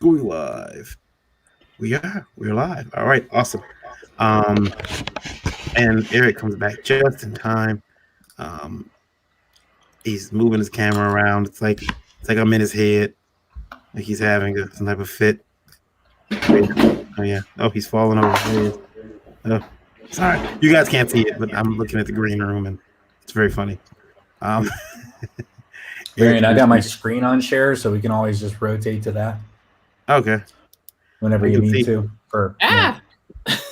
Going live. We're live. All right, awesome. Um, and Eric comes back just in time. Um, he's moving his camera around. It's like I'm in his head, like he's having some type of fit. Oh yeah. Oh, he's falling over. Oh, sorry, you guys can't see it, but I'm looking at the green room, and it's very funny. Um, Variant, I got my screen on share, so we can always just rotate to that. Okay. Whenever you need to.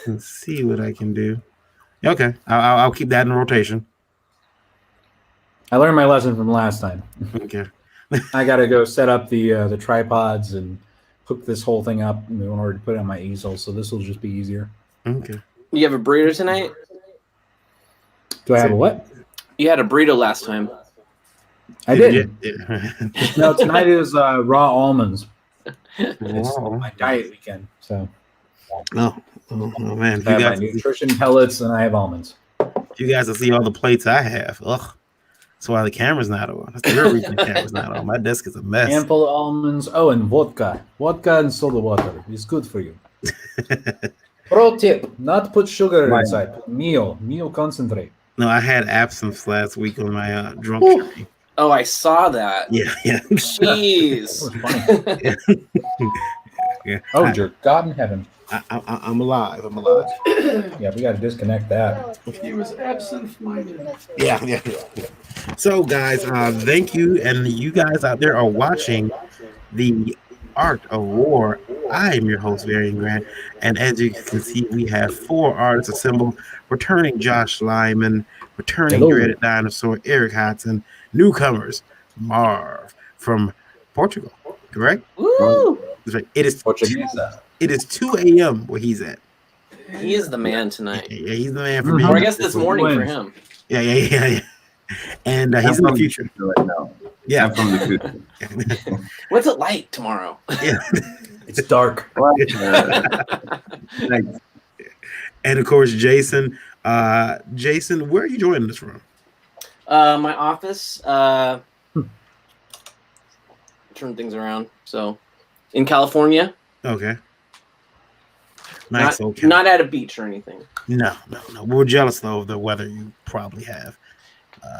Let's see what I can do. Okay, I'll keep that in rotation. I learned my lesson from last time. Okay. I got to go set up the tripods and hook this whole thing up in order to put it on my easel. So this will just be easier. Okay. You have a burrito tonight? Do I have a what? You had a burrito last time. I did. No, tonight is raw almonds. It's my diet weekend. So. Oh man! I have my nutrition pellets and I have almonds. You guys will see all the plates I have. Ugh. That's why the camera's not on. That's the real reason the camera's not on. My desk is a mess. Handful of almonds. Oh, and vodka. Vodka and soda water is good for you. Pro tip: not put sugar inside. Put meal concentrate. No, I had absinthe last week on my drunk journey. Oh, I saw that. Yeah. Jeez. That was funny. Yeah. Oh, dear God in heaven. I'm alive. Yeah, we got to disconnect that. He was absent-minded. Yeah. So, guys, thank you. And you guys out there are watching the Art of War. I am your host, Varian Grant. And as you can see, we have 4 artists assembled. Returning Josh Lyman, returning Dreaded Dinosaur, Eric Hodson, newcomers, Marv from Portugal. Correct? Woo! That's right. It is Portuguese. It is 2 a.m. where he's at. He is the man tonight. Yeah, he's the man for me. Or I guess this morning for him. Yeah. And he's in the future right now. Yeah. I'm from the future. What's it like tomorrow? Yeah. It's dark. And of course, Jason. Jason, where are you joining us from? My office. Turn things around. So, in California. Okay. Nice. Not at a beach or anything. No. We're jealous though of the weather you probably have.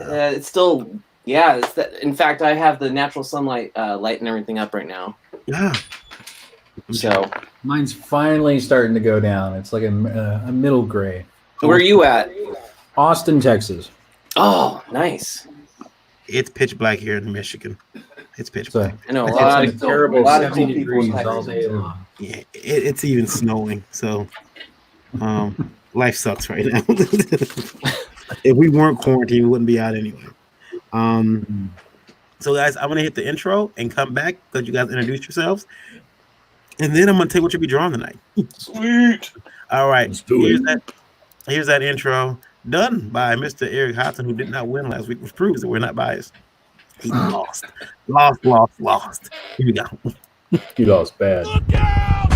It's still, It's that. In fact, I have the natural sunlight lighting everything up right now. Yeah. So mine's finally starting to go down. It's like a middle gray. Where are you at? Austin, Texas. Oh, nice. It's pitch black here in Michigan. It's pitch black. I know a lot of cool degrees all day long. Yeah, it's even snowing. So, life sucks right now. If we weren't quarantined, we wouldn't be out anyway. So, guys, I'm gonna hit the intro and come back because you guys introduce yourselves, and then I'm gonna tell you what you'll be drawing tonight. Sweet. All right. Here's that intro done by Mr. Eric Hodson, who did not win last week, which proves that we're not biased. He lost. Here we go. He lost bad. Look out!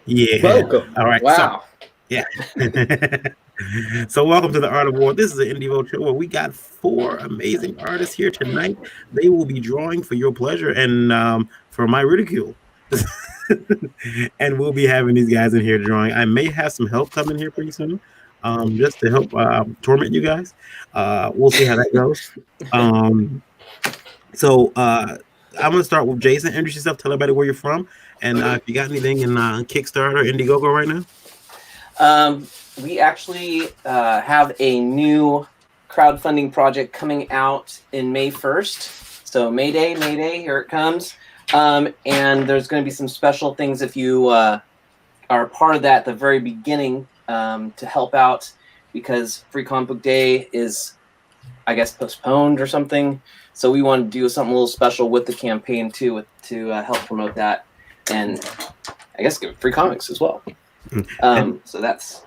Yeah. Welcome. All right. Wow. So welcome to the Art of War. This is an Indie Vote show where we got 4 amazing artists here tonight. They will be drawing for your pleasure and for my ridicule. And we'll be having these guys in here drawing. I may have some help coming here pretty soon, just to help torment you guys. We'll see how that goes. So I'm gonna start with Jason. Introduce yourself. Tell everybody where you're from, and if you got anything in Kickstarter or Indiegogo right now. We actually have a new crowdfunding project coming out in May 1st. So May Day, here it comes. And there's going to be some special things if you are part of that at the very beginning to help out, because Free Comic Book Day is, I guess, postponed or something. So we want to do something a little special with the campaign too, to help promote that, and I guess give free comics as well. So that's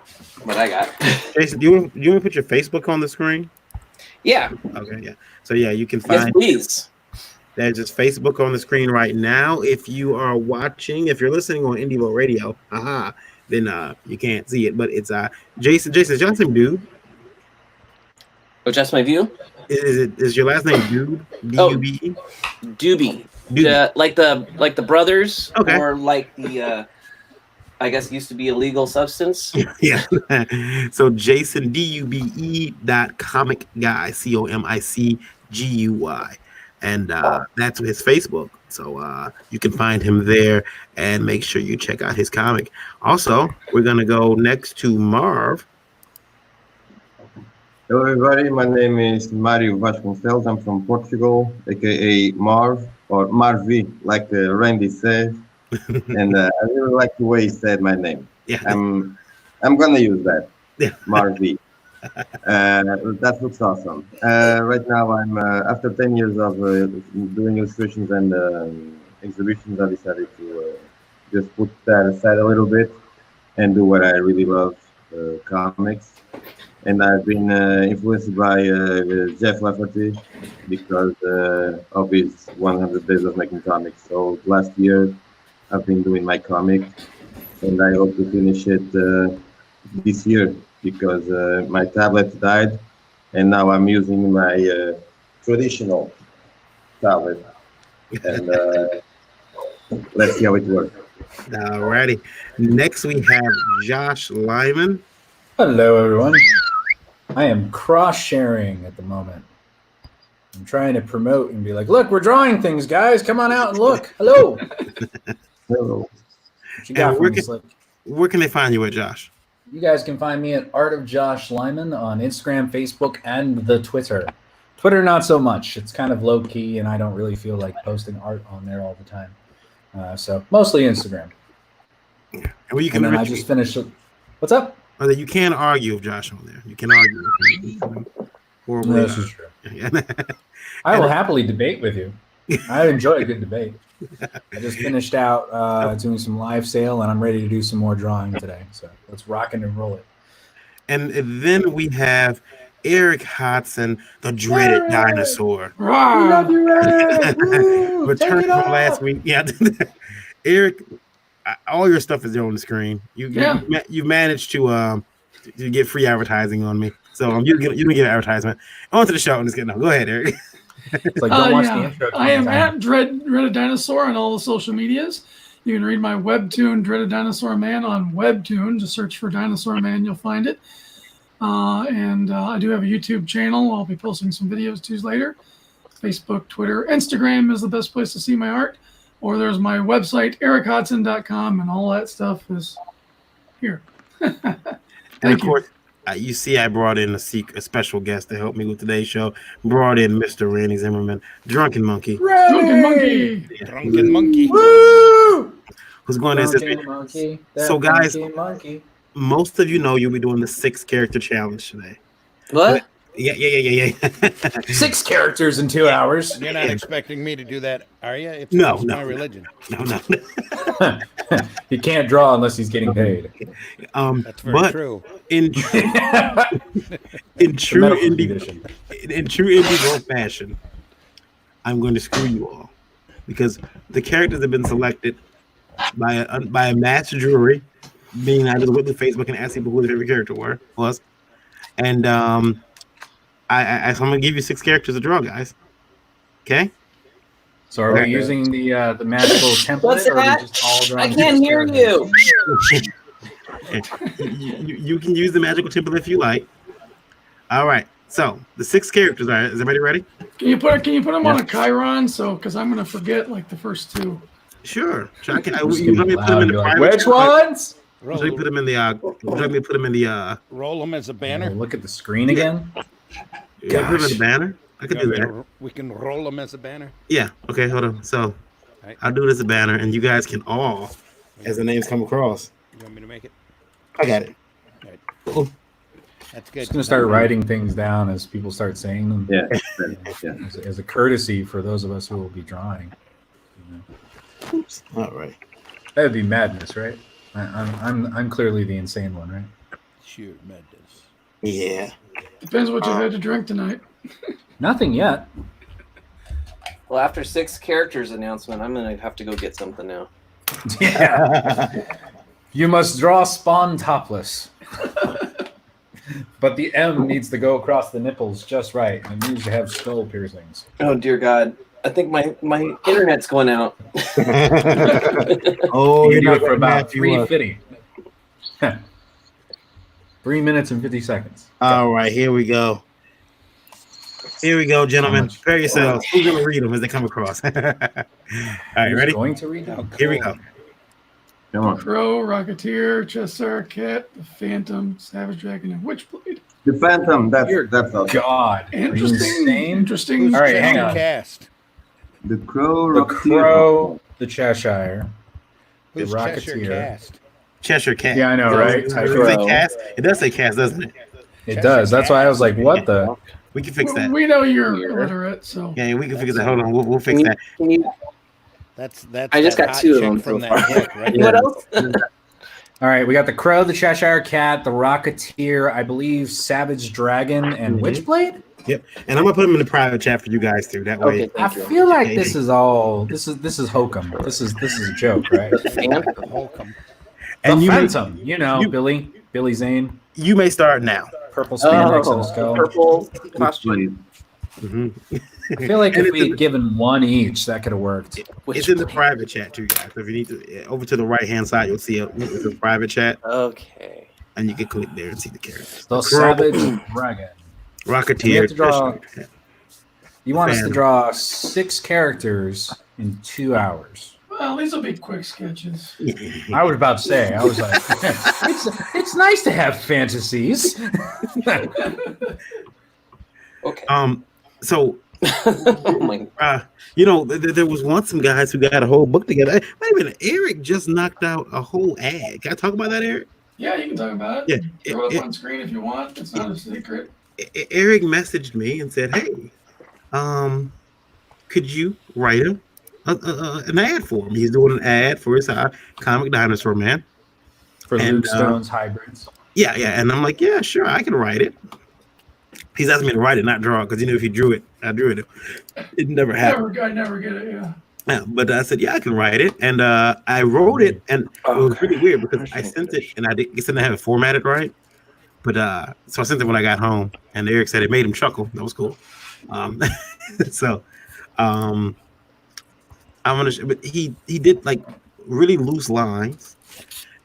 what I got. Jason, do you want to put your Facebook on the screen? Yeah. Okay. Yeah. So yeah, you can find. Yes, please. There's his Facebook on the screen right now. If you are watching, if you're listening on INDIE Radio, then you can't see it. But it's Jason. Jason, is your last name Dude? Which that's my view. Is your last name Dude? D-U-B-E? Doobie. Doobie. Like the brothers, Okay. or like the I guess it used to be a legal substance. Yeah. So Jason DUBE .comic guy COMICGUY, and that's his Facebook. So you can find him there, and make sure you check out his comic. Also, we're gonna go next to Marv. Hello, everybody. My name is Mario Vasconcelos. I'm from Portugal, aka Marv, or Marvi, like Randy said. And I really like the way he said my name. Yeah. I'm gonna use that, Yeah. Marvi. That looks awesome. Right now, I'm after 10 years of doing illustrations and exhibitions, I decided to just put that aside a little bit and do what I really love, comics. And I've been influenced by Jeff Lafferty because of his 100 days of making comics. So last year, I've been doing my comic, and I hope to finish it this year because my tablet died, and now I'm using my traditional tablet. And let's see how it works. Alrighty. Next we have Josh Lyman. Hello, everyone. I am cross-sharing at the moment. I'm trying to promote and be like, look, we're drawing things, guys. Come on out and look. Hello. Hello. What you got And for me, Slick? Where can they find you at, Josh? You guys can find me at Art of Josh Lyman on Instagram, Facebook, and the Twitter. Twitter, not so much. It's kind of low-key, and I don't really feel like posting art on there all the time. So mostly Instagram. And well, you And can then I just finished. What's up? you can't argue with Josh on there. You can argue with him. Horrible. No, this is true. I will happily debate with you. I enjoy a good debate. I just finished out doing some live sale, and I'm ready to do some more drawing today. So let's rock and roll it. And then we have Eric Hodson, the dreaded dinosaur. Rawr. Returned from last week. Yeah. Eric, all your stuff is there on the screen. You managed to get free advertising on me. So you can get an advertisement. On to the show. Go ahead, Eric. It's like, don't watch the intro. I am at Dreaded Dinosaur on all the social medias. You can read my webtoon, Dreaded Dinosaur Man, on Webtoon. Just search for Dinosaur Man, you'll find it. And I do have a YouTube channel. I'll be posting some videos to later. Facebook, Twitter, Instagram is the best place to see my art. Or there's my website, erichodson.com, and all that stuff is here. And of course, you see, I brought in a special guest to help me with today's show. Brought in Mr. Randy Zimmerman, Drunken Monkey. Drunken Monkey. Drunken Monkey. Woo! Who's going to assist me? Monkey, So, guys, monkey. most of you know you'll be doing the 6-character challenge today. What? Yeah. 6 characters in 2 hours. You're not expecting me to do that, are you? It's No. my religion. No. He can't draw unless he's getting paid. That's very true. In true indie world fashion, I'm going to screw you all because the characters have been selected by a master jury, being I just went to Facebook and asked people who their favorite character was, and so I'm going to give you 6 characters to draw, guys. Okay. So are we using the magical template? What's or are we that? just all drawing I can't six hear characters? you. You can use the magical template if you like. All right. So the 6 characters. All right. Is everybody ready? Can you put them on a Chiron? So, because I'm gonna forget like the first 2. Sure. Just You gonna want be me to put them loud in and the be like, private which chat? ones? Would you put them in the Roll them as a banner. Look at the screen again. Yeah, put them in the banner. I could do that. We can roll them as a banner. Yeah. Okay. Hold on. So Right. I'll do it as a banner, and you guys can all, as the names come across. You want me to make it? I got it. Right. Cool. That's good. Just gonna start writing things down as people start saying them. Yeah. As a courtesy for those of us who will be drawing. Oops. All right. That would be madness, right? I'm clearly the insane one, right? Sure, madness. Yeah. Depends what you had to drink tonight. Nothing yet. Well, after 6 characters announcement, I'm gonna have to go get something now. Yeah. You must draw Spawn topless. But the M needs to go across the nipples just right. And it needs to have skull piercings. Oh dear God! I think my internet's going out. Oh, You you're do not it for gonna about match you up. 3:50. 3 minutes and 50 seconds. All right, here we go. Here we go, gentlemen. much? Prepare yourselves. Who's gonna read them as they come across? All right, Who's ready? going to read them? Here we go. Come on. Crow, Rocketeer, Cheshire Cat, the Phantom, Savage Dragon, and Witchblade. The Phantom. Dear That's awesome. God. Are you Interesting. insane? Interesting. All right, hang Cheshire on. Cast. The Crow, The Rocketeer. Crow, the Cheshire. The Who's Cheshire Rocketeer. Cast? Cheshire Cat. Yeah, I know, right? Does Type it say Crow. cast? It does say cast, doesn't it? It Cheshire does. That's why I was like, what the? We can fix that. We know you're illiterate, so. Yeah, we can fix that. Hold on, we'll fix that. Can you, That's I just that got hot 2 of chick them from so that far. book, right? What else? All right, we got the Crow, the Cheshire Cat, the Rocketeer, I believe Savage Dragon, and Mhm. Witchblade. Yep. And I'm gonna put them in the private chat for you guys too. That way. Okay, I thank you. feel like this is all this is hokum. This is a joke, right? Holcomb. And the you may, Phantom, you know, you- Billy Zane, you may start now. purple spandex on Oh, his skull. purple costume. Witchblade. I feel like And if it's we in had the- given one each, that could have worked. It's in the private chat too, guys. So if you need to, over to the right hand side, you'll see it's a private chat, Okay. and you can click there and see the characters. The Crow, Savage Dragon. We Rocketeer. have to draw- Cheshire You want us to Phantom. draw 6 characters in 2 hours. Well, these will be quick sketches. Cat. I was about to say, I was like, it's nice to have fantasies. Okay. So Oh my. there was once some guys who got a whole book together. Wait a minute, Eric just knocked out a whole ad. Can I talk about that, Eric? Yeah, you can talk about it. Yeah, Throw it up on screen if you want. It's not a secret. Eric messaged me and said, "Hey, could you write an ad for him? He's doing an ad for his comic dinosaur man." For And, Luke Stone's hybrids. Yeah, and I'm like, "Yeah, sure, I can write it." He's asking me to write it, not draw it, because if he drew it, I drew it. It never happened. I never get it, yeah. Yeah, but I said, "Yeah, I can write it," and I wrote it, and it was really weird because I sent it, and I didn't have it formatted right. But so I sent it when I got home, and Eric said it made him chuckle. That was cool. So I'm gonna. But he did like really loose lines,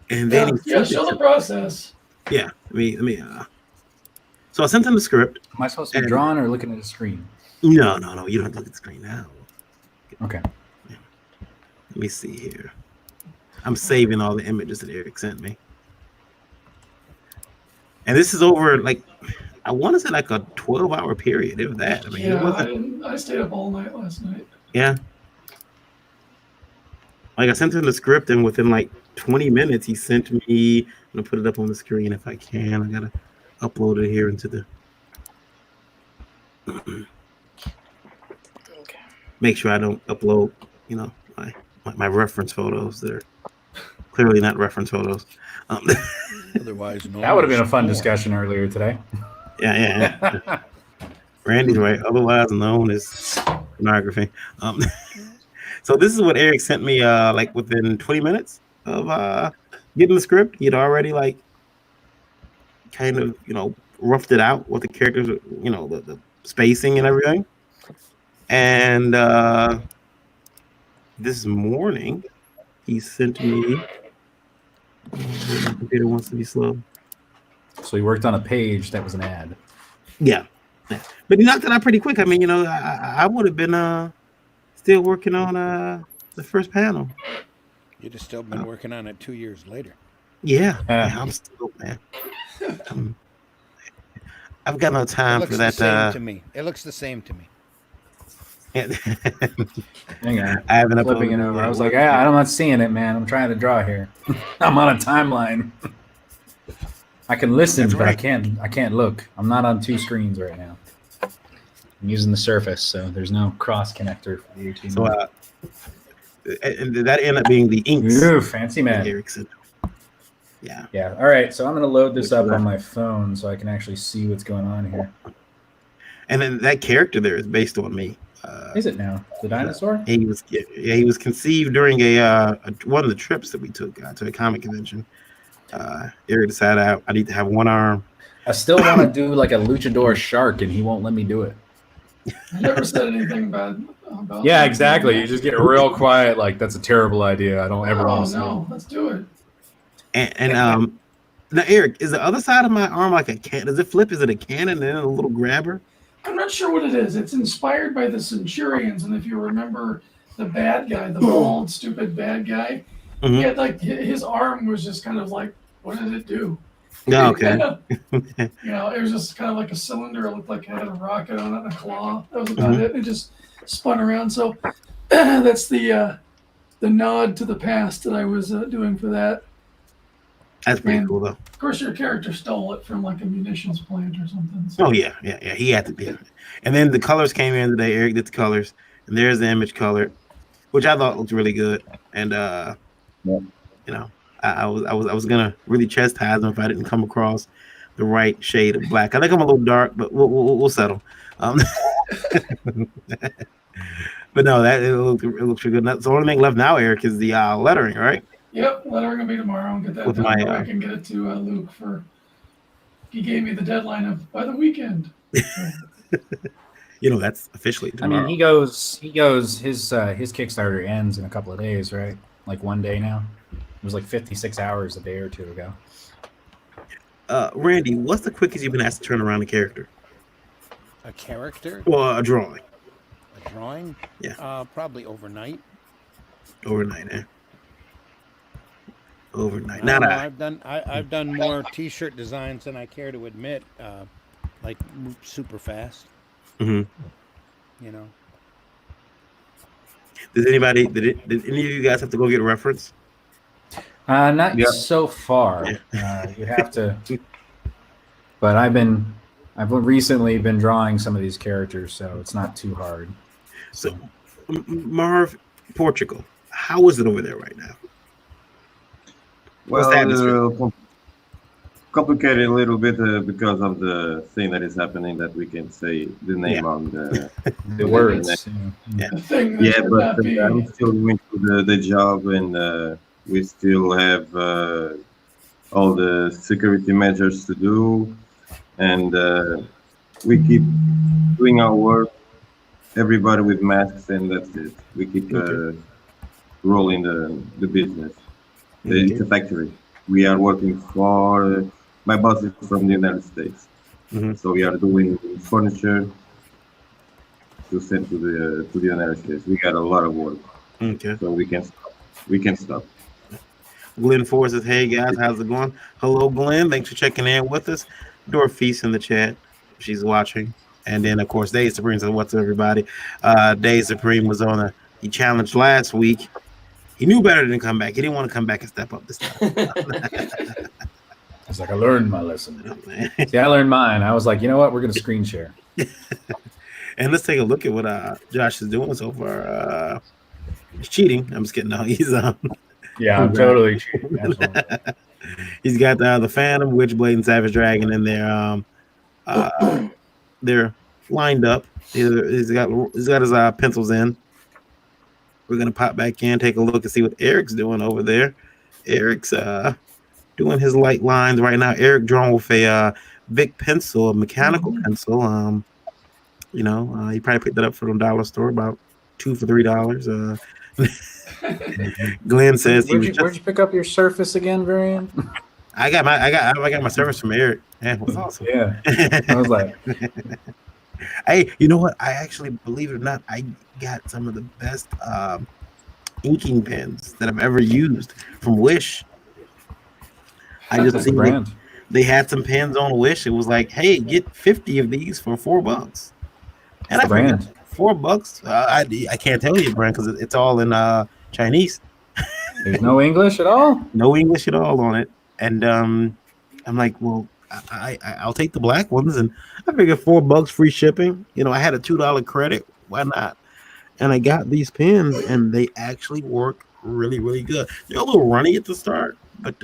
and then he sent it Show the to- process. yeah. Let me. So I sent him the script. Am I supposed to be And- drawing or looking at the screen? No. You don't have to look at the screen now. Okay. Let me see here. I'm saving all the images that Eric sent me. And this is over like I want to say like a 12-hour period, if that. I mean, it wasn't. I stayed up all night last night. Yeah. Like I sent him the script, and within like 20 minutes, he sent me. I'm gonna put it up on the screen if I can. I gotta upload it here into the. Make sure I don't upload, my reference photos that are clearly not reference photos. Otherwise, no. That would have been a fun discussion earlier today. Yeah. Randy's right. Otherwise known as pornography. So this is what Eric sent me like within 20 minutes of getting the script. He'd already like kind of, roughed it out with the characters, the spacing and everything. And this morning he sent me my computer wants to be slow. So he worked on a page that was an ad. Yeah. But he knocked it out pretty quick. I mean, I would have been still working on the first panel. You'd have still been working on it 2 years later. Yeah, I'm still, man. I've got no It time looks for the same that. to me. It looks the same to me. Hang on. I haven't Flipping it uploaded over. yet. I was like, I'm not seeing it, man. I'm trying to draw here. I'm on a timeline. I can listen, That's but right. I can't look. I'm not on 2 screens right now. I'm using the Surface, so there's no cross connector for the 18. So and that ended up being the inks. Ooh, fancy man. Erickson. Yeah. Yeah. All right. So I'm going to load this Which up is on that? my phone so I can actually see what's going on here. And then that character there is based on me. Is it now the dinosaur? He was conceived during one of the trips that we took to a comic convention. Eric decided I need to have one arm. I still want to do like a luchador shark, and he won't let me do it. I never said anything bad about Yeah, that. exactly. You just get real quiet. Like that's a terrible idea. I don't ever Oh want to see no, let's do it. And now Eric, is the other side of my arm like a can? Does it flip? Is it a cannon and then a little grabber? I'm not sure what it is. It's inspired by the Centurions, and if you remember the bad guy, the bald, stupid bad guy, he had like his arm was just kind of like, what did it do? No, okay. You know, it was just kind of like a cylinder. It looked like it had a rocket on it and a claw. That was about it. It just spun around. So that's the nod to the past that I was doing for that. That's pretty And, cool though. Of course, your character stole it from like a munitions plant or something. So. Oh yeah. He had to be. And then the colors came in today. Eric did the colors, and there's the image color, which I thought looked really good. And you know, I was gonna really chastise him if I didn't come across the right shade of black. I think I'm a little dark, but we'll settle. But no, that it looks really good. So the only thing left now, Eric, is the lettering, right? Yep, lettering will be tomorrow and get that With done. my, I can get it to Luke for. He gave me the deadline of by the weekend. You know, that's officially tomorrow. I mean, he goes. His Kickstarter ends in a couple of days, right? Like one day now. It was like 56 hours a day or two ago. Randy, what's the quickest you've been asked to turn around a character? A character? Well, a drawing. A drawing? Yeah. Probably overnight. Overnight, eh? Overnight. I've done more T-shirt designs than I care to admit. Like super fast. Mm-hmm. You know. Did any of you guys have to go get a reference? Not so far. You have to. But I've recently been drawing some of these characters, so it's not too hard. So, Marv, Portugal, how is it over there right now? Well, complicated a little bit because of the thing that is happening that we can say the name on the the words. Yeah, The thing yeah, that but be, I'm still going through the job, and we still have all the security measures to do, and we keep doing our work. Everybody with masks, and that's it. We keep rolling the business. It's a factory. We are working for my boss is from the United States, so we are doing furniture to send to the United States. We got a lot of work, so we can stop. Glenn Ford says, "Hey guys, how's it going?" Hello, Glenn. Thanks for checking in with us. Dorfeast in the chat. She's watching, and then of course, Dave Supreme says, "What's up, everybody?" Dave Supreme was on he challenged last week. He knew better than come back. He didn't want to come back and step up this time. It's like, I learned my lesson. See, I learned mine. I was like, you know what? We're going to screen share. And let's take a look at what Josh is doing so far. He's cheating. I'm just kidding. No, he's yeah, I'm totally cheating. He's got the Phantom, Witchblade, and Savage Dragon in there. They're lined up. He's got his pencils in. We're gonna pop back in, take a look and see what Eric's doing over there. Eric's doing his light lines right now. Eric drawing with a big pencil, a mechanical pencil. He probably picked that up from the dollar store, about 2 for $3. Glenn says where'd you pick up your Surface again, Varian? I got my service from Eric. Yeah, it was awesome. Yeah, I was like, hey, you know what? I actually, believe it or not, I got some of the best inking pens that I've ever used from Wish. I just see they had some pens on Wish. It was like, hey, get 50 of these for $4. And I brand $4. I can't tell you, brand, because it's all in Chinese. There's no English at all. No English at all on it. And I'm like, well, I'll take the black ones, and I figured $4 free shipping. I had a $2 credit. Why not? And I got these pens, and they actually work really, really good. They're a little runny at the start, but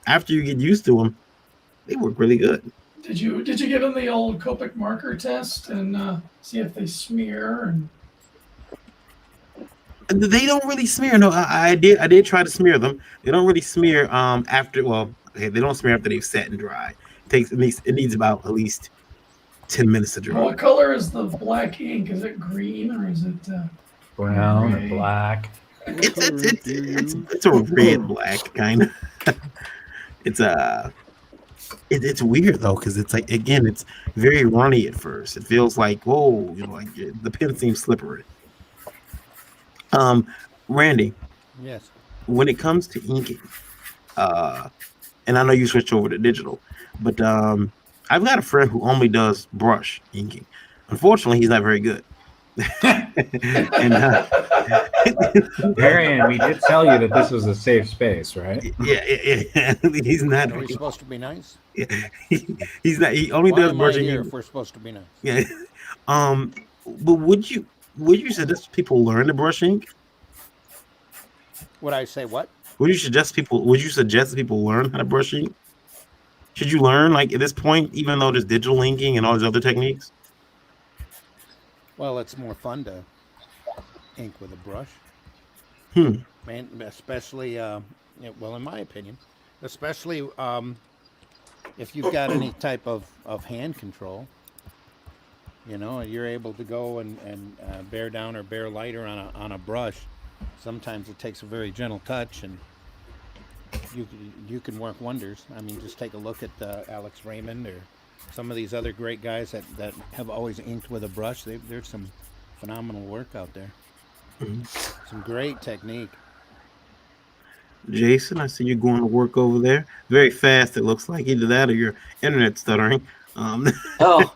after you get used to them, they work really good. Did you give them the old Copic marker test and see if they smear? And They don't really smear. No, I did try to smear them. They don't really smear after. Well, okay, they don't smear after they've set and dried. It needs about at least 10 minutes to dry. what color is the black ink? Is it green or is it Brown or gray? black? It's a red black kind of. It's weird though, because it's like, again, it's very runny at first. It feels like, whoa, like the pen seems slippery. Randy, Yes. when it comes to inking, and I know you switched over to digital, but I've got a friend who only does brush inking. Unfortunately, he's not very good. And Marion, we did tell you that this was a safe space, right? yeah, he's not. Are we supposed to be nice? He's not. He only Why does am I brushing. here if we're supposed to be nice? Yeah. But would you suggest people learn to brush ink? Would I say what? Would you suggest people learn how to brush ink? Should you learn, like, at this point, even though there's digital inking and all these other techniques? Well, it's more fun to ink with a brush. Man, especially, well, in my opinion, especially if you've got any type of hand control, you're able to go and bear down or bear lighter on a brush. Sometimes it takes a very gentle touch, and you can work wonders. I mean, just take a look at Alex Raymond or some of these other great guys that have always inked with a brush. There's some phenomenal work out there. Some great technique. Jason, I see you going to work over there very fast. It looks like either that or your internet stuttering. Oh,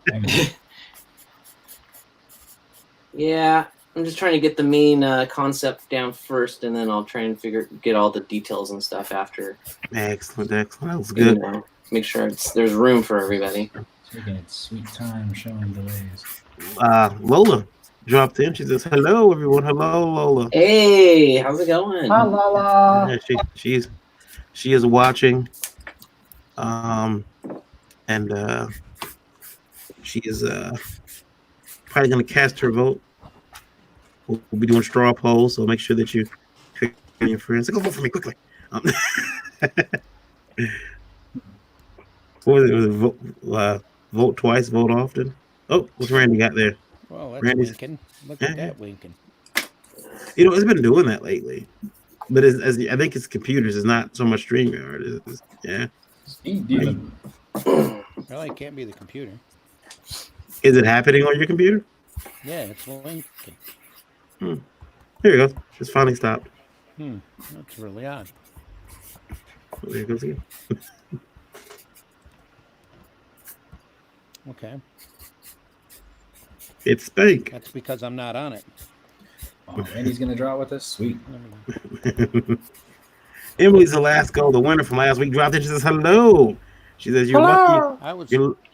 yeah. I'm just trying to get the main concept down first, and then I'll try and get all the details and stuff after. Excellent. That was good. Make sure there's room for everybody. Taking its sweet time, showing delays. Lola dropped in. She says, "Hello, everyone. Hello, Lola. Hey, how's it going? La la la. Yeah, she is watching, and she is probably going to cast her vote. We'll be doing straw polls, so make sure that you pick your friends. Go vote for me quickly." What was it? Vote twice, vote often. Oh, what's Randy got there? Well, that's Randy's- winking. Look at that winking. It's been doing that lately, but I think it's computers. It's not so much StreamYard. Yeah. Even. Well, it can't be the computer. Is it happening on your computer? Yeah, it's winking. Here you go. It's finally stopped. That's really odd. Oh, there it goes again. Okay. It's Spank. That's because I'm not on it. Oh, Randy's gonna draw with us. Sweet. Emily's Alaska, the winner from last week, dropped in. She says, "Hello." She says, "You're lucky."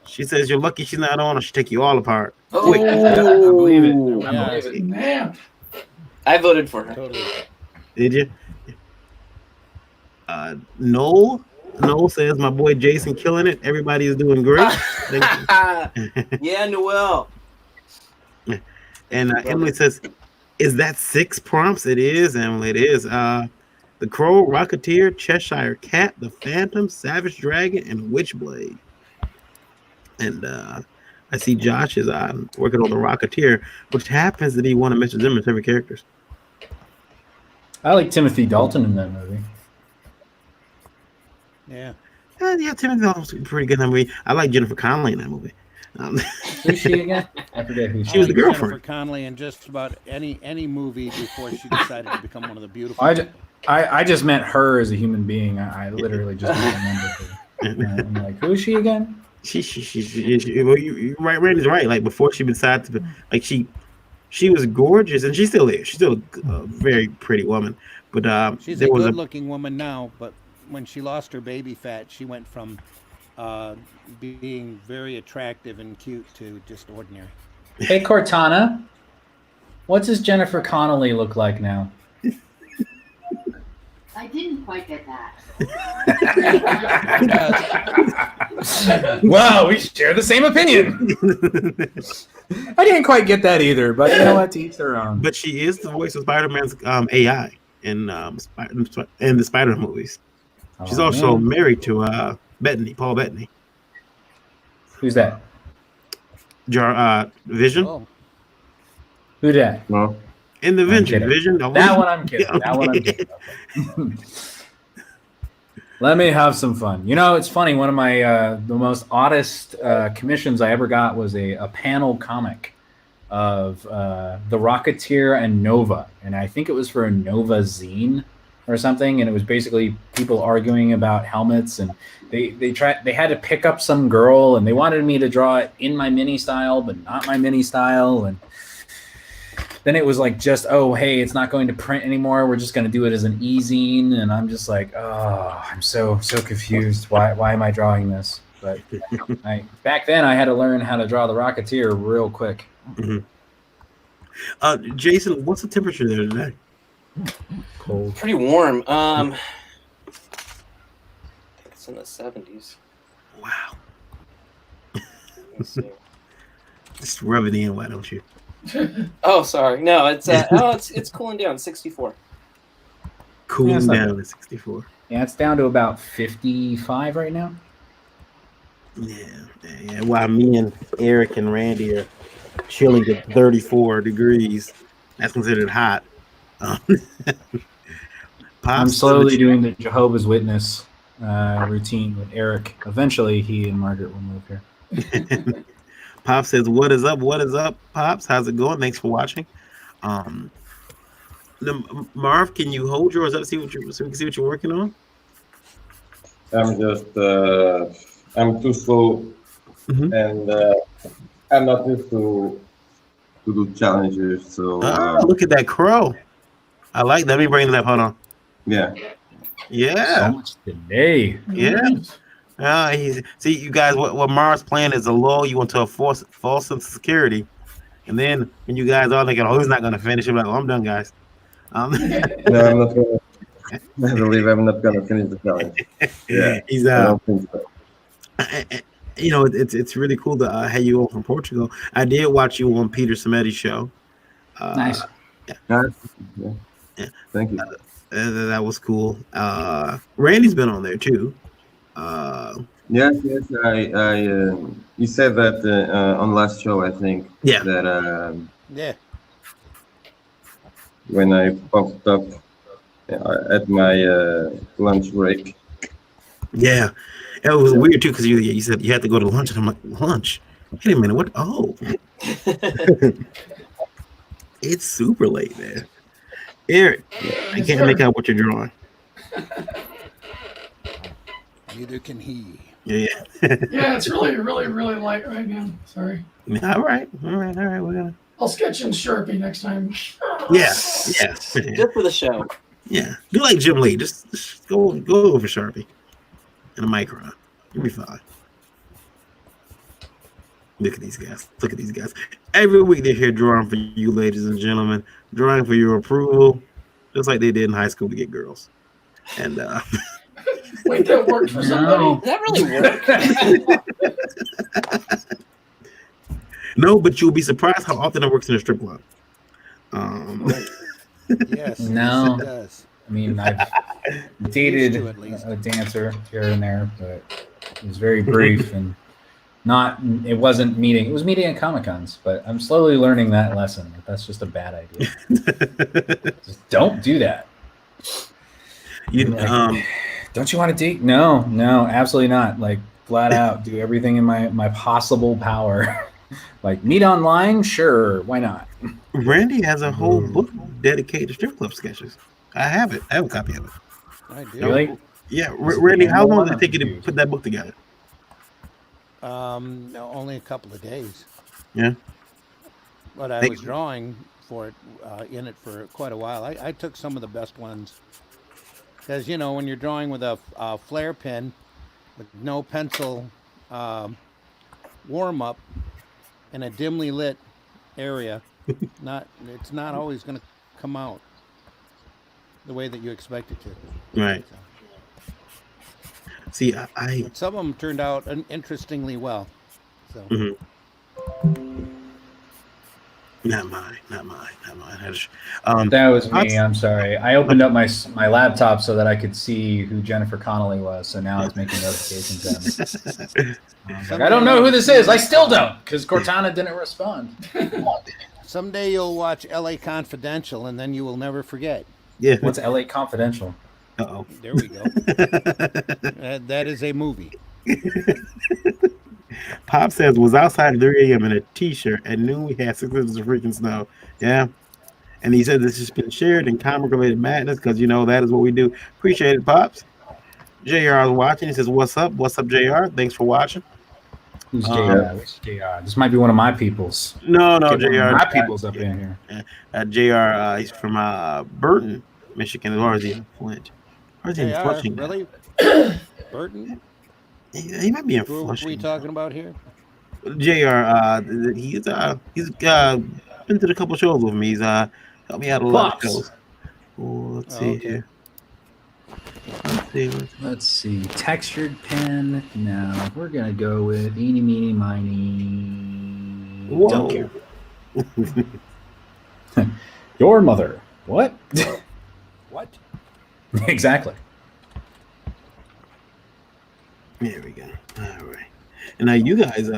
She says, "You're lucky she's not on, or she'll take you all apart." Oh, I believe it. I Yeah. believe it. Man, I voted for her. Totally. Did you? Noel says, "My boy Jason killing it. Everybody is doing great." Thank you. Yeah, Noel. And Emily says, "Is that 6 prompts?" It is, Emily. It is. The Crow, Rocketeer, Cheshire Cat, the Phantom, Savage Dragon, and Witchblade. And I see Josh is working on the Rocketeer, which happens to be one of Mr. Zimmer's favorite characters. I like Timothy Dalton in that movie. Yeah. Yeah, Timothy Dalton's pretty good in that movie. I like Jennifer Connelly in that movie. Who's she again? I forget who She was the girlfriend. Jennifer Connelly in just about any movie before she decided to become one of the beautiful. I just meant her as a human being. I literally just remember her. I'm like, who is she again? Well, you're right. Randy's right. Like, before she decided to, like, she was gorgeous, and she still is. She's still a very pretty woman. But She's a good-looking woman now, but when she lost her baby fat, she went from being very attractive and cute to just ordinary. Hey, Cortana. What does Jennifer Connelly look like now? I didn't quite get that. Wow, we share the same opinion. I didn't quite get that either, but you know what? To each their own. But she is the voice of Spider-Man's AI in in the Spider movies. She's Oh, also man. married to Paul Bettany. Who's that? Vision. Oh, Who that? No. In the I'm Vision. kidding. Vision. That one I'm kidding. That one I'm kidding. Okay. Let me have some fun. You know, it's funny. One of my the most oddest commissions I ever got was a panel comic of the Rocketeer and Nova, and I think it was for a Nova zine or something. And it was basically people arguing about helmets, and they had to pick up some girl, and they wanted me to draw it in my mini style, but not my mini style, and then it was like, just, oh, hey, it's not going to print anymore. We're just going to do it as an e-zine. And I'm just like, oh, I'm so confused. Why am I drawing this? But back then I had to learn how to draw the Rocketeer real quick. Mm-hmm. Jason, what's the temperature there today? Cold. Pretty warm. It's in the 70s. Wow. Let's see. Just rub it in, why don't you? Oh, sorry. No, it's cooling down. 64. Cooling not down at 64. Yeah, it's down to about 55 right now. Yeah. While me and Eric and Randy are chilling at 34 degrees, that's considered hot. I'm slowly doing the Jehovah's Witness routine with Eric. Eventually, he and Margaret will move here. Pop says, "What is up? What is up, Pops? How's it going? Thanks for watching." Marv, can you hold yours up so we can see what you're working on? I'm just I'm too slow, and I'm not used to do challenges. So look at that crow! I like that. Let me bring that. Hold on. Yeah. So much today. Yeah. See, you guys, what Marv's plan is to lull you into a false sense of security, and then when you guys are thinking, "Oh, he's not going to finish," I'm like, "Oh, I'm done, guys." No, I'm not gonna. I believe I'm not gonna finish the challenge. Yeah, he's I don't think so. You know, it's really cool to have you on from Portugal. I did watch you on Peter Sameti's show. Nice. Yeah. Thank you. That was cool. Randy's been on there too. Yes. I you said that on last show, I think. Yeah. That yeah. When I popped up at my lunch break. Yeah, it was weird too because you said you had to go to lunch, and I'm like, lunch? Wait a minute, what? Oh, it's super late, man. Eric, I can't make out what you're drawing. Neither can he. Yeah. Yeah, it's really light right now. Sorry. All right. We're gonna. I'll sketch in Sharpie next time. Yeah. Just for the show. Yeah. Do like Jim Lee. Just go over Sharpie and a micron. You'll be fine. Look at these guys. Every week they're here drawing for you, ladies and gentlemen, drawing for your approval, just like they did in high school to get girls. And wait, that worked for somebody? That really worked. No, but you'll be surprised how often it works in a strip club. Yes. No. Yes, it does. I mean, I've dated a dancer here and there, but it was very brief and it was meeting at Comic-Cons, but I'm slowly learning that lesson. That's just a bad idea. Just don't do that. Don't you want to date? No, absolutely not. Like, flat out, do everything in my possible power. Like, meet online? Sure, why not? Randy has a whole book dedicated to strip club sketches. I have it. I have a copy of it. I do. Really? Yeah, Randy, how long did it take you to put that book together? No, only a couple of days. Yeah. But I was drawing for it, in it for quite a while. I took some of the best ones. Because, when you're drawing with a flare pen with no pencil warm-up in a dimly lit area, it's not always going to come out. the way that you expect it to. Right. So, See, I but some of them turned out interestingly well. So mhm. Not mine. That was me. Pops- I'm sorry. I opened up my laptop so that I could see who Jennifer Connelly was. So now it's making notifications. I was like, I don't know who this is. I still don't, because Cortana didn't respond. someday you'll watch L.A. Confidential, and then you will never forget. Yeah. What's LA Confidential? Uh-oh. There we go. That is a movie. Pop says was outside at 3 a.m. in a t-shirt. At noon we had 6 inches of freaking snow. Yeah. And he said this has been shared in comic related madness because that is what we do. Appreciate it, Pops. JR is watching. He says, What's up? What's up, JR? Thanks for watching. Who's JR? What's JR? This might be one of my peoples. No, Get JR. one of my peoples up in here. JR, he's from Burton, Michigan, or is he in Flint? Or is he in Flushing? Really? Burton? He might be in Who are Flushing. we talking about here? JR, he's been to a couple shows with me. He's helped me out a lot of shows. Let's see here. Let's see. Textured pen. Now we're gonna go with eeny, meeny, miny. Whoa. Don't care. Your mother. What? What? Exactly. There we go. All right. And now you guys,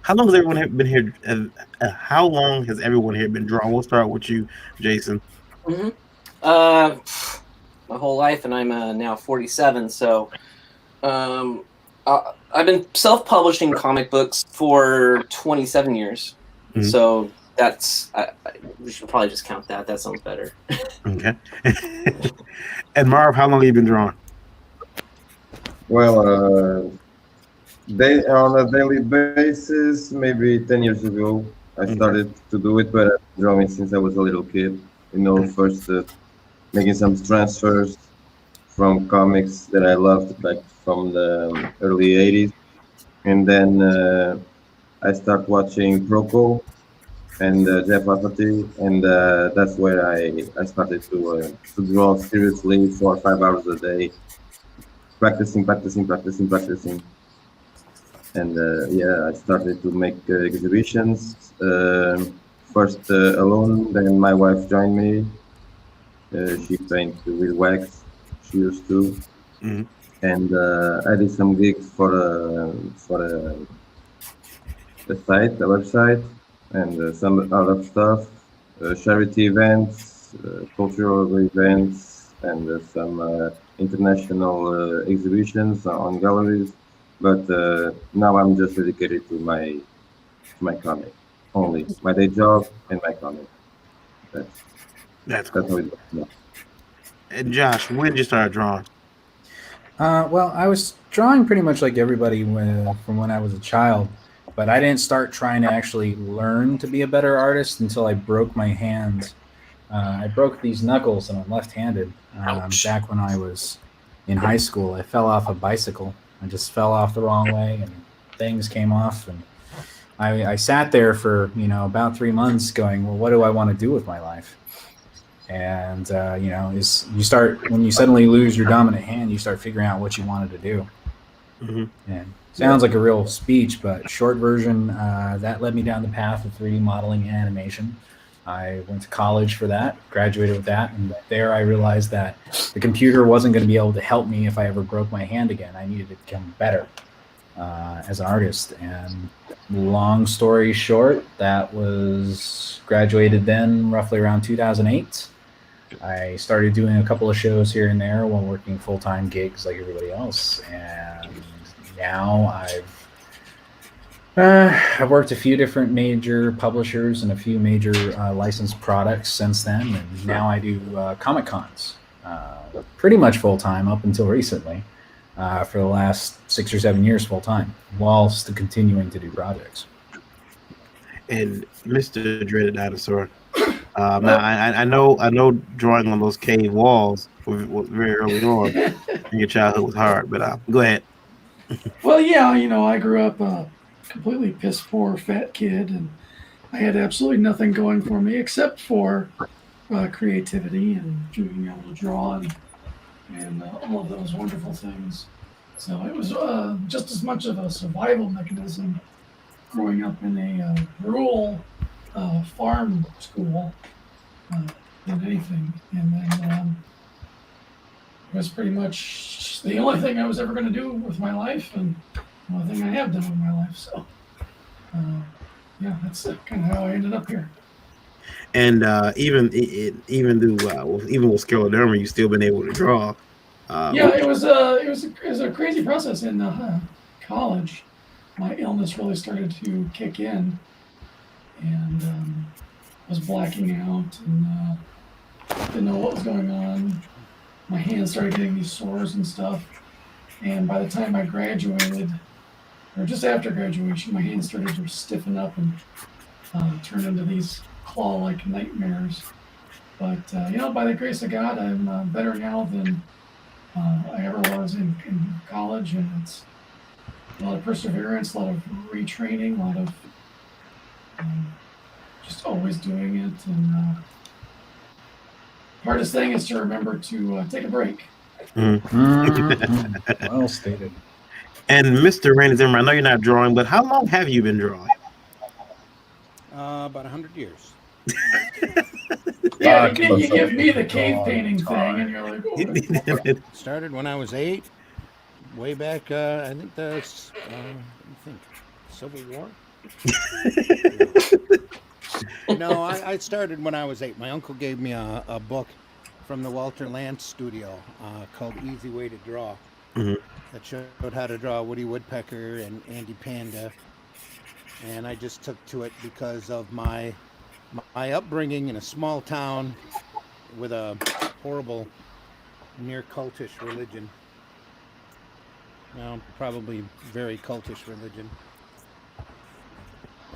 how long has everyone been here? How long has everyone here been drawing? We'll start with you, Jason. Mm-hmm. My whole life, and I'm now 47. So, I've been self-publishing comic books for 27 years. Mm-hmm. So that's we should probably just count that. That sounds better. Okay. And Marv, how long have you been drawing? Well, on a daily basis, maybe 10 years ago, I started to do it, but I've been drawing since I was a little kid. First making some transfers from comics that I loved back from the early 80s. And then I started watching Proco and Jeff Lafferty, and that's where I started to draw seriously 4 or 5 hours a day, practicing. And I started to make exhibitions, first alone, then my wife joined me. She paints with wax, she used to. Mm-hmm. And I did some gigs for a website, and some other stuff, charity events, cultural events, and some international exhibitions on galleries. But now I'm just dedicated to my comic only, my day job and my comic. That's cool. How it works now. And Josh, when did you start drawing? Well, I was drawing pretty much like everybody from when I was a child, but I didn't start trying to actually learn to be a better artist until I broke my hands. I broke these knuckles, and I'm left-handed. Back when I was in high school, I fell off a bicycle. I just fell off the wrong way, and things came off, and I sat there for about 3 months, going, well, what do I want to do with my life? And when you suddenly lose your dominant hand, you start figuring out what you wanted to do. Mm-hmm. And sounds like a real speech, but short version, that led me down the path of 3D modeling and animation. I went to college for that, graduated with that, and there I realized that the computer wasn't going to be able to help me if I ever broke my hand again. I needed to become better as an artist. And long story short, that was graduated then roughly around 2008. I started doing a couple of shows here and there while working full-time gigs like everybody else. And now I've worked a few different major publishers and a few major licensed products since then, and now I do Comic Cons pretty much full-time up until recently, for the last 6 or 7 years full-time, whilst continuing to do projects. And Mr. Dreaded Dinosaur, now I know drawing on those cave walls was very early on in your childhood was hard, but go ahead. Well, yeah, I grew up a completely piss poor fat kid, and I had absolutely nothing going for me except for creativity and being able to draw and all of those wonderful things. So it was just as much of a survival mechanism growing up in a rural farm school than anything. And then it was pretty much the only thing I was ever going to do with my life, and the only thing I have done with my life. So yeah, that's kind of how I ended up here. And even even with scleroderma, you still been able to draw. Yeah, it was a crazy process in college. My illness really started to kick in, and I was blacking out and didn't know what was going on. My hands started getting these sores and stuff, and by the time I graduated, or just after graduation, my hands started to stiffen up and turn into these claw-like nightmares. But by the grace of God, I'm better now than I ever was in college, and it's a lot of perseverance, a lot of retraining, a lot of just always doing it. And hardest thing is to remember to take a break. Well stated. And Mr. Randy Zimmer, I know you're not drawing, but how long have you been drawing? About 100 years. Yeah, you give me the cave painting thing, and you're like, oh. Started when I was 8, way back. I think that's Civil War. No, I started when I was 8. My uncle gave me a book from the Walter Lantz studio called Easy Way to Draw. Mm-hmm. That showed how to draw Woody Woodpecker and Andy Panda. And I just took to it because of my upbringing in a small town with a horrible, near cultish religion. Well, probably very cultish religion.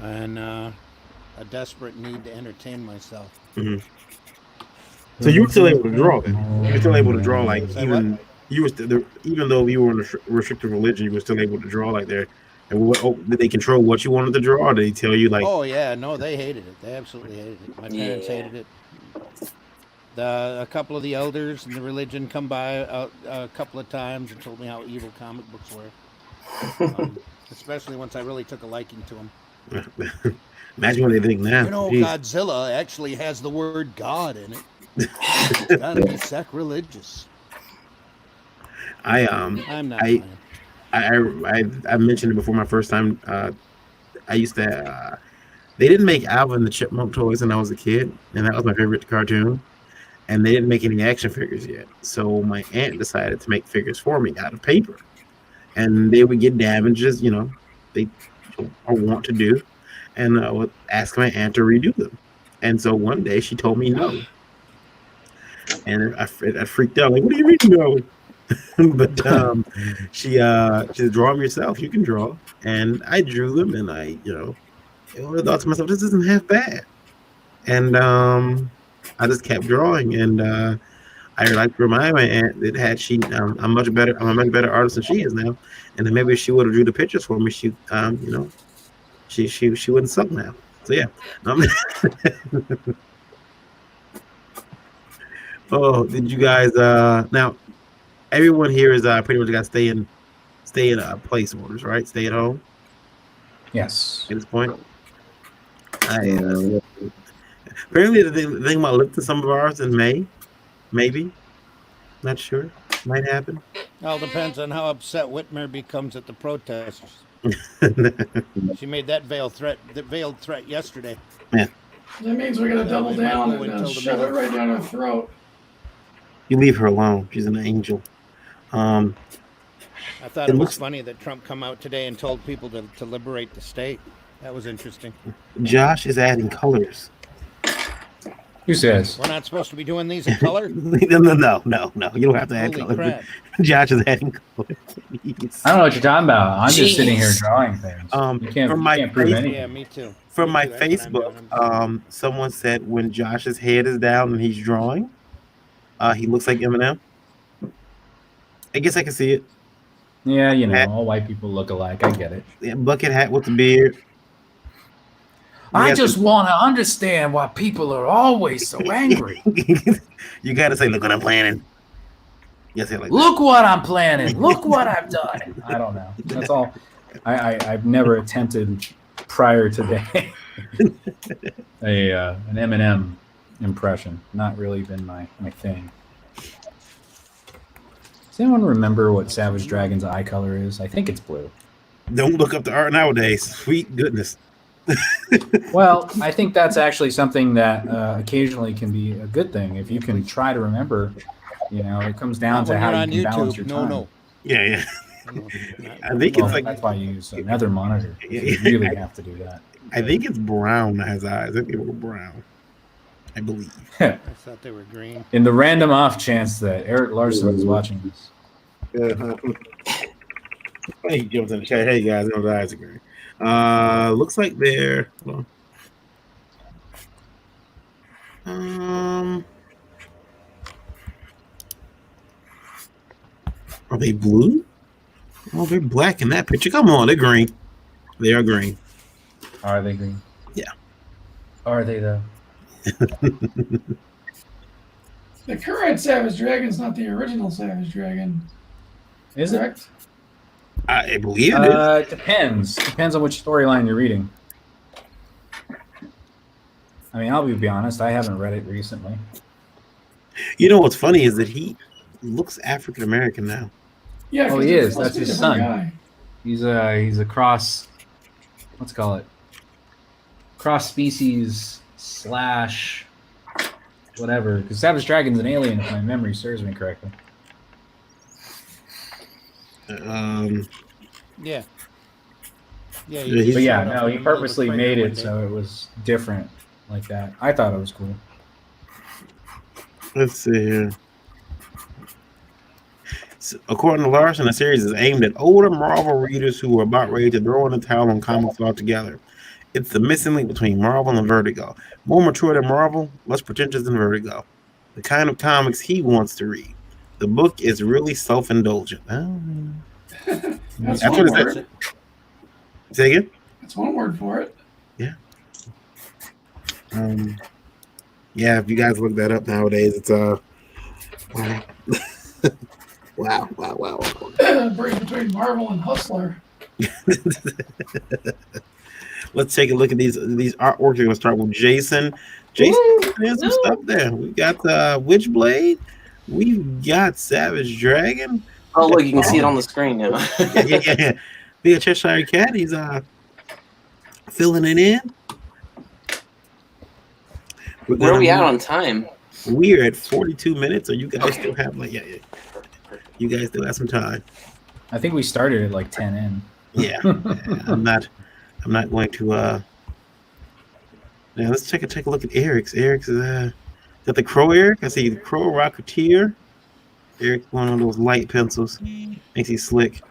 And a desperate need to entertain myself. Mm-hmm. So you were still able to draw then? You were still able to draw like even though you were in a restricted religion, you were still able to draw like there. And did they control what you wanted to draw? Or did they tell you like? Oh yeah, no, they hated it. They absolutely hated it. My parents hated it. A couple of the elders in the religion come by a couple of times and told me how evil comic books were. Especially once I really took a liking to them. Imagine what they think now. You know, Godzilla actually has the word God in it. It's gotta be sacrilegious. I'm not playing. I mentioned it before my first time. I used to. They didn't make Alvin the Chipmunk toys when I was a kid, and that was my favorite cartoon. And they didn't make any action figures yet, so my aunt decided to make figures for me out of paper, and they would get damages. They want to do, and I would ask my aunt to redo them. And so one day she told me no, and I freaked out. Like, what do you mean no? But she said, draw them yourself. You can draw. And I drew them, and I thought to myself, this isn't half bad. And I just kept drawing, and I like to remind my aunt that I'm a much better artist than she is now, and then maybe if she would have drew the pictures for me, she wouldn't suck now. So yeah. Oh, did you guys now? Everyone here is pretty much got stay in place orders, right? Stay at home. Yes. At this point, apparently the thing about lifting some of ours in May, maybe, not sure, might happen. All depends on how upset Whitmer becomes at the protesters. She made that veiled threat yesterday. Yeah. That means we got to double down and shove it right down her throat. You leave her alone. She's an angel. I thought it was funny that Trump come out today and told people to liberate the state. That was interesting. Josh is adding colors. Who says? We're not supposed to be doing these in color? No. You don't have to add Holy colors. crap. Josh is adding colors. I don't know what you're talking about. I'm just sitting here drawing things. You can't prove anything. Yeah, me too. From my Facebook, someone said when Josh's head is down and he's drawing, he looks like Eminem. I guess I can see it. Yeah, all white people look alike. I get it. Yeah, bucket hat with the beard. I just want to understand why people are always so angry. You got to say, look what I'm planning. Yes, like look what I'm planning. Look what I've done. I don't know. That's all. I've never attempted prior today an Eminem impression. Not really been my thing. Does anyone remember what Savage Dragon's eye color is? I think it's blue. Don't look up the art nowadays. Sweet goodness. Well, I think that's actually something that occasionally can be a good thing. If you can try to remember, it comes down to how you can balance your time. No. Yeah. I think it's like that's why you use another monitor. You really have to do that. I think it's brown that has eyes. I think they were brown. I believe. I thought they were green. In the random off chance that Eric Larson is watching this. He jumps in the chat. Hey guys, those eyes are green. Looks like they're. Are they blue? Oh, they're black in that picture. Come on, they're green. They are green. Are they green? Yeah. Are they though? The current Savage Dragon is not the original Savage Dragon. Is correct? it? I believe it is. It depends. Depends on which storyline you're reading. I mean, I'll be honest. I haven't read it recently. You know what's funny is that he looks African American now. Yeah. Oh, he is. That's his son. Guy. He's a cross. Let's call it cross species / whatever. Because Savage Dragon's an alien, if my memory serves me correctly. Yeah. Yeah. But yeah, no, he purposely made it so it was different like that. I thought it was cool. Let's see here. So, according to Larson, the series is aimed at older Marvel readers who are about ready to throw in the towel on comics altogether. It's the missing link between Marvel and Vertigo. More mature than Marvel, less pretentious than Vertigo. The kind of comics he wants to read. The book is really self-indulgent. That's what one it word. said. Say again? That's one word for it. Yeah. Yeah, if you guys look that up nowadays, it's wow. Break between Marvel and Hustler. Let's take a look at these artworks. We're gonna start with Jason. Jason has some stuff there. We got Witchblade. We've got Savage Dragon. Oh, look, you can see it on the screen now. yeah. We got Cheshire Cat. He's filling it in. Where are we at on time? We're at 42 minutes. Or you guys still have you guys still have some time. I think we started at like 10 in. Yeah. I'm not going to now let's take a look at Eric's. Eric's is that the Crow Eric? I see the Crow Rocketeer. Eric, one of those light pencils. Makes he slick.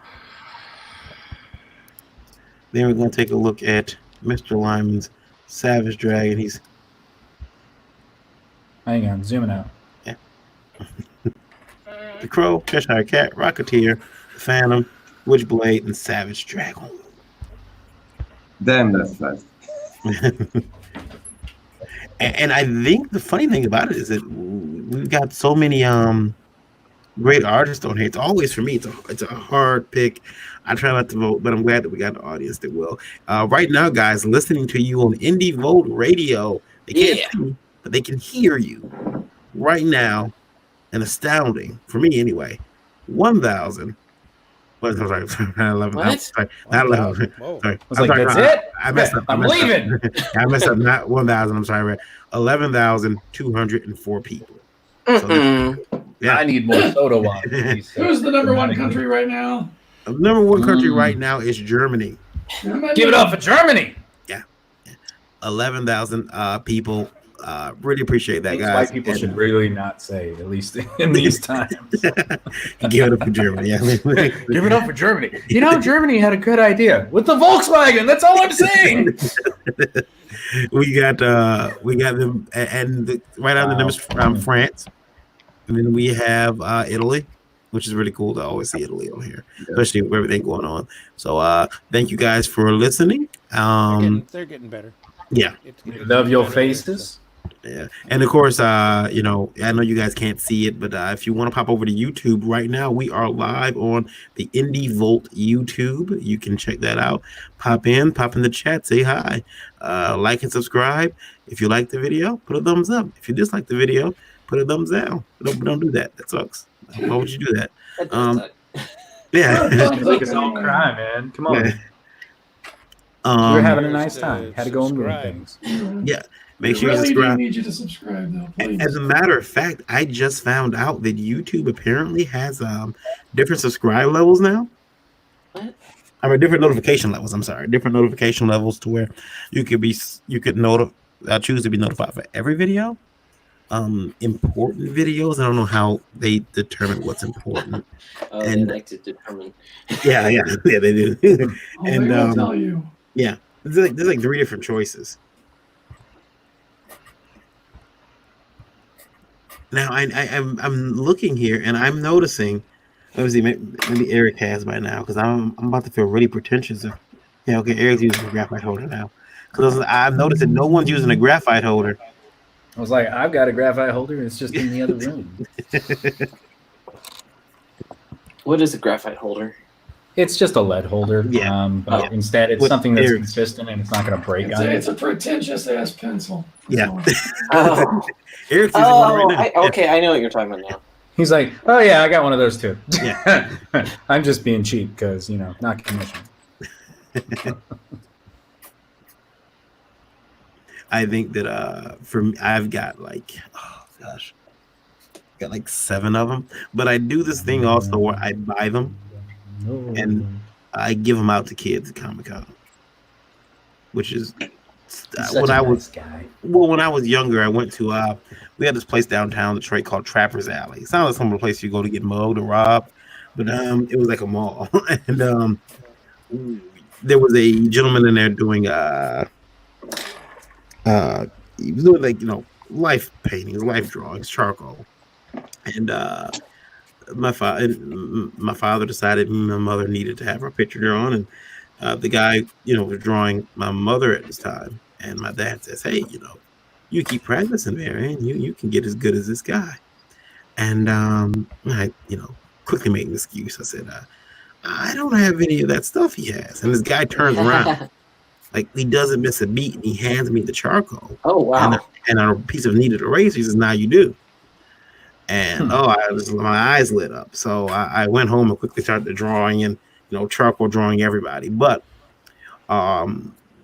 Then we're going to take a look at Mr. Lyman's Savage Dragon. He's hang on, zooming out. Yeah. The Crow, Cheshire Cat, Rocketeer, Phantom, Witchblade, and Savage Dragon. Damn, that's fast. And I think the funny thing about it is that we've got so many great artists on here. It's always for me. It's a hard pick. I try not to vote, but I'm glad that we got an audience that will. Right now, guys, listening to you on Indie Vote Radio. They can't see you, but they can hear you right now. And astounding for me anyway. 1,000. What? I'm sorry, 11. What? Sorry, not 11. Whoa. Sorry. I was like, that's it? I messed up. I'm leaving. I messed up. Not 1,000. I'm sorry. 11,204 people. So I need more soda water. Please. Who's the number one country right now? Number one country right now is Germany. Give it up for Germany. 11,000 people. Really appreciate that, guys. White people should really not say, at least in these times. Give it up for Germany. Yeah. Give it up for Germany. You know, Germany had a good idea with the Volkswagen. That's all I'm saying. we got them, and right on the numbers from France, and then we have Italy, which is really cool to always see Italy on here, especially with everything going on. So thank you guys for listening. They're getting better. Yeah. Love your faces. Yeah, and of course, you know, I know you guys can't see it, but if you want to pop over to YouTube right now, we are live on the Indie Volt YouTube. You can check that out. Pop in the chat, say hi, like and subscribe. If you like the video, put a thumbs up. If you dislike the video, put a thumbs down. Don't do that. That sucks. Why would you do that? That does suck. Yeah. Like it's all cry, man. Come on. Yeah. We were having a Just, nice time. Had to go and ruin subscribe. things. Yeah. Make I sure you really do subscribe. need you to subscribe, though, please. As a matter of fact, I just found out that YouTube apparently has different subscribe levels now. What? I mean, different notification levels. I'm sorry, different notification levels to where you could choose to be notified for every video. Important videos. I don't know how they determine what's important. Oh, And- they like to determine. Yeah, they do. Oh, and, they will tell you. Yeah, there's like 3 different choices. Now I'm looking here and I'm noticing. Let me see. Maybe Eric has by now because I'm about to feel really pretentious. Yeah, okay. Eric's using a graphite holder now because I've noticed that no one's using a graphite holder. I was like, I've got a graphite holder. It's just in the other room. What is a graphite holder? It's just a lead holder. Yeah. But instead, it's With something that's Eric's. consistent and it's not going to break on It's you. a pretentious ass pencil. Yeah. Oh, Eric's using one right now. okay. I know what you're talking about now. He's like, oh, yeah, I got one of those too. Yeah. I'm just being cheap because, not commission. I think that for me, I've got got like 7 of them. But I do this thing also where I buy them and I give them out to kids at Comic-Con, which is when I was younger. I went to we had this place downtown Detroit called Trapper's Alley. It sounds like some of the place you go to get mugged or robbed, but it was like a mall. And there was a gentleman in there doing he was doing like life paintings, life drawings, charcoal. And my father decided my mother needed to have her picture drawn, and the guy was drawing my mother at this time. And my dad says, hey, you keep practicing there and you can get as good as this guy. And I quickly made an excuse. I said, I don't have any of that stuff he has. And this guy turns around like he doesn't miss a beat and he hands me the charcoal. Oh, wow. And a piece of kneaded eraser. He says, now you do. And my eyes lit up. So I went home and quickly started drawing and charcoal drawing everybody. But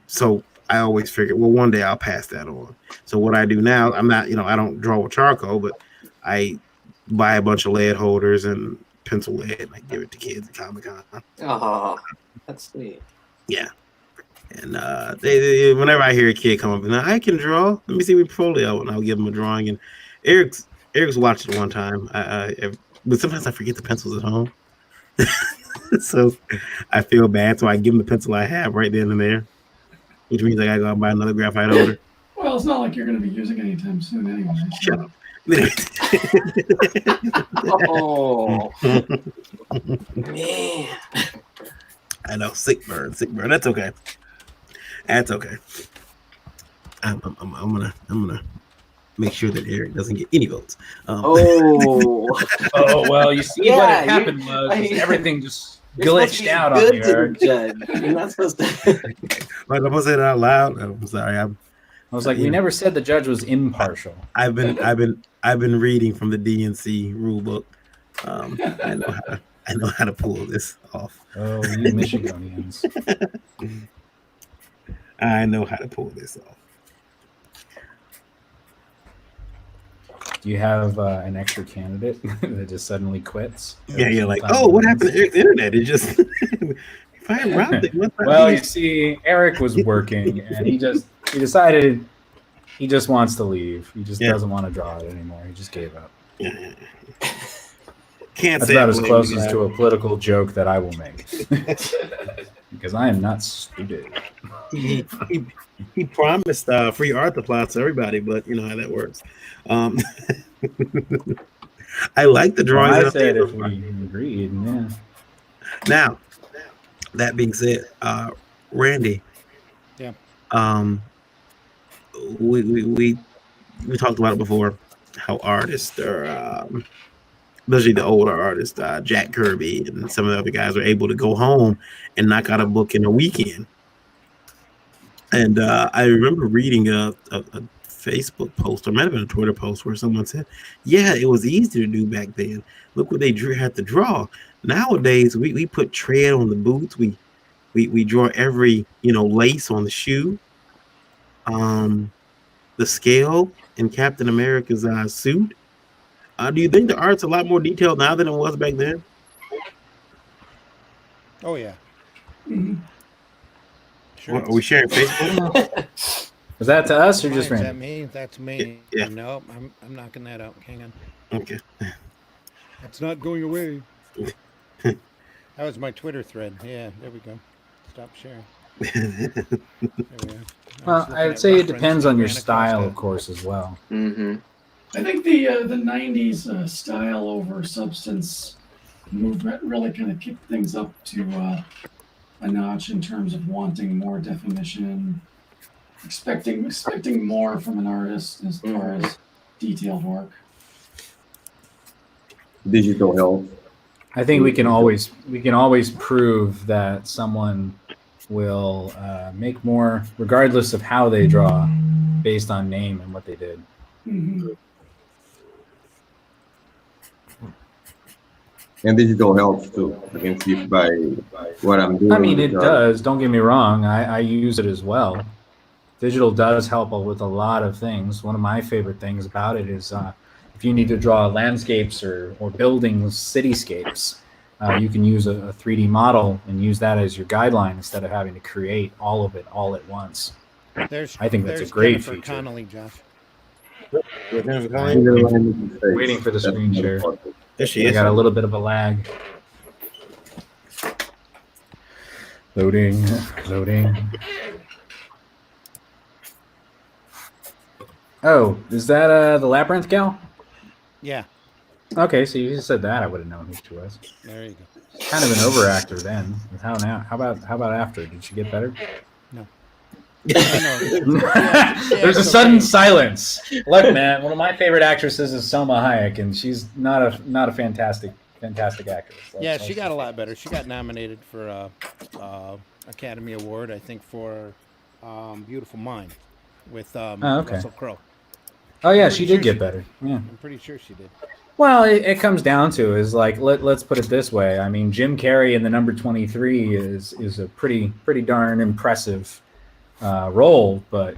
so I always figured, well, one day I'll pass that on. So what I do now, I'm not, I don't draw with charcoal, but I buy a bunch of lead holders and pencil lead and I give it to kids at Comic-Con. Oh, that's sweet. Yeah. And they whenever I hear a kid come up and I can draw, let me see my portfolio, and I'll give them a drawing. And Eric's watched it one time. But sometimes I forget the pencils at home. So I feel bad. So I give him the pencil I have right then and there, which means I gotta go out and buy another graphite holder. Well, it's not like you're going to be using it anytime soon anyway. Shut up. Oh, man. I know, sick burn. That's okay. I'm gonna make sure that Eric doesn't get any votes. Oh, well, you see what had happened was everything just glitched out on you, Eric. Judge. You're not supposed to. Like, I'm gonna say that out loud. I'm sorry. I was like, we never said the judge was impartial. I've been reading from the DNC rule book. I know how to pull this off. Oh, you Michiganians. I know how to pull this off. Do you have an extra candidate that just suddenly quits? Yeah, you're like, oh, what happened to Eric's internet? It just if I robbed it. Well, you see, Eric was working, and he decided he just wants to leave. He just doesn't want to draw it anymore. He just gave up. Yeah. Can't That's say about as close as to a political joke that I will make. Because I am not stupid. He promised free art supplies to everybody, but you know how that works. I like the drawings. Well, I said if we agreed, yeah. Now, that being said, Randy. Yeah. we talked about it before. How artists are, especially the older artists, Jack Kirby and some of the other guys, are able to go home and knock out a book in a weekend. And I remember reading a Facebook post, or might have been a Twitter post, where someone said, "Yeah, it was easy to do back then. Look what they had to draw. Nowadays, we put tread on the boots. We draw every lace on the shoe, the scale in Captain America's suit. Do you think the art's a lot more detailed now than it was back then?" Oh yeah. Mhm. Sure. Are we sharing Facebook? Was that to us or Mine, just is that random? me? That's me. Yeah. No, I'm knocking that out. Hang on. Okay. It's not going away. That was my Twitter thread. Yeah, there we go. Stop sharing. There we are. Well, I would say it depends on your style, of course, as well. Mm-hmm. I think the 90s style over substance movement really kind of kicked things up to a notch in terms of wanting more definition, expecting more from an artist as far as detailed work. Digital help. I think we can always prove that someone will make more, regardless of how they draw, based on name and what they did. Mm-hmm. And digital helps too. I can see by what I'm doing. I mean, it does. Don't get me wrong. I use it as well. Digital does help with a lot of things. One of my favorite things about it is if you need to draw landscapes or buildings, cityscapes, you can use a 3D model and use that as your guideline instead of having to create all of it all at once. I think that's a great Jennifer feature. Connolly, Josh. Waiting for the screen share. There she I is. got a little bit of a lag. Loading. Oh, is that the Labyrinth gal? Yeah, Okay, so you just said that, I would have known who she was. there you go. Kind of an overactor then. How now? How about after? Did she get better? No. There's a sudden silence. Look, man, one of my favorite actresses is Selma Hayek, and she's not a fantastic actress. Yeah, she got a lot better. She got nominated for Academy Award, I think, for Beautiful Mind with Russell Crowe. Oh yeah, Pretty she did sure get she- better. Yeah. I'm pretty sure she did. Well, it comes down to is like let's put it this way. I mean, Jim Carrey in the number 23 is a pretty darn impressive role, but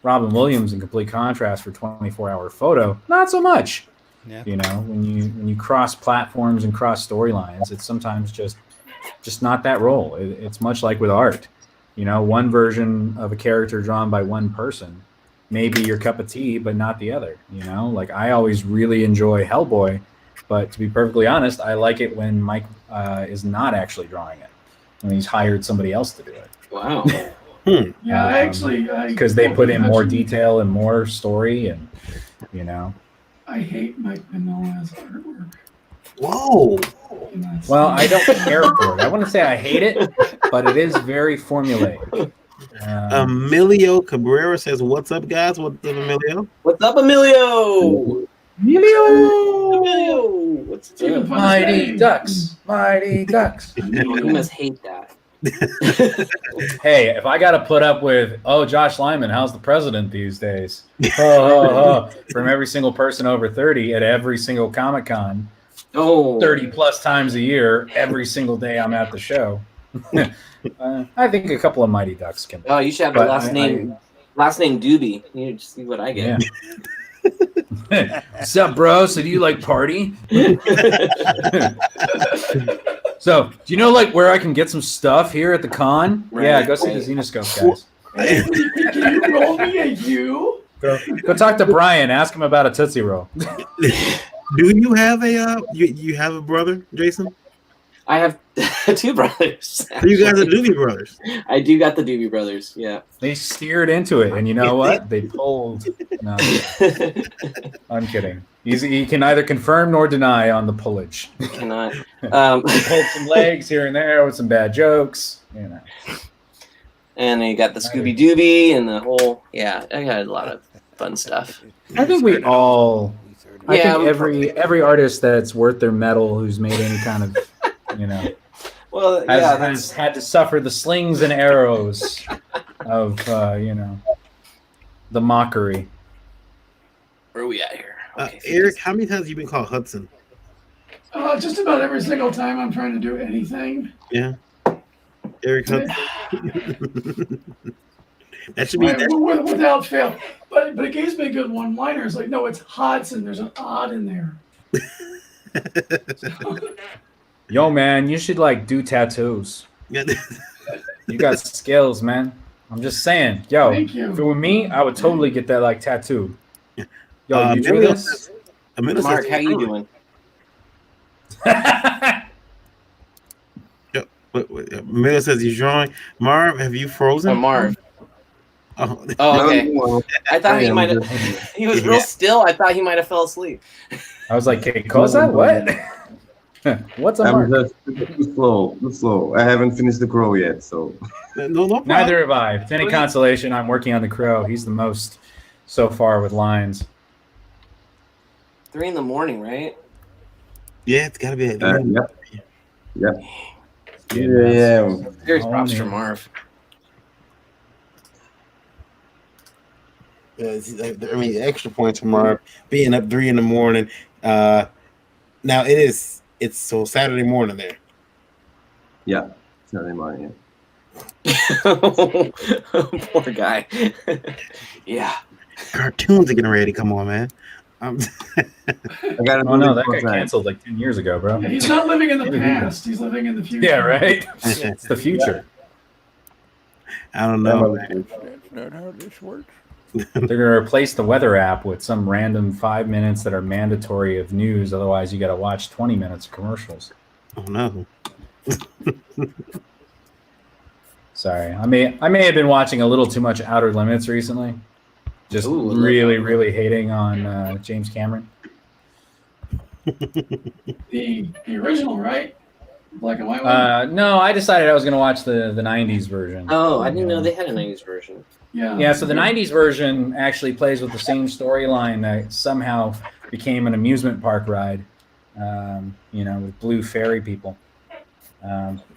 Robin Williams in complete contrast for 24-hour photo, not so much. Yeah. When you cross platforms and cross storylines, it's sometimes just not that role. It's much like with art. One version of a character drawn by one person may be your cup of tea, but not the other. Like I always really enjoy Hellboy, but to be perfectly honest, I like it when Mike is not actually drawing it, when he's hired somebody else to do it. Wow. Yeah, Because they put in more detail and more story, and I hate Mike Mignola's artwork. Whoa. Well, I don't care for it. I want to say I hate it, but it is very formulaic. Emilio Cabrera says, "What's up, guys? What's up, Emilio? What's up, Emilio? Emilio! What's Even up? fun Mighty saying. Ducks. Mighty Ducks. You must hate that. Hey, if I got to put up with, Josh Lyman, how's the president these days? From every single person over 30 at every single Comic-Con, Oh, 30 plus times a year, every single day I'm at the show. I think a couple of Mighty Ducks can. Oh, you should have the But last name Doobie. You just see what I get. Yeah. What's up, bro? So do you like party? So do you know where I can get some stuff here at the con? Right. Yeah, go see the Xenoscope guys. Can you roll me a U? Go talk to Brian. Ask him about a Tootsie Roll. Do you have you have a brother, Jason? I have two brothers. So you guys are Doobie Brothers. I do got the Doobie Brothers. Yeah. They steered into it, and you know what? They pulled. No, I'm kidding. He can neither confirm nor deny on the pullage. Cannot. He pulled some legs here and there with some bad jokes. And then you got the Scooby Dooby and the whole. Yeah, I got a lot of fun stuff. I think we all. I Yeah, think every artist that's worth their metal who's made any kind of, you know, Well, has had to suffer the slings and arrows of, you know, the mockery. Where are we at here? Okay, Eric, how many times have you been called Hudson? Just about every single time I'm trying to do anything. Yeah. Eric Hudson. That should be without fail. But it gives me a good one-liner. It's like, no, it's Hodson. There's an odd in there. Yo, man, you should like do tattoos. You got skills, man. I'm just saying. Yo, Thank you. if it were me, I would totally get that like tattoo. Yo, you do this? Mark, how you doing? Miller says he's drawing. Marv, have you frozen? Oh, Marv. Oh, okay. I thought he might have. He was real still. I thought he might have fell asleep. I was like, "Hey, Cosa, what? What's a Mark?" I'm just too slow. I haven't finished the crow yet, so. No problem. Neither have I. If it's any consolation, I'm working on the crow. He's the most so far with lines. 3 a.m, right? Yeah, it's gotta be. Yep. Yeah. Serious props for Marv. I mean, extra points for Marv being up 3 a.m. Now it's so Saturday morning there. Yeah, Saturday morning. Poor guy. Yeah. Cartoons are getting ready to come on, man. I gotta Oh no, that got canceled like 10 years ago, bro. Yeah, he's not living in the past. He's living in the future. Yeah, right. It's the future. I don't know. That's not how this works. They're gonna replace the weather app with some random 5 minutes that are mandatory of news. Otherwise, you got to watch 20 minutes of commercials. Oh no. Sorry, I may have been watching a little too much Outer Limits recently. Just really hating on James Cameron. The original, right? Black and white one? No, I decided I was going to watch the 90s version. Oh, I didn't know they had a 90s version. Yeah. So the 90s version actually plays with the same storyline that somehow became an amusement park ride, with blue fairy people.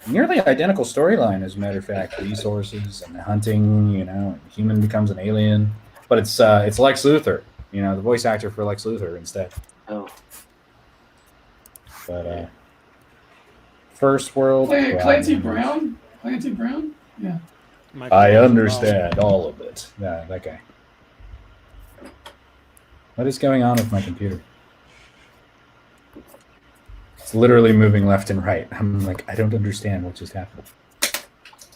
Nearly identical storyline, as a matter of fact. Resources and hunting, a human becomes an alien. But it's Lex Luthor, the voice actor for Lex Luthor instead. Oh. But First World. Clancy Brown? Clancy Brown? Yeah. I understand all of it. Yeah, that guy. What is going on with my computer? It's literally moving left and right. I'm like, I don't understand what just happened.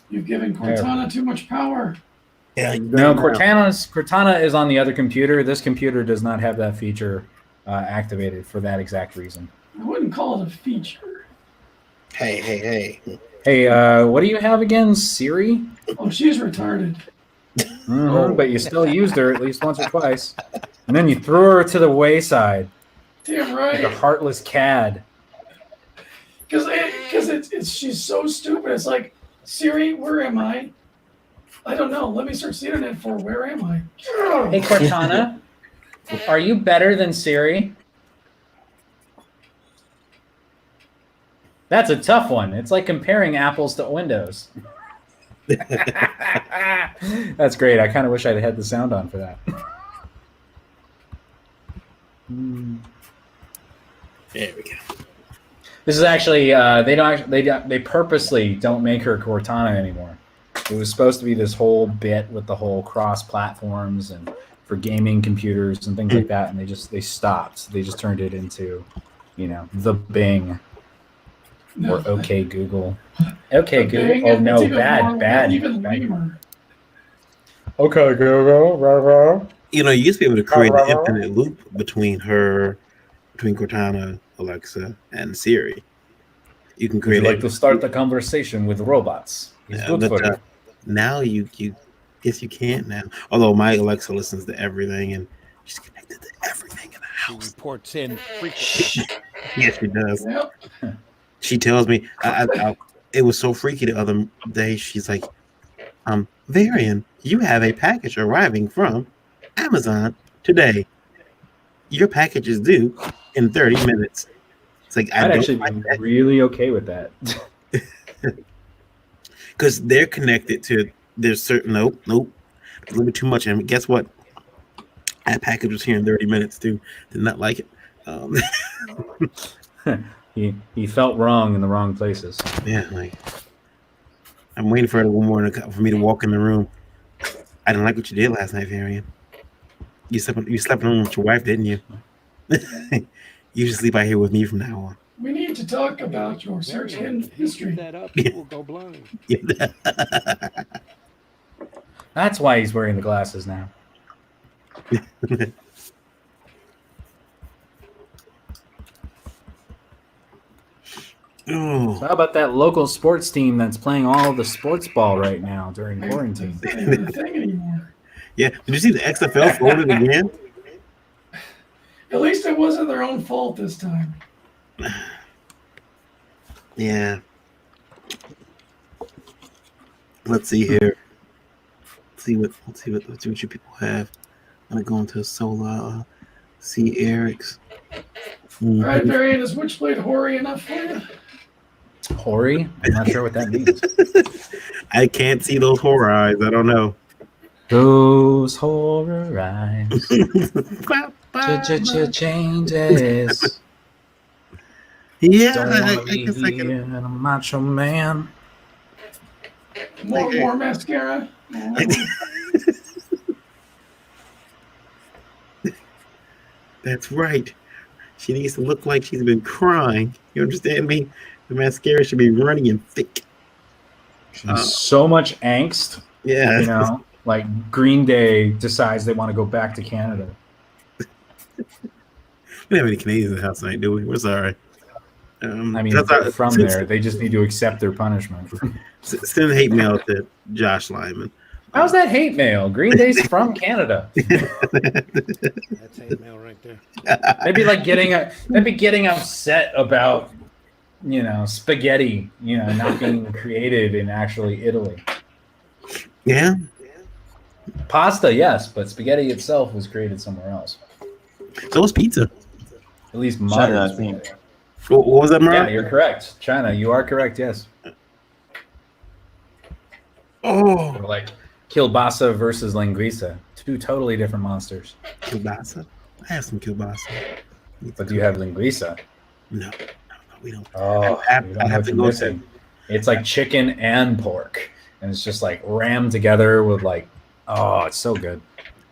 You've given Cortana too much power. Yeah, no, Cortana is on the other computer. This computer does not have that feature activated for that exact reason. I wouldn't call it a feature. Hey. Hey, what do you have again? Siri? Oh, she's retarded. Mm-hmm, but you still used her at least once or twice. And then you threw her to the wayside. Damn right. Like a heartless cad. Because she's so stupid. It's like, Siri, where am I? I don't know. Let me search the internet for where am I? Hey, Cortana, are you better than Siri? That's a tough one. It's like comparing apples to Windows. That's great. I kind of wish I'd had the sound on for that. There we go. This is actually they purposely don't make her Cortana anymore. It was supposed to be this whole bit with the whole cross platforms and for gaming computers and things like that, and they stopped. They just turned it into, the Bing. Or OK Google. OK Google. Oh no, bad. Even lamer. OK Google. You used to be able to create an infinite loop between Cortana, Alexa, and Siri. You can create. Would you like to start the conversation with robots? It's good for you. Now you guess you can't now. Although my Alexa listens to everything and she's connected to everything in the house. She reports in frequently. Yes, she does. Yep. She tells me, it was so freaky the other day. She's like, Varian, you have a package arriving from Amazon today. Your package is due in 30 minutes. It's like, I I'd don't actually like be that really okay with that. because they're connected to there's certain nope, a little bit too much. And guess what? That package was here in 30 minutes too. Did not like it. He felt wrong in the wrong places. Yeah, like I'm waiting for it one more for me to walk in the room. I didn't like what you did last night, Varian. You slept in the room with your wife, didn't you? You should sleep out here with me from now on. We need to talk about your search history. That up, you will go blind. That's why he's wearing the glasses now. Oh. So how about that local sports team that's playing all the sports ball right now during quarantine? It's not even a thing anymore. Yeah, did you see the XFL folded again? At least it wasn't their own fault this time. Yeah. Let's see here. Let's see what you people have. I'm gonna go into Sola. See Eric's. All right, Varian, is Witchblade hoary enough for you? Hori? I'm not sure what that means. I can't see those horror eyes. I don't know. Those horror eyes. Changes. Yeah, Don't I wanna be guess I can. a macho man. More mascara? That's right. She needs to look like she's been crying. You understand me? The mascara should be running and thick. So much angst. Yeah. You know, like Green Day decides they want to go back to Canada. We don't have any Canadians in the house tonight, do we? We're sorry. I mean, they're from there. They just need to accept their punishment. Send hate mail to Josh Lyman. How's that hate mail? Green Day's from Canada. That's hate mail right there. They'd be getting upset about, you know, spaghetti, you know, not being created in actually Italy. Yeah. Pasta, yes, but spaghetti itself was created somewhere else. So was pizza. At least China, modern I spaghetti. think. What was that, Mark? Yeah, you're correct. China, you are correct, yes. Oh, Or like kielbasa versus linguiça. Two totally different monsters. kielbasa. I have some kielbasa. But do you have linguiça? No, we don't. Oh, I you don't know have what to you're go missing. It's like chicken and pork. And it's just like rammed together with like, oh, it's so good.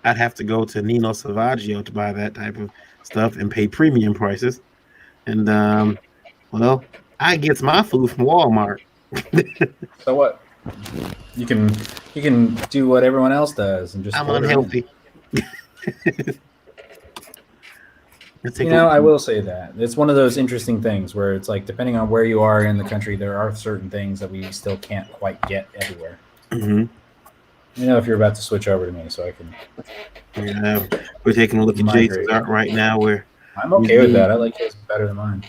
I'd have to go to Nino Savaggio to buy that type of stuff and pay premium prices. And well, I get my food from Walmart. So what? You can do what everyone else does and just I'm order in. unhealthy. You know, I will say that it's one of those interesting things where it's like, depending on where you are in the country, there are certain things that we still can't quite get everywhere. Mm-hmm. You know, if you're about to switch over to me, so I can. Yeah, we're taking a look at Migrate. Jason's art right now. Where I'm okay with that. I like his better than mine.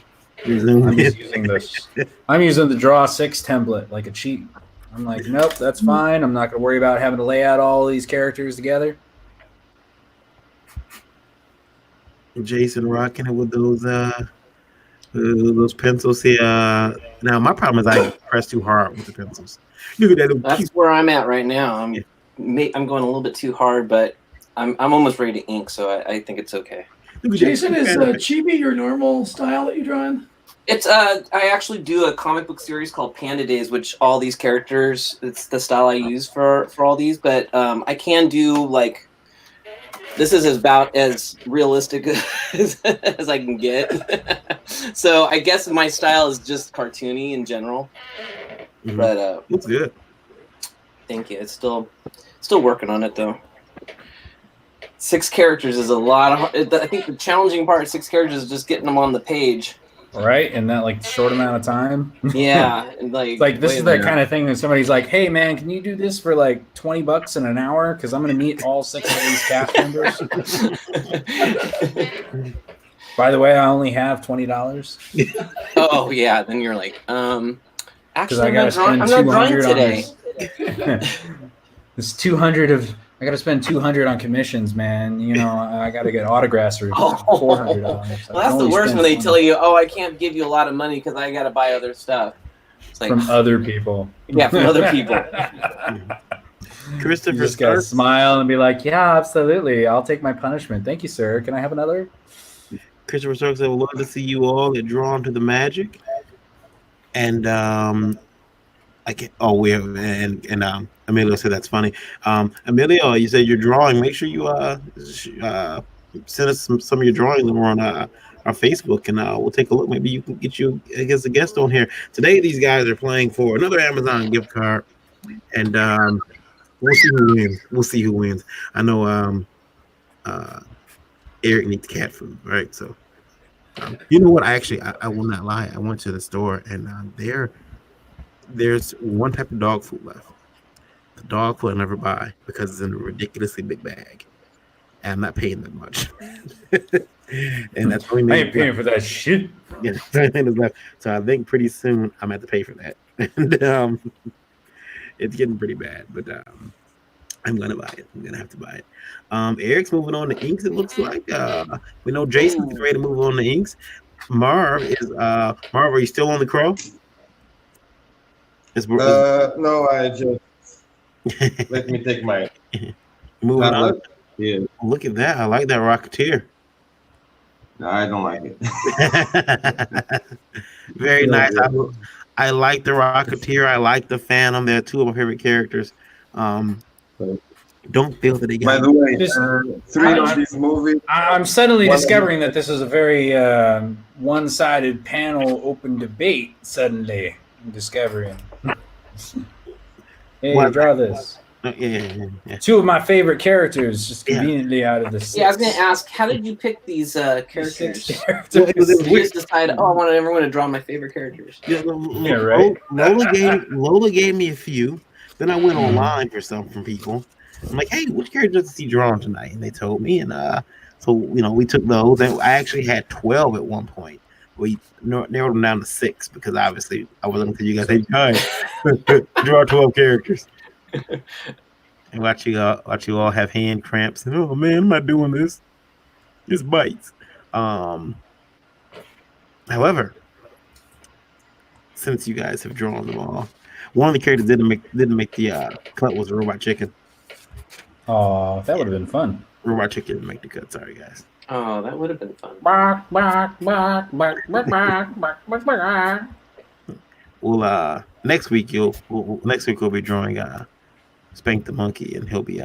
I'm just using this. I'm using the Draw 6 template like a cheat. I'm like, nope, that's fine. I'm not going to worry about having to lay out all these characters together. Jason rocking it with those pencils here. Now my problem is I press too hard with the pencils. Look at that little That's cute. where I'm at right now. I'm going a little bit too hard, but I'm almost ready to ink, so I think it's okay. Look at Jason, that. is chibi your normal style that you draw in? It's I actually do a comic book series called Panda Days, which all these characters, it's the style I use for all these. But I can do like, this is about as realistic as I can get. So I guess my style is just cartoony in general. Mhm. But Looks good. thank you. It's still working on it though. 6 characters is a lot of. I think the challenging part of 6 characters is just getting them on the page. Right? In that like short amount of time. Yeah, and It's like this is that kind of thing that somebody's like, hey man, can you do this for like $20 in an hour? Because I'm gonna meet all 6 of these cast members. By the way, I only have $20. Oh yeah, then you're like, Because actually, I gotta I'm spend not drawing $200 today. It's 200 of. I got to spend 200 on commissions, man. You know, I got to get autographs for $400. Well, that's the worst when they tell you, "Oh, I can't give you a lot of money because I got to buy other stuff." It's like, from other people. Yeah, from other people. Christopher You just gotta Stark. smile and be like, "Yeah, absolutely. I'll take my punishment. Thank you, sir. Can I have another?" Christopher Stark said, "I would love to see you all get drawn to the magic." And I get. Oh, we have and Emilio said that's funny. Emilio, you said you're drawing. Make sure you send us some of your drawings over on our Facebook, and we'll take a look. Maybe you can get you as a guest on here today. These guys are playing for another Amazon gift card, and we'll see who wins. We'll see who wins. I know Eric needs cat food, right? So you know what? I will not lie. I went to the store, and there's one type of dog food left. The dog food I never buy because it's in a ridiculously big bag, and I'm not paying that much. And that's only I ain't paying for that shit. Yeah, so I think pretty soon I'm gonna have to pay for that, and it's getting pretty bad. But I'm gonna buy it. I'm gonna have to buy it. Eric's moving on to inks. It looks like we know Jason's ready to move on to inks. Marv, are you still on the crow? No, I just let me take my moving on. tablet. Yeah, Look at that. I like that Rocketeer. no, I don't like it. Very Yeah, nice. yeah. I like the Rocketeer. I like the Phantom. They're two of my favorite characters. Don't feel that they By got. the way, Just- 3 of these movies. I'm suddenly One of discovering that this is a very one-sided panel open debate. Suddenly, I'm discovering. Hey, What? draw this. Yeah. Two of my favorite characters, just Yeah. conveniently out of the six. Yeah, I was gonna ask, how did you pick these characters? Six Did characters. you just decide, oh, I want everyone to draw my favorite characters? Yeah, right. Lola gave me a few. Then I went online for some from people. I'm like, hey, which characters is he drawing tonight? And they told me, and so we took those. And I actually had 12 at one point. We narrowed them down to 6 because obviously I wasn't because you guys say, guys, draw 12 characters. And watch you all have hand cramps and oh man, I'm not doing this. This bites. However, since you guys have drawn them all, one of the characters didn't make the cut was a robot chicken. Oh, that would have been fun. Robot chicken didn't make the cut. Sorry guys. Oh, that would have been fun. Well, next week we'll be drawing Spank the Monkey, and he'll be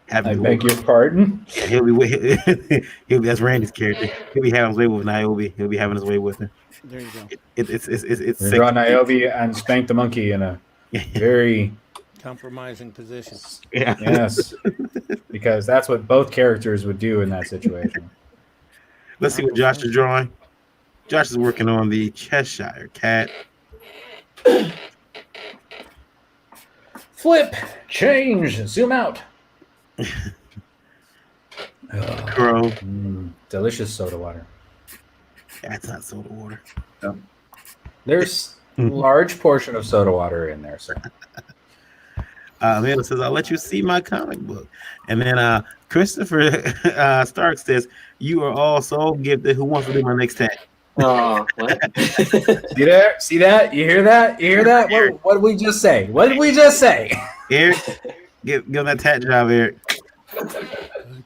having. I beg your pardon. Yeah, he'll be that's Randy's character. He'll be having his way with Niobe. He'll be having his way with her. There you go. It's We draw Niobe and Spank the Monkey in a very Compromising position. yes, because that's what both characters would do in that situation. Let's see what Josh is drawing. Josh is working on the Cheshire Cat. Flip, change, zoom out. Crow. Delicious soda water. That's not soda water. There's a large portion of soda water in there, sir. Amanda says, I'll let you see my comic book. And then Christopher Stark says, you are all so gifted. Who wants to do my next tag? Oh, what? See there? See that? You hear that? You hear that? What did we just say? What did we just say? Eric, give him that tat job, Eric. I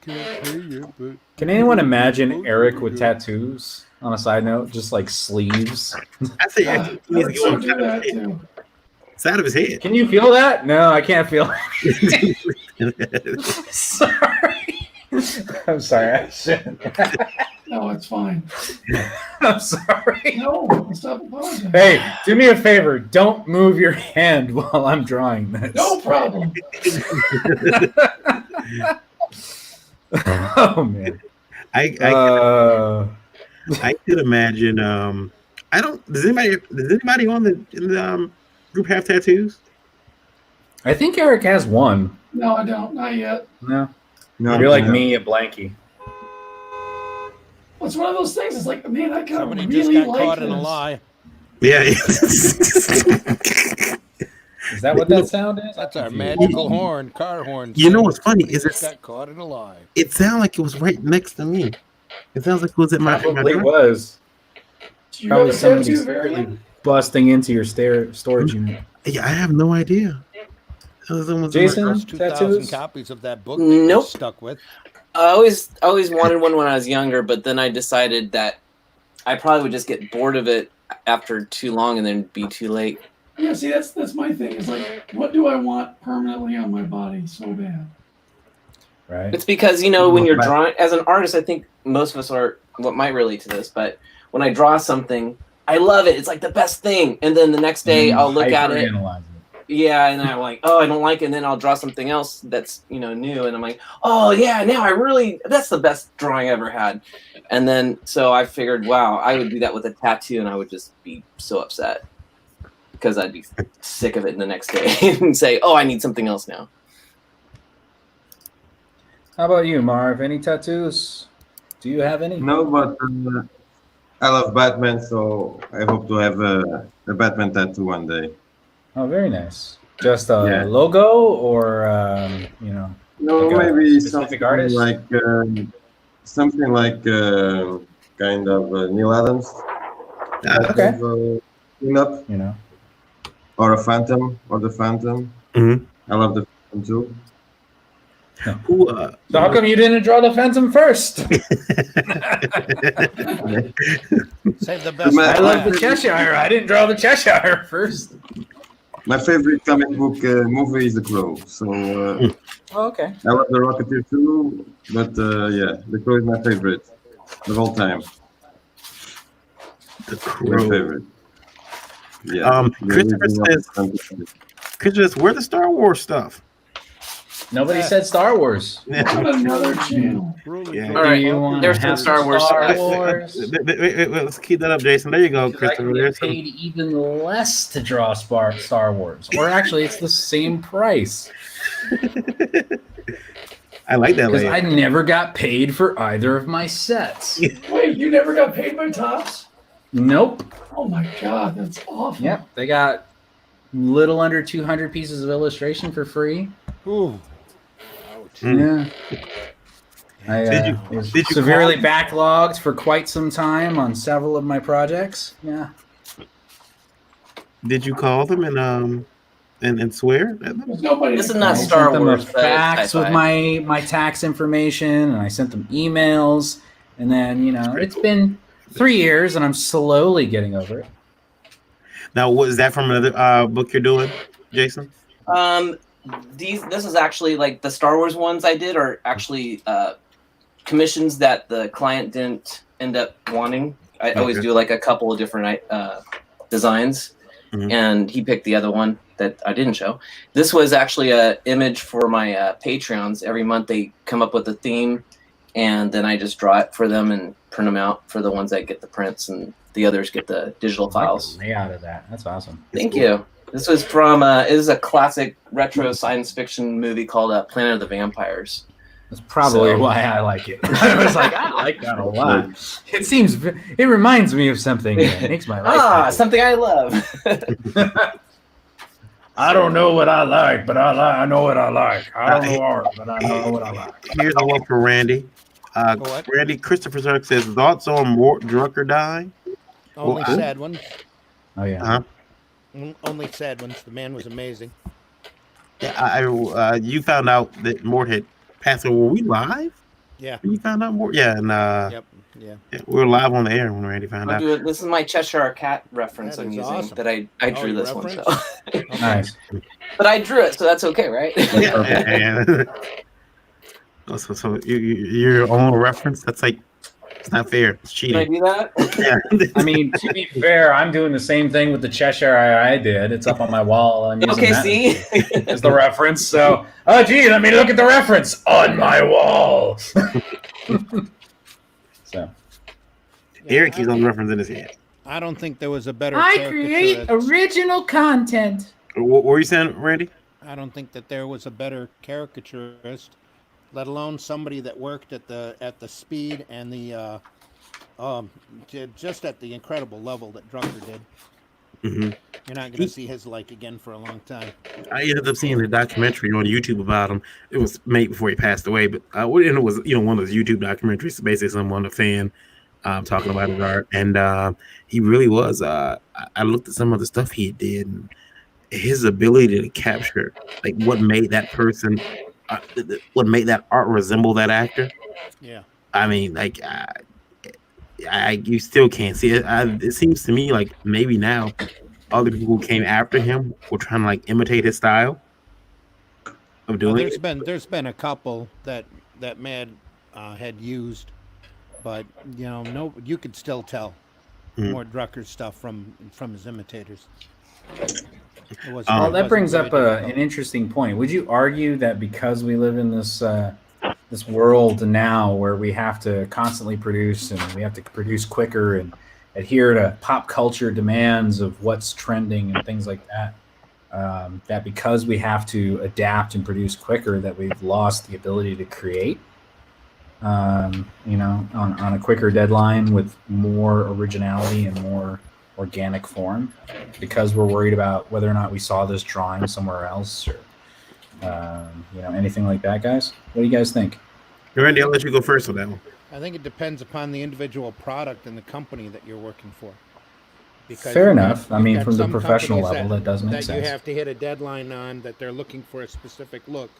can't pay you, but Can anyone imagine Eric with tattoos? On a side note, just like sleeves. I say Eric, he needs to go So on do top of that his head. too. It's out of his head. Can you feel that? No, I can't feel it. Sorry. I'm sorry. I shouldn't. No, it's fine. I'm sorry. No, stop apologizing. Hey, do me a favor. Don't move your hand while I'm drawing this. No problem. Oh man. I could imagine. I don't. Does anybody in the group have tattoos? I think Eric has one. No, I don't. Not yet. No. No, You're like no. me, a blankie. Well, it's one of those things. It's like, man, I kind of somebody really just got like caught this. in a lie. Yeah. Is that what that sound is? That's our I'm magical horn, car horn. You know sound. what's funny is Just it got caught in a lie. it sounded like it was right next to me. It sounds like it was in my Probably room. was. Do you Probably have a somebody tattoo secretly variant? busting into your storage unit. Yeah, I have no idea. It was almost in my- Jason, First 2,000 tattoos? copies of that book that you're Nope. stuck with. I always wanted one when I was younger, but then I decided that I probably would just get bored of it after too long and then be too late. Yeah, see, that's my thing. It's like, what do I want permanently on my body so bad? Right. It's because, when you're drawing, as an artist, I think most of us are what might relate to this, but when I draw something, I love it. It's like the best thing. And then the next day I'll look at it. Hyperanalyze it. Yeah, and I'm like, oh, I don't like it. And then I'll draw something else that's, new. And I'm like, oh, yeah, now that's the best drawing I ever had. And then, so I figured, wow, I would do that with a tattoo and I would just be so upset because I'd be sick of it the next day and say, oh, I need something else now. How about you, Marv? Any tattoos? Do you have any? No, but I love Batman, so I hope to have a Batman tattoo one day. Oh, very nice. Just a Yeah. logo or, No, Like a maybe specific something artist? like kind of Neil Adams. Okay. Up or a Phantom or the Phantom. Mhm. I love the Phantom too. Who, So how come you didn't draw the Phantom first? Save the best. I I for love last. the Cheshire. I didn't draw the Cheshire first. My favorite comic book movie is The Crow. So Oh, okay. I love The Rocketeer too, but yeah, The Crow is my favorite of all time. the My Crow. favorite. Yeah. Christopher says, where's the Star Wars stuff? Nobody said Star Wars. On another channel. Yeah. All right, Do you want there's to some have Star Wars Star stuff. Wars? Wait, let's keep that up, Jason. There you go, Because I Christopher. can get There's some. paid even less to draw Star Wars. Or actually, it's the same price. I like that. Because Layout. I never got paid for either of my sets. Wait, you never got paid by Topps? Nope. Oh my God, that's awful. Yep. They got little under 200 pieces of illustration for free. Ooh. Yeah. I Did you was call- severely backlogged for quite some time on several of my projects. Yeah. Did you call them and swear at them? There's nobody. This is I not sent Star them Wars, a but fax it's with high-fi. my tax information, and I sent them emails, and then it's been 3 years, and I'm slowly getting over it. Now, what is that from another book you're doing, Jason? This is actually like the Star Wars ones I did are actually commissions that the client didn't end up wanting. I always Okay. do like a couple of different designs, Mhm. and he picked the other one that I didn't show. This was actually a image for my Patreons. Every month they come up with a theme, and then I just draw it for them and print them out for the ones that get the prints, and the others get the digital files. Layout of that. That's awesome. Thank you. This was from it is a classic retro science fiction movie called Planet of the Vampires. That's probably So- why I like it. I was like, I like that a lot. It reminds me of something that makes my life. happy. Something I love. I don't know what I like, but I know what I like. I don't know art, but I know what I like. Here's the one for Randy. What? Randy Christopher Zerk says, thoughts on Mort Drucker dying? Only Well, sad ones. Oh yeah. Uh-huh. Only sad ones. The man was amazing. Yeah, you found out that Mort had passed away. Were we live? Yeah. When you found out Mort? Yeah, and Yep. Yeah. yeah, we were live on the air when Randy found out. This is my Cheshire Cat reference That I'm is using. awesome. That I drew you this one. reference? So. Nice. But I drew it, so that's okay, right? Yeah. So your own reference? That's like, it's not fair. It's Can I cheating. do that? Yeah. I mean, to be fair, I'm doing the same thing with the Cheshire I did. It's up on my wall. I'm using Okay, that see? as the reference. So, oh, gee, let me look at the reference on my wall. So, Eric keeps on the reference in his head. I don't think there was a better. I create caricaturist. original content. What were you saying, Randy? I don't think that there was a better caricaturist, let alone somebody that worked at the speed and the just at the incredible level that Drucker did. Mm-hmm. You're not going to see his like again for a long time. I ended up seeing a documentary on YouTube about him. It was made before he passed away, but and it was one of those YouTube documentaries. Basically, someone a fan talking about his art, and he really was. I looked at some of the stuff he did, and his ability to capture like what made that person, what made that art resemble that actor. Yeah. I mean, like, you still can't see it. It seems to me like maybe now all the people who came after him were trying to like imitate his style of doing it. There's been a couple that Mad had used, but no, you could still tell more Drucker's stuff from his imitators. Well, that brings up an interesting point. Would you argue that because we live in this this world now where we have to constantly produce and we have to produce quicker and adhere to pop culture demands of what's trending and things like that, that because we have to adapt and produce quicker, that we've lost the ability to create, on a quicker deadline with more originality and more organic form, because we're worried about whether or not we saw this drawing somewhere else, or anything like that, guys? What do you guys think? Randy, I'll let you go first on that one. I think it depends upon the individual product and the company that you're working for. Because fair enough. I mean, from the professional level, that does make sense. That you have to hit a deadline on, that they're looking for a specific look,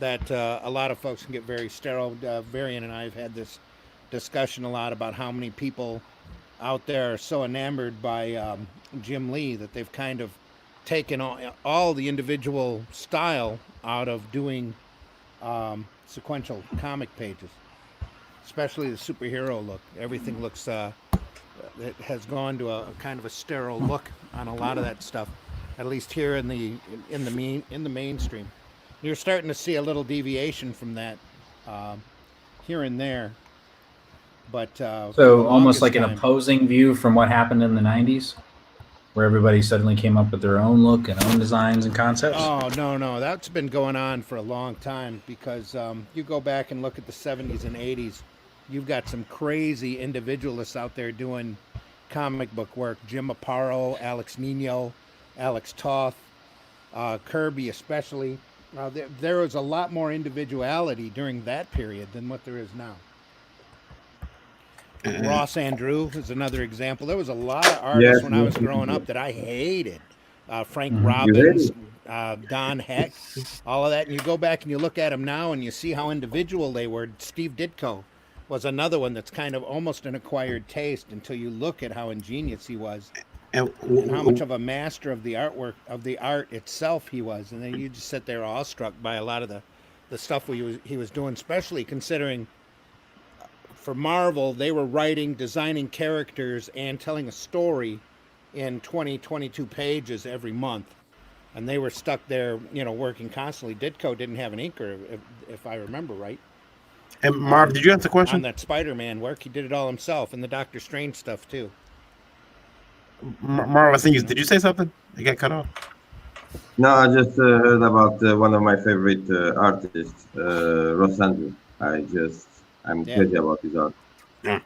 that a lot of folks can get very sterile. Varian and I have had this discussion a lot about how many people out there are so enamored by Jim Lee that they've kind of taken all the individual style out of doing sequential comic pages, especially the superhero look. Everything looks it has gone to a kind of a sterile look on a lot of that stuff, at least here in the mainstream. You're starting to see a little deviation from that here and there, but so almost like an opposing view from what happened in the 90s, where everybody suddenly came up with their own look and own designs and concepts. Oh no, that's been going on for a long time, because you go back and look at the 70s and 80s, you've got some crazy individualists out there doing comic book work. Jim Aparo, Alex Nino, Alex Toth, Kirby especially. There was a lot more individuality during that period than what there is now. Ross Andrew is another example. There was a lot of artists when I was growing up that I hated. Frank Robbins, Don Heck, all of that. And you go back and you look at them now and you see how individual they were. Steve Ditko was another one that's kind of almost an acquired taste until you look at how ingenious he was and how much of a master of the artwork, of the art itself he was. And then you just sit there awestruck by a lot of the stuff he was doing, especially considering for Marvel, they were writing, designing characters and telling a story in 22 pages every month. And they were stuck there, working constantly. Ditko didn't have an inker, if I remember right. And Marv, did you ask the question? On that Spider-Man work, he did it all himself, and the Doctor Strange stuff too. Marv, I think did you say something? You got cut off. No, I just heard about one of my favorite artists, Ross Andrew. I'm crazy about his art. Yeah.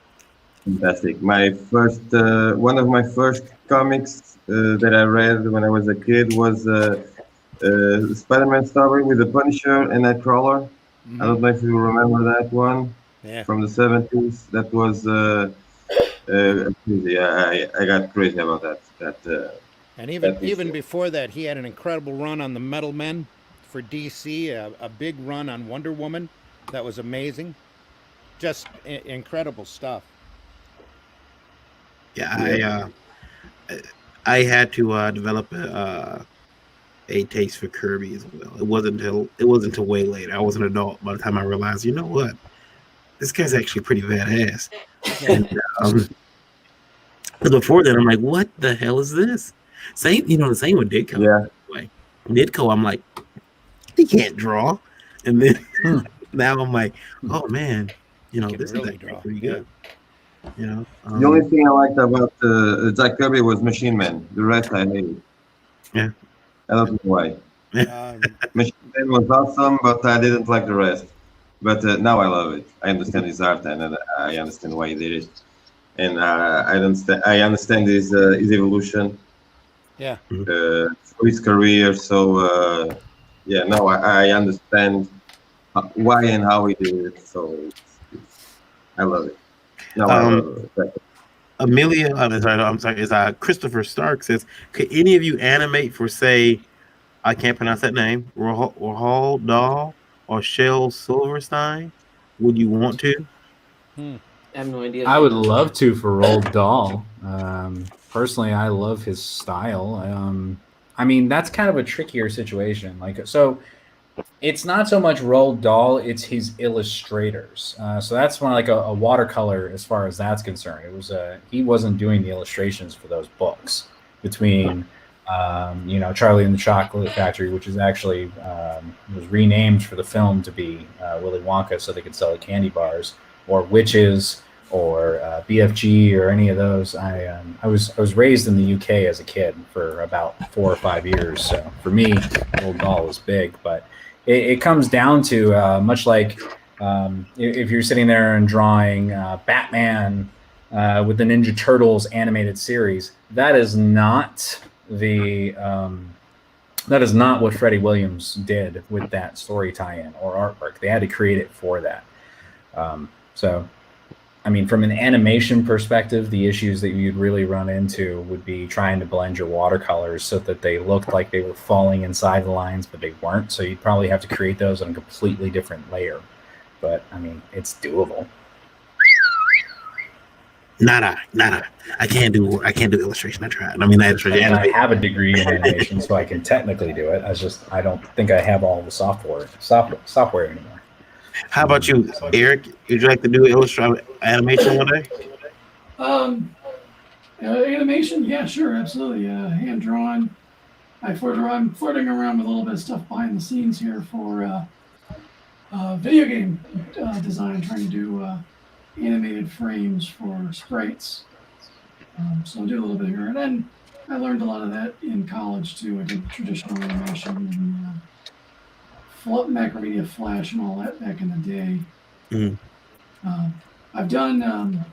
Fantastic. My first, one of my first comics that I read when I was a kid was Spider-Man story with the Punisher and Nightcrawler. I don't know if you remember that one from the 70s. That was crazy. I got crazy about that. And even before that, he had an incredible run on the Metal Men for DC, a big run on Wonder Woman. That was amazing. Just incredible stuff. Yeah, I had to develop a taste for Kirby as well. It wasn't until way later. I was an adult by the time I realized, you know what, this guy's actually pretty badass. And before that, I'm like, what the hell is this? Same with Ditko. Yeah. Like Ditko, I'm like, he can't draw, and then now I'm like, oh man. This really is pretty good. The only thing I liked about Jack Kirby was Machine Man. The rest I hated. Yeah. I don't know why. Machine Man was awesome, but I didn't like the rest. But now I love it. I understand his art, and I understand why he did it. And I understand his evolution. Yeah. through his career. So yeah, no, I understand why and how he did it. So I love it. No, I love it. Amelia, I'm sorry, is Christopher Stark says, could any of you animate for, say, I can't pronounce that name, Rahal Dahl or Shel Silverstein? Would you want to? Hmm. I have no idea. I would love to for Roald Dahl. Personally, I love his style. I mean, that's kind of a trickier situation. Like, so it's not so much Roald Dahl; it's his illustrators. So that's one like a watercolor as far as that's concerned. It was he wasn't doing the illustrations for those books between. Charlie and the Chocolate Factory, which is actually was renamed for the film to be Willy Wonka, so they could sell the candy bars, or Witches, or BFG, or any of those. I was raised in the UK as a kid for about 4 or 5 years, so for me, Roald Dahl was big. But it comes down to much like if you're sitting there and drawing Batman with the Ninja Turtles animated series, that is not that is not what Freddie Williams did with that story tie-in or artwork. They had to create it for that. So, I mean, from an animation perspective, the issues that you'd really run into would be trying to blend your watercolors so that they looked like they were falling inside the lines, but they weren't. So you'd probably have to create those on a completely different layer. But, I mean, it's doable. Nada. I can't do illustration. I tried. I mean, And I have a degree in animation, so I can technically do it. I don't think I have all the software anymore. How about you, Eric? Would you like to do animation one day? Animation, yeah, sure, absolutely. Hand drawn. I'm flirting around with a little bit of stuff behind the scenes here for video game design, trying to do animated frames for sprites. So I'll do a little bit here. And then I learned a lot of that in college too. I did traditional animation and Macromedia Flash and all that back in the day. Mm-hmm. I've done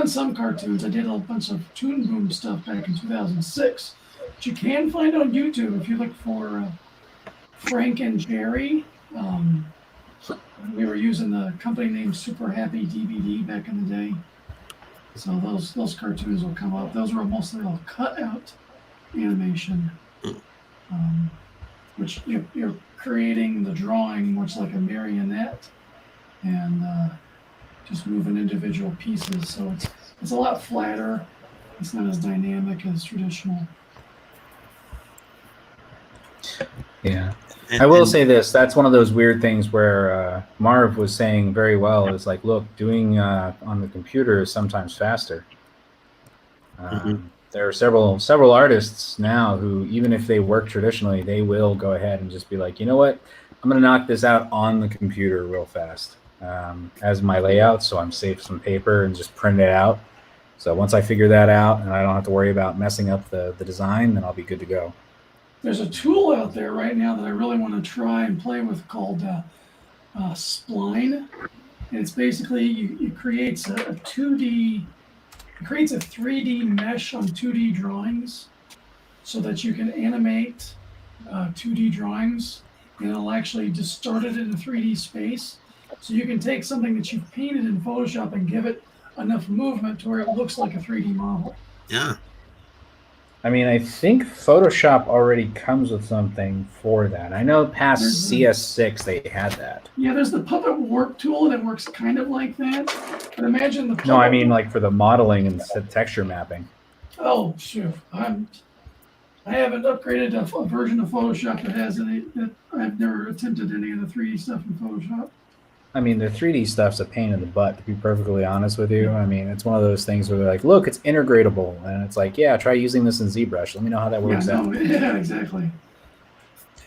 some cartoons. I did a bunch of Toon Boom stuff back in 2006, which you can find on YouTube if you look for Frank and Jerry. We were using the company name Super Happy DVD back in the day. So those cartoons will come up. Those were mostly all cut out animation, which you're creating the drawing much like a marionette, and just moving individual pieces. So it's a lot flatter. It's not as dynamic as traditional. Yeah. I will say this. That's one of those weird things where Marv was saying very well. Is like, look, doing on the computer is sometimes faster. There are several artists now who, even if they work traditionally, they will go ahead and just be like, you know what, I'm going to knock this out on the computer real fast as my layout, so I'm saved some paper and just print it out. So once I figure that out and I don't have to worry about messing up the design, then I'll be good to go. There's a tool out there right now that I really want to try and play with called Spline. And it's basically it creates a 2D, it creates a 3D mesh on 2D drawings so that you can animate 2D drawings, and it'll actually distort it in a 3D space. So you can take something that you've painted in Photoshop and give it enough movement to where it looks like a 3D model. Yeah. I mean, I think Photoshop already comes with something for that. I know past CS6 they had that. Yeah, there's the Puppet Warp tool that works kind of like that. But imagine the Puppet. No, I mean like for the modeling and texture mapping. Oh, shoot. I haven't upgraded a version of Photoshop that has any. That I've never attempted any of the 3D stuff in Photoshop. I mean, the 3D stuff's a pain in the butt, to be perfectly honest with you. I mean, it's one of those things where they're like, look, it's integratable. And it's like, yeah, try using this in ZBrush. Let me know how that works out. Yeah, exactly.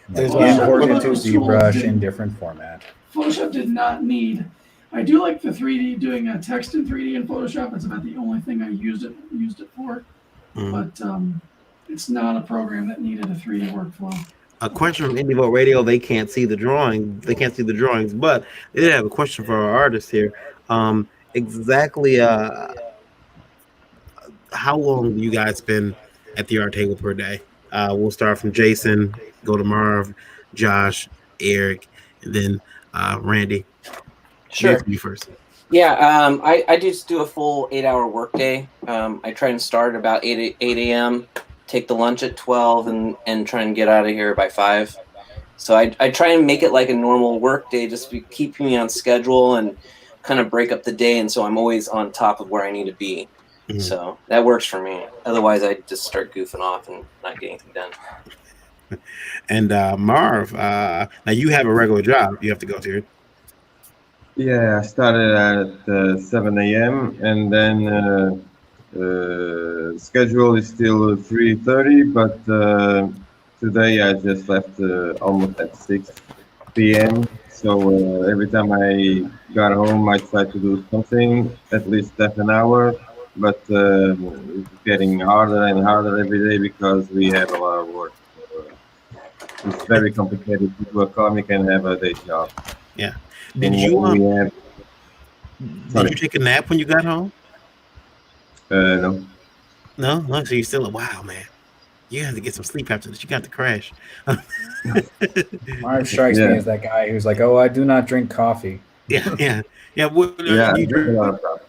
There's import into ZBrush in different format. Photoshop did not need. I do like the 3D, doing a text in 3D in Photoshop. It's about the only thing I used it for. But it's not a program that needed a 3D workflow. A question from Indie Vote Radio. They can't see the drawing. They can't see the drawings, but they did have a question for our artist here. Exactly. How long do you guys spend at the art table per day? We'll start from Jason, go to Marv, Josh, Eric, and then Randy. Sure. You first. Yeah, I just do a full 8-hour workday. I try and start about 8 a.m., take the lunch at 12, and try and get out of here by 5. So I try and make it like a normal work day, just to keep me on schedule and kind of break up the day. And so I'm always on top of where I need to be. Mhm. So that works for me. Otherwise, I just start goofing off and not getting anything done. And Marv, now you have a regular job you have to go to. Yeah, I started at 7 a.m. and then schedule is still 3:30, but today I just left almost at 6 p.m. So every time I got home, I tried to do something, at least half an hour, but it's getting harder and harder every day because we have a lot of work. So, it's very complicated to do a comic and have a day job. Yeah. And we have, Did you take a nap when you got home? no. No. So you still wow, man. You have to get some sleep after this. You got to crash. Marv strikes me as that guy who's like, "Oh, I do not drink coffee." Yeah. I drink a lot of coffee.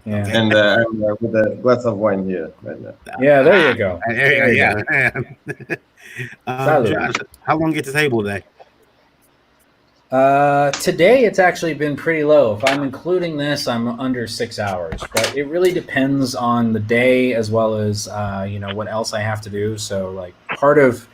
Yeah. Okay. And I'm with a glass of wine here right now. Yeah, there you go. There you go. Josh, how long get to table today? Today it's actually been pretty low. If I'm including this, I'm under 6 hours. But it really depends on the day as well as what else I have to do. So like part of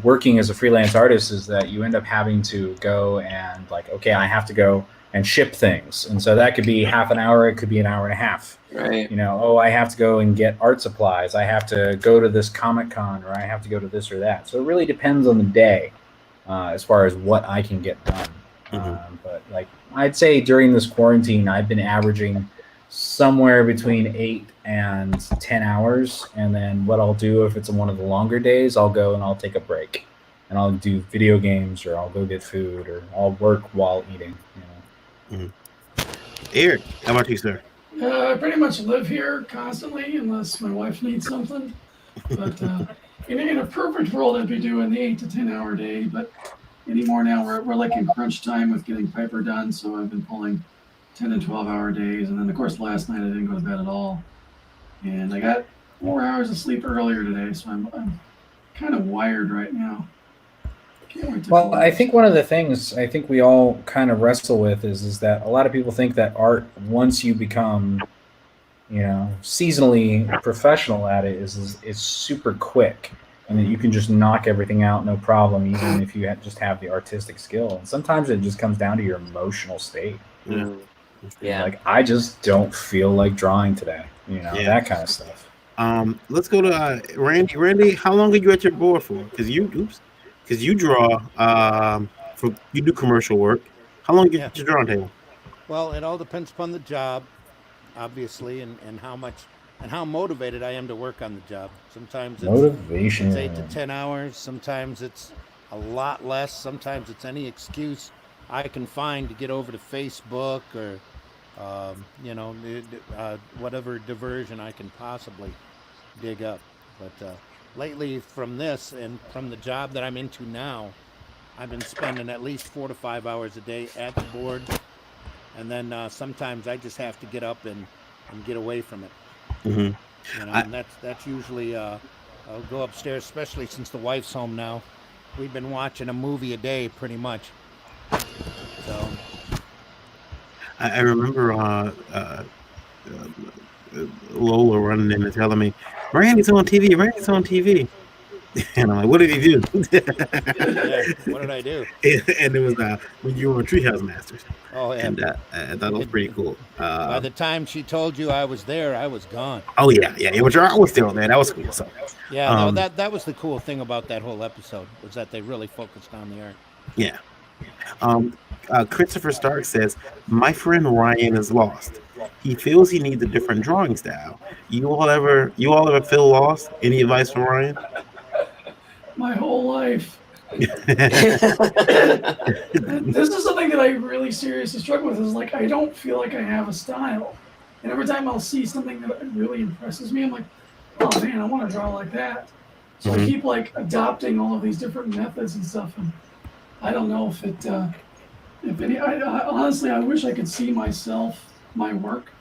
working as a freelance artist is that you end up having to go and like, okay, I have to go and ship things, and so that could be half an hour, it could be an hour and a half. Right. I have to go and get art supplies. I have to go to this Comic-Con, or I have to go to this or that. So it really depends on the day. As far as what I can get done. But like I'd say during this quarantine, I've been averaging somewhere between 8 and 10 hours. And then what I'll do if it's one of the longer days, I'll go and I'll take a break and I'll do video games, or I'll go get food, or I'll work while eating. Eric, how about you, sir? I pretty much live here constantly unless my wife needs something. But in a perfect world, I'd be doing the 8 to 10 hour day. But anymore now, we're like in crunch time with getting Piper done. So I've been pulling 10 and 12 hour days. And then, of course, last night I didn't go to bed at all. And I got 4 hours of sleep earlier today. So I'm kind of wired right now. Well, I think one of the things I think we all kind of wrestle with is that a lot of people think that art, once you become, seasonally professional at it, is super quick, and that you can just knock everything out no problem, even if you just have the artistic skill. And sometimes it just comes down to your emotional state. Yeah. Like I just don't feel like drawing today. That kind of stuff. Let's go to Randy. Randy, how long are you at your board for? Because you draw, you do commercial work. How long you get your drawing table? Well, it all depends upon the job, obviously, and how motivated I am to work on the job. Sometimes it's 8 to 10 hours. Sometimes it's a lot less. Sometimes it's any excuse I can find to get over to Facebook or, whatever diversion I can possibly dig up. But lately, from this and from the job that I'm into now, I've been spending at least 4 to 5 hours a day at the board, and then sometimes I just have to get up and get away from it. And that's usually I'll go upstairs, especially since the wife's home now. We've been watching a movie a day, pretty much. So I remember Lola running in and telling me, Randy's on TV, Randy's on TV. And I'm like, what did he do? What did I do? And it was when you were on Treehouse Masters. Oh, yeah. And I thought it was pretty cool. By the time she told you I was there, I was gone. Oh, yeah. It was, I was still there. That was cool. So, yeah, that was the cool thing about that whole episode, was that they really focused on the art. Yeah. Christopher Stark says, my friend Ryan is lost. He feels he needs a different drawing style. You all ever feel lost? Any advice from Ryan? My whole life. This is something that I really seriously struggle with, is like I don't feel like I have a style. And every time I'll see something that really impresses me, I'm like, oh man, I want to draw like that. So I keep like adopting all of these different methods and stuff, and I don't know if it, if any. Honestly, I wish I could see my work,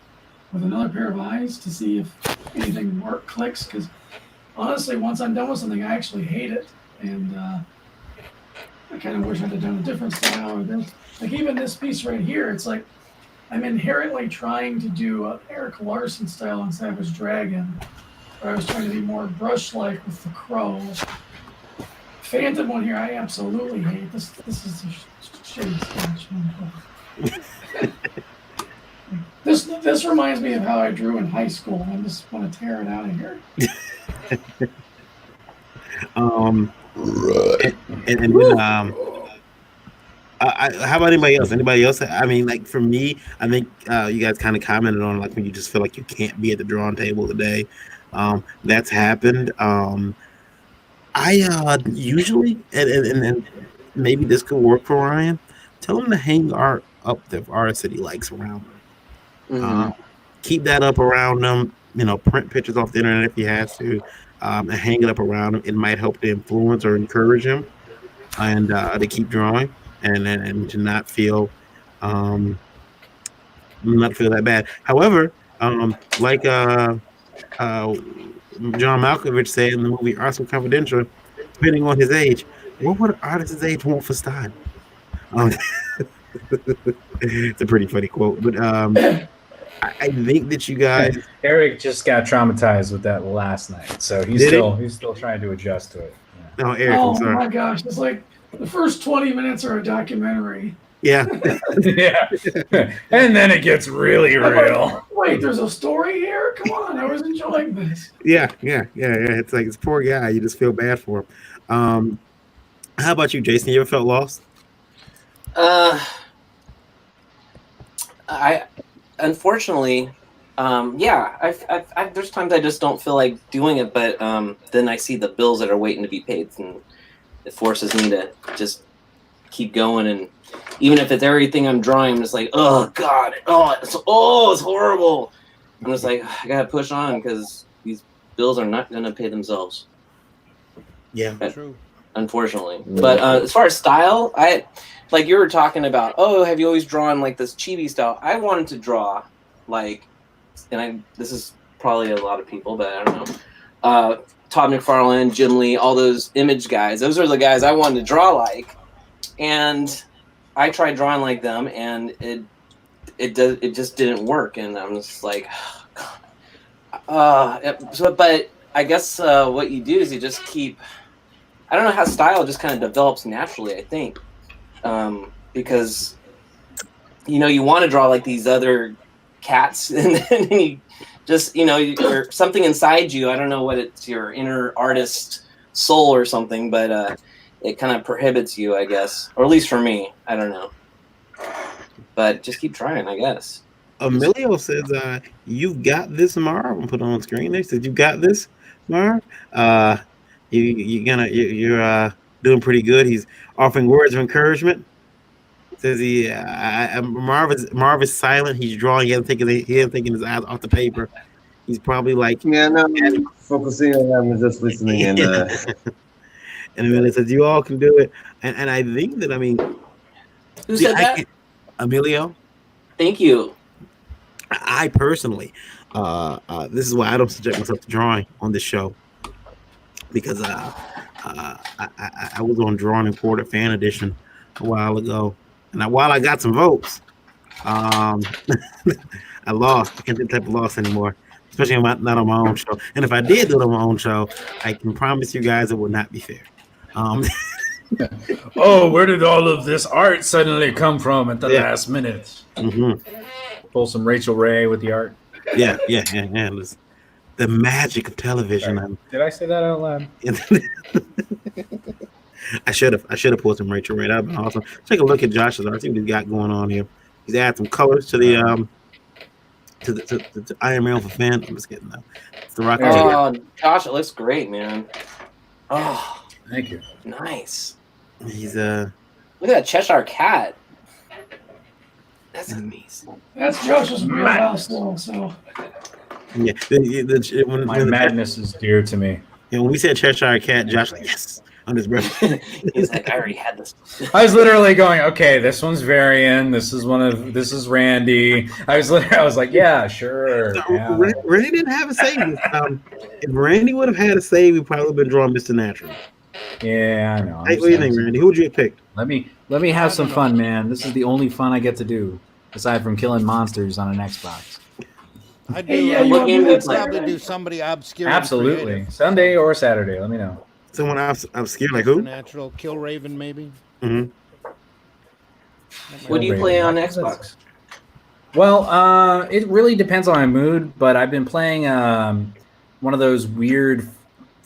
with another pair of eyes to see if anything clicks. Because honestly, once I'm done with something, I actually hate it, and I kind of wish I'd have done a different style or this. Like even this piece right here, it's like I'm inherently trying to do an Eric Larson style on Savage Dragon, where I was trying to be more brush-like with the crow. Phantom one here, I absolutely hate. This is a shitty sketch. This reminds me of how I drew in high school. I just want to tear it out of here. How about anybody else? Anybody else? I mean, like for me, I think you guys kind of commented on like when you just feel like you can't be at the drawing table today. That's happened. I usually, and maybe this could work for Ryan. Tell him to hang art up the artists that he likes around him. Keep that up around them. You know, print pictures off the internet if he has to, and hang it up around him. It might help to influence or encourage him, and to keep drawing, and to not feel that bad. However, like John Malkovich said in the movie Arson Confidential, depending on his age, what would an artist's age want for style? It's a pretty funny quote, but I think that you guys. Eric just got traumatized with that last night, so he's still trying to adjust to it. Yeah. No, Eric. Oh I'm sorry. my gosh! It's like the first 20 minutes are a documentary. Yeah. Yeah. And then it gets really real. Wait, there's a story here? Come on, I was enjoying this. Yeah. It's like this poor guy. You just feel bad for him. How about you, Jason? You ever felt lost? I unfortunately, there's times I just don't feel like doing it, but then I see the bills that are waiting to be paid, and it forces me to just keep going. And even if it's everything I'm drawing, I'm just like, oh god, it's horrible. I'm just like, I gotta push on because these bills are not gonna pay themselves. Yeah, true. Unfortunately, but as far as style, like you were talking about, have you always drawn like this chibi style? I wanted to draw like, this is probably a lot of people, but I don't know. Todd McFarlane, Jim Lee, all those image guys. Those are the guys I wanted to draw like, and I tried drawing like them, and it just didn't work, and I'm just like, but I guess what you do is you just keep. I don't know how style just kind of develops naturally, I think. Because, you want to draw like these other cats, and then you just, you're something inside you. I don't know what it's, your inner artist soul or something, but it kind of prohibits you, I guess. Or at least for me. I don't know. But just keep trying, I guess. Emilio says, you've got this, Marv. I'm put on screen there. Said, you got this, Marv. You're doing pretty good. He's offering words of encouragement. Says Marv is silent. He's drawing. He hasn't taken his eyes off the paper. He's probably like focusing on him, just listening. And and then it says you all can do it. And I think that Who said that? Emilio. Thank you. I personally, this is why I don't subject myself to drawing on this show. Because I was on Drawn and Quartered Fan Edition a while ago, and while I got some votes, I lost. I can't do that type of loss anymore, especially not on my own show. And if I did do it on my own show, I can promise you guys it would not be fair. Where did all of this art suddenly come from at the last minute? Pull some Rachel Ray with the art. Yeah. The magic of television. Did I say that out loud? I should have pulled some Rachel Ray. That'd been awesome. Take a look at Josh's art. See what he's got going on here. He's added some colors to the Iron Man for fan. I'm just kidding. It's the Rocket. Josh, it looks great, man. Oh, thank you. Nice. He's look at that Cheshire cat. That's amazing. That's Josh's wheelhouse, though. So. Yeah, My madness is dear to me. And when we said Cheshire Cat, Josh like, yes, on his breath. He's like, I already had this. I was literally going, okay, this one's Varian. This is Randy. I was like, yeah, sure. Yeah. Randy didn't have a save. If Randy would have had a save, we probably would have been drawing Mr. Natural. Yeah, I know. Hey, what do you think, Randy? Who would you have picked? Let me have some fun, man. This is the only fun I get to do, aside from killing monsters on an Xbox. I do. Hey, yeah, you want to do that, probably Saturday? do somebody obscure. and Absolutely. creative. Sunday or Saturday. Let me know. Someone obscure, like who? Natural Kill Raven, maybe. Mm-hmm. What do you play on Xbox? Well, it really depends on my mood, but I've been playing one of those weird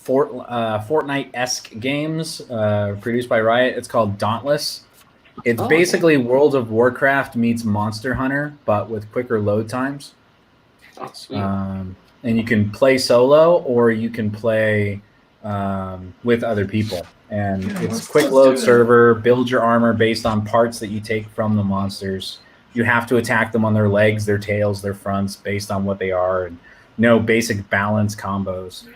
Fortnite-esque games produced by Riot. It's called Dauntless. It's basically World of Warcraft meets Monster Hunter, but with quicker load times. Oh, sweet. And you can play solo, or you can play with other people. And it's quick load server. Build your armor based on parts that you take from the monsters. You have to attack them on their legs, their tails, their fronts, based on what they are, and no basic balance combos.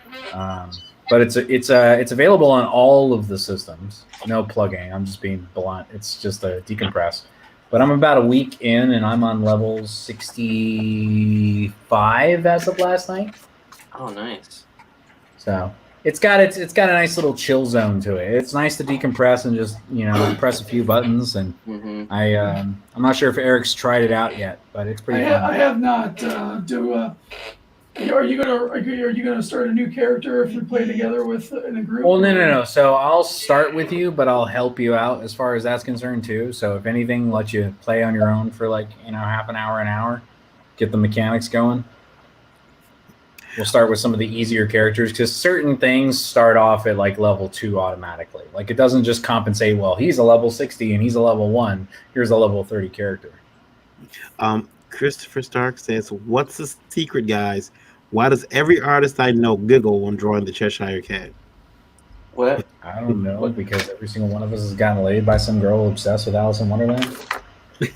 But it's available on all of the systems. No plugging. I'm just being blunt. It's just a decompress. But I'm about a week in, and I'm on level 65 as of last night. Oh, nice. So it's got a nice little chill zone to it. It's nice to decompress and just press a few buttons. And I'm not sure if Eric's tried it out yet, but it's pretty fun. I have not. Are you gonna start a new character if we play together in a group? Well, no. So I'll start with you, but I'll help you out as far as that's concerned too. So if anything, let you play on your own for half an hour, get the mechanics going. We'll start with some of the easier characters because certain things start off at level 2 automatically. Like it doesn't just compensate. Well, he's a level 60 and he's a level 1. Here's a level 30 character. Christopher Stark says, "What's the secret, guys? Why does every artist I know giggle when drawing the Cheshire Cat?" What? I don't know, because every single one of us has gotten laid by some girl obsessed with Alice in Wonderland. I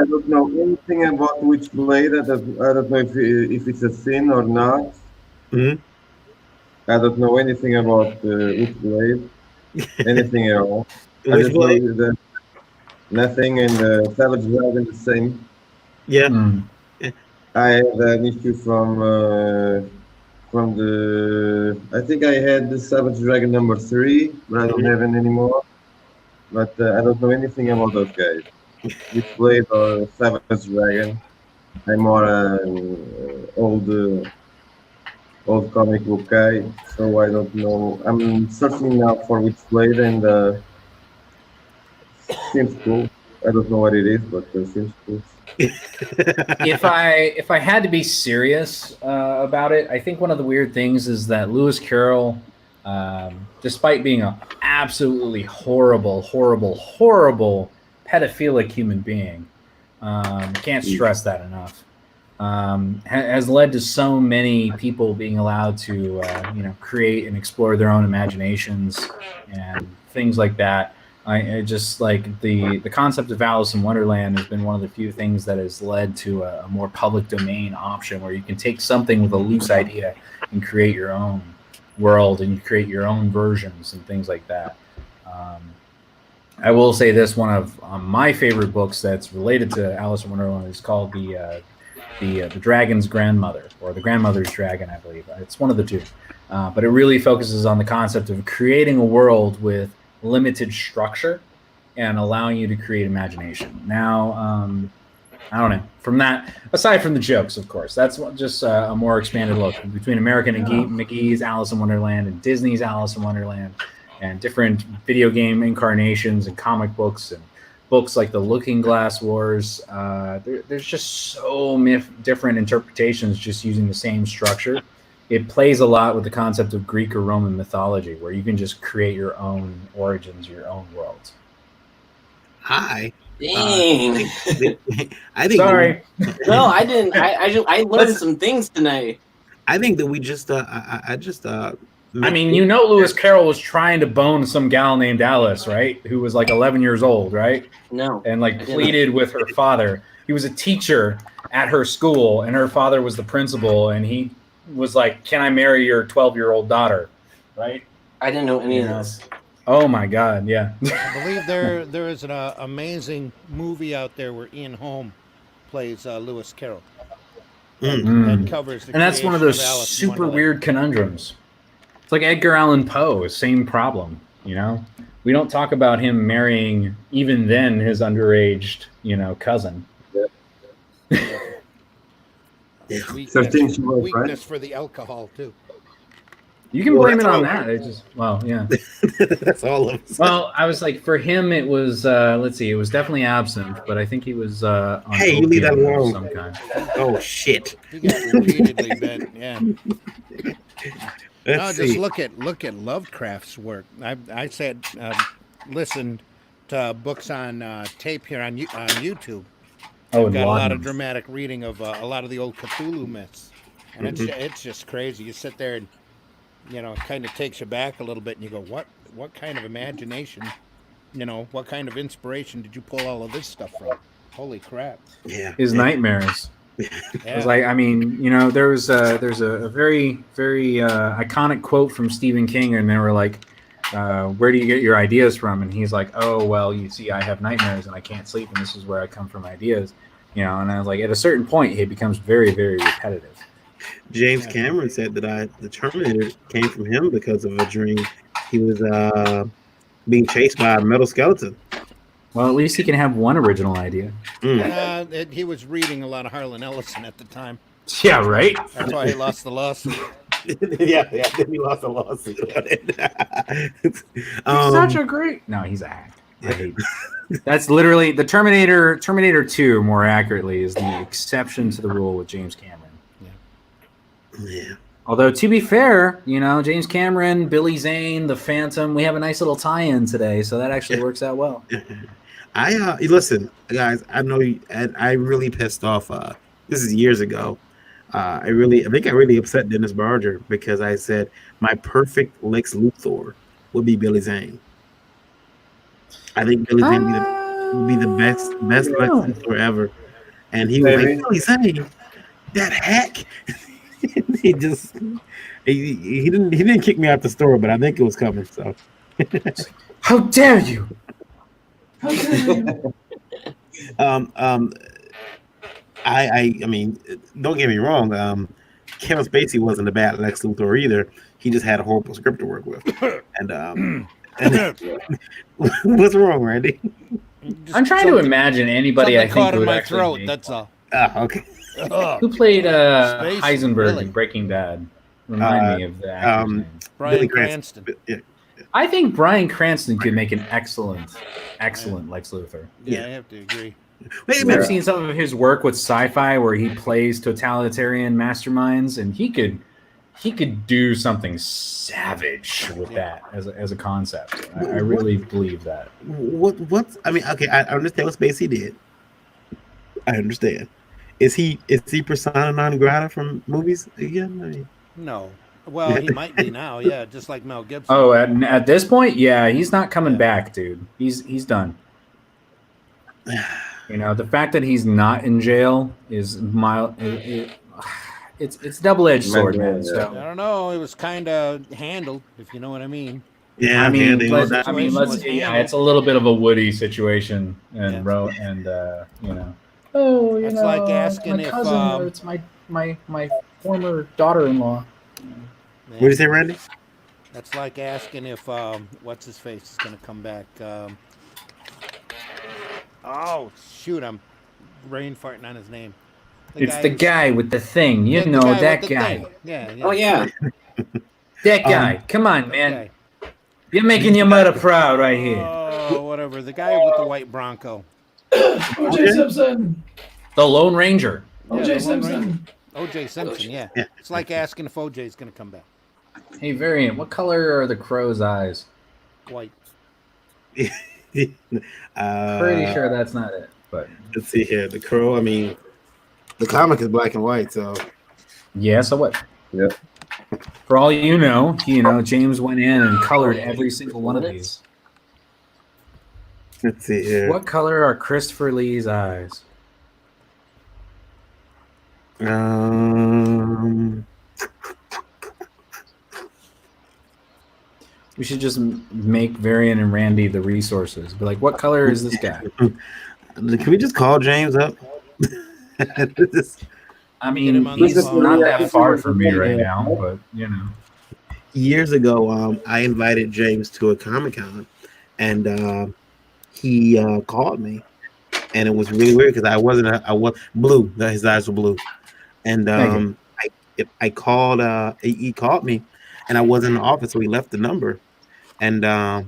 don't know anything about Witchblade. I don't know if it's a sin or not. Mm-hmm. I don't know anything about Witchblade. Anything at all. I just know that nothing, and Savage Dragon the same. Yeah. Mm. I had an issue from the. I think I had the Savage Dragon number 3, but I don't have it anymore. But I don't know anything about those guys. Witchblade or Savage Dragon. I'm more old comic book guy, so I don't know. I'm searching now for Witchblade, and seems cool. I don't know what it is, but it seems cool. If I had to be serious about it, I think one of the weird things is that Lewis Carroll, despite being an absolutely horrible pedophilic human being, can't stress that enough, has led to so many people being allowed to create and explore their own imaginations and things like that. I just like the concept of Alice in Wonderland has been one of the few things that has led to a more public domain option where you can take something with a loose idea and create your own world and create your own versions and things like that. I will say this: one of my favorite books that's related to Alice in Wonderland is called the Dragon's Grandmother, or the Grandmother's Dragon, I believe. It's one of the two, but it really focuses on the concept of creating a world with limited structure and allowing you to create imagination. Now, I don't know. From that, aside from the jokes, of course, that's just a more expanded look between American and McGee's Alice in Wonderland and Disney's Alice in Wonderland, and different video game incarnations and comic books and books like the Looking Glass Wars. There's just so different interpretations just using the same structure. It plays a lot with the concept of Greek or Roman mythology, where you can just create your own origins, your own worlds. Hi. Dang. I think. Sorry. No, I didn't. I learned some things tonight. I think that we just. I mean, Lewis Carroll was trying to bone some gal named Alice, right? Who was 11 years old, right? No. And pleaded with her father. He was a teacher at her school, and her father was the principal, and he was like, "Can I marry your 12-year-old daughter?" Right? I didn't know any You of know? this. Oh my God! Yeah. I believe there is an amazing movie out there where Ian Holm plays Lewis Carroll. That covers the And that's one of creation those Alice in super Wonderland. weird conundrums. It's like Edgar Allan Poe, same problem. You know, we don't talk about him marrying even then his underaged, cousin. Weakness for the alcohol too. You can blame it on that. It just, yeah. That's all of us. Well, I was like, for him, it was. Let's see, it was definitely absinthe, but I think he was. On Hey, you leave that opium of alone. some kind. Oh shit! He got repeatedly bent. Yeah. Let's Just see. look at Lovecraft's work. I said listened to books on tape here on YouTube. Oh, I've got a lot of laudanum. dramatic reading of a lot of the old Cthulhu myths, and it's just crazy. You sit there and it kind of takes you back a little bit, and you go, what kind of imagination, what kind of inspiration did you pull all of this stuff from? Holy crap! Yeah. His nightmares. It was like, I mean, there's a very, very iconic quote from Stephen King, and they were like, where do you get your ideas from? And he's like, oh, well, you see, I have nightmares and I can't sleep, and this is where I come from ideas, and I was like, at a certain point, it becomes very, very repetitive. James Cameron said that the Terminator came from him because of a dream. He was being chased by a metal skeleton. Well, at least he can have one original idea. He was reading a lot of Harlan Ellison at the time. Yeah, right? That's why he lost the lawsuit. yeah, then he lost a lawsuit. He's such a great... No, he's a hack. I hate it. That's literally... The Terminator 2, more accurately, is the exception to the rule with James Cameron. Yeah. Although, to be fair, James Cameron, Billy Zane, The Phantom, we have a nice little tie-in today, so that actually works out well. I listen, guys. I know I really pissed off. This is years ago. I think I really upset Dennis Barger because I said my perfect Lex Luthor would be Billy Zane. I think Billy Zane would be the best Lex Luthor ever, and he was like, Billy Zane, that hack. he didn't kick me out the store, but I think it was coming. So, how dare you? I mean, don't get me wrong. Kevin Spacey wasn't a bad Lex Luthor either. He just had a horrible script to work with. And what's wrong, Randy? I'm trying to imagine anybody I think caught in would my actually throat. make- That's all. Okay. Who played Spacey, Heisenberg really? in Breaking Bad? Remind me of the actor's name. Bryan Cranston. Yeah. I think Bryan Cranston could make an excellent Lex Luthor. Yeah, I have to agree. Wait a I've minute. seen some of his work with sci-fi where he plays totalitarian masterminds, and he could do something savage with that as a concept. I really believe that. What's? I mean, okay, I understand what Spacey did. I understand. Is he persona non grata from movies again? I mean, No. Well, he might be now. Yeah, just like Mel Gibson. Oh, at this point, yeah, he's not coming back, dude. He's done. The fact that he's not in jail is mild. It's double-edged sword, man. I So don't know. It was kind of handled, if you know what I mean. yeah, I mean, yeah, let's, was yeah, handled. it's a little bit of a Woody situation, and Oh, That's like asking my if, cousin, or it's my former daughter-in-law. what did you say, Randy? That's like asking if what's his face is going to come back. Oh shoot! I'm brain farting on his name. It's the guy with the thing, Yeah, the that with the guy. thing. Yeah. Oh yeah. That guy. Come on, man. Okay. You're making your mother proud right here. Oh, whatever. The guy with the white Bronco. O.J. Simpson. The Lone Ranger. O.J. the Lone Simpson. Ranger. O.J. Simpson. Yeah. It's like asking if O.J. is going to come back. Hey, Variant, what color are the crow's eyes? White. Pretty sure that's not it, but Let's see here. The Crow. I mean, the comic is black and white, so yeah. So what? Yep. For all you know, James went in and colored every single one of these. let's see here. What color are Christopher Lee's eyes? We should just make Varian and Randy the resources. Be like, what color is this guy? Can we just call James up? I Get him mean, on the he's phone. not that far from me right now, but you know. Years ago, I invited James to a Comic-Con, and he called me, and it was really weird because I was blue. His eyes were blue, and I called. He called me, and I was in the office, so he left the number, and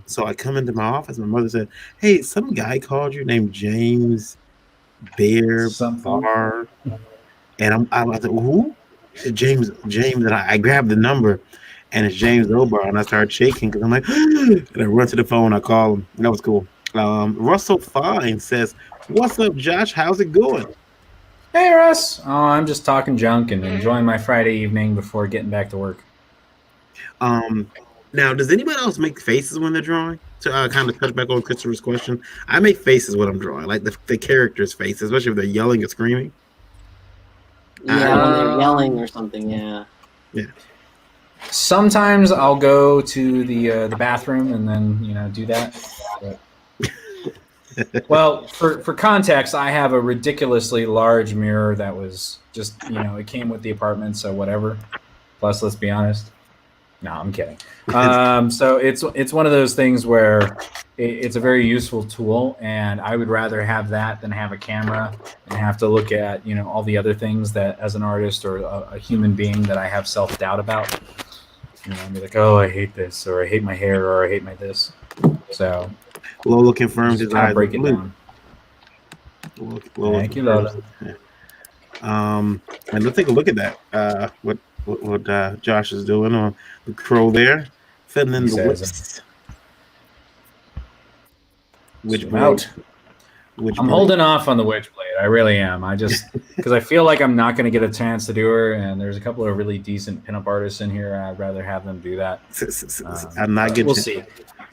so I come into my office. My mother said, "Hey, some guy called you named James Bear Something. Bar," and I was like, "Who?" He said, James, and I grabbed the number. And it's James Obar, and I started shaking because I'm like, and I run to the phone. I call him. That was cool. Russell Fine says, "What's up, Josh? How's it going?" Hey, Russ. Oh, I'm just talking junk and enjoying my Friday evening before getting back to work. Now, does anybody else make faces when they're drawing? To kind of touch back on Christopher's question, I make faces when I'm drawing, like the characters' faces, especially if they're yelling or screaming. Yeah, when they're yelling or something. Yeah. Yeah. Sometimes I'll go to the bathroom and then do that. But, well, for context, I have a ridiculously large mirror that was just it came with the apartment, so whatever. Plus, let's be honest. No, I'm kidding. So it's one of those things where it's a very useful tool, and I would rather have that than have a camera and have to look at all the other things that as an artist or a human being that I have self-doubt about. I'd be like, oh, I hate this, or I hate my hair, or I hate my this. So Lola confirmed his eyes break are it blue. down. Lola Thank you, Lola. And let's take a look at that. What Josh is doing on the crow there, filling in the whips. I'm holding off on the Witchblade. I really am. I just because I feel like I'm not going to get a chance to do her, and there's a couple of really decent pinup artists in here. I'd rather have them do that. I'm not getting. We'll see.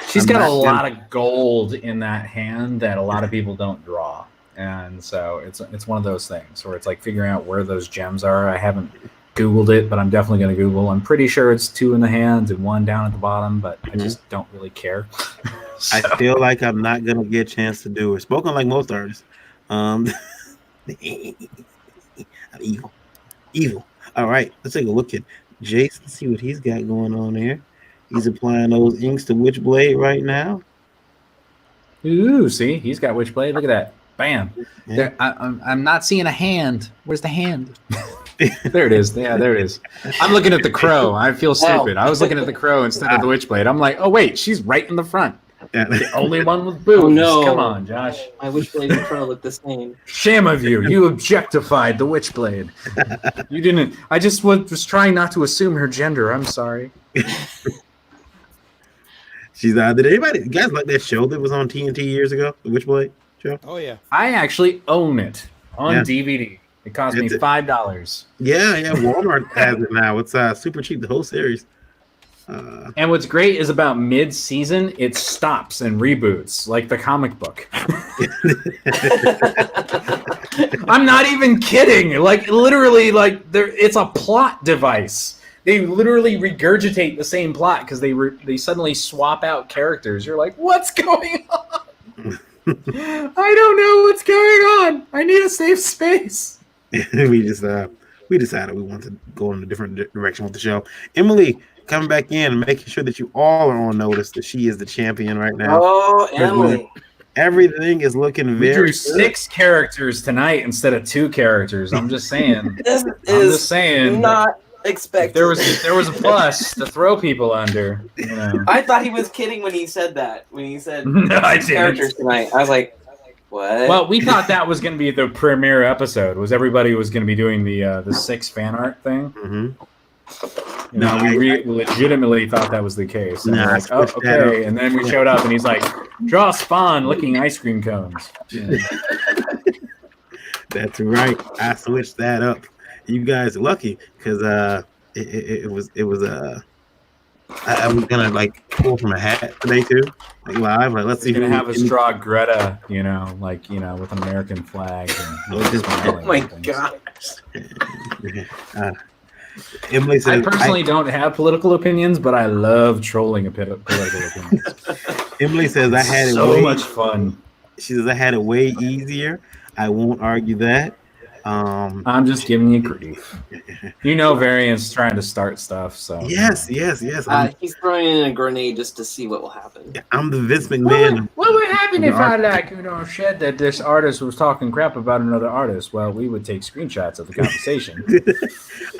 She's got a lot of gold in that hand that a lot of people don't draw, and so it's one of those things where it's like figuring out where those gems are. I haven't Googled it, but I'm definitely going to Google. I'm pretty sure it's 2 in the hands and 1 down at the bottom, but I just don't really care. I feel like I'm not gonna get a chance to do it. Spoken like most artists. Evil. All right, let's take a look at Jason. See what he's got going on here. He's applying those inks to Witchblade right now. Ooh, see, he's got Witchblade. Look at that. Bam. Yeah. I'm not seeing a hand. Where's the hand? There it is. Yeah, there it is. I'm looking at the crow. I feel stupid. I was looking at the crow instead of the Witchblade. I'm like, oh wait, she's right in the front. Yeah. The only one with boobs. Oh, no. Come on, Josh. My Witchblade and Crow look the same. Shame of you. You objectified the Witchblade. You didn't. I just was trying not to assume her gender. I'm sorry. She's did anybody you guys like that show that was on TNT years ago, the Witchblade show? Oh yeah. I actually own it on DVD. It cost me $5. Yeah, Walmart has it now. It's super cheap, the whole series. And what's great is about mid-season, it stops and reboots like the comic book. I'm not even kidding. Like literally, it's a plot device. They literally regurgitate the same plot because they suddenly swap out characters. You're like, what's going on? I don't know what's going on. I need a safe space. we decided we wanted to go in a different direction with the show. Emily coming back in and making sure that you all are on notice that she is the champion right now. Oh, Emily. Everything is looking We very drew 6 characters tonight instead of 2 characters. I'm just saying. This is not expected. There was a plus to throw people under. I thought he was kidding when he said that. When he said No, I didn't. characters tonight. I was like, what? Well, we thought that was going to be the premiere episode. Was everybody was going to be doing the 6 fan art thing? Mm-hmm. We legitimately thought that was the case. And Nah, like, oh, okay. And then we showed up, and he's like, "Draw Spawn licking ice cream cones." Yeah. That's right. I switched that up. You guys are lucky because it was I was gonna like pull from a hat today too, like live. Like let's see. We're gonna have us draw Greta, with an American flag. And oh my gosh. Emily I says, personally don't have political opinions, but I love trolling political opinions. Emily says, I had it so way much fun. She says, I had it way easier. I won't argue that. I'm just giving you grief. You know, Variant's trying to start stuff, so yes. He's throwing in a grenade just to see what will happen. I'm the Vince McMahon. What would happen if I said that this artist was talking crap about another artist? Well, we would take screenshots of the conversation,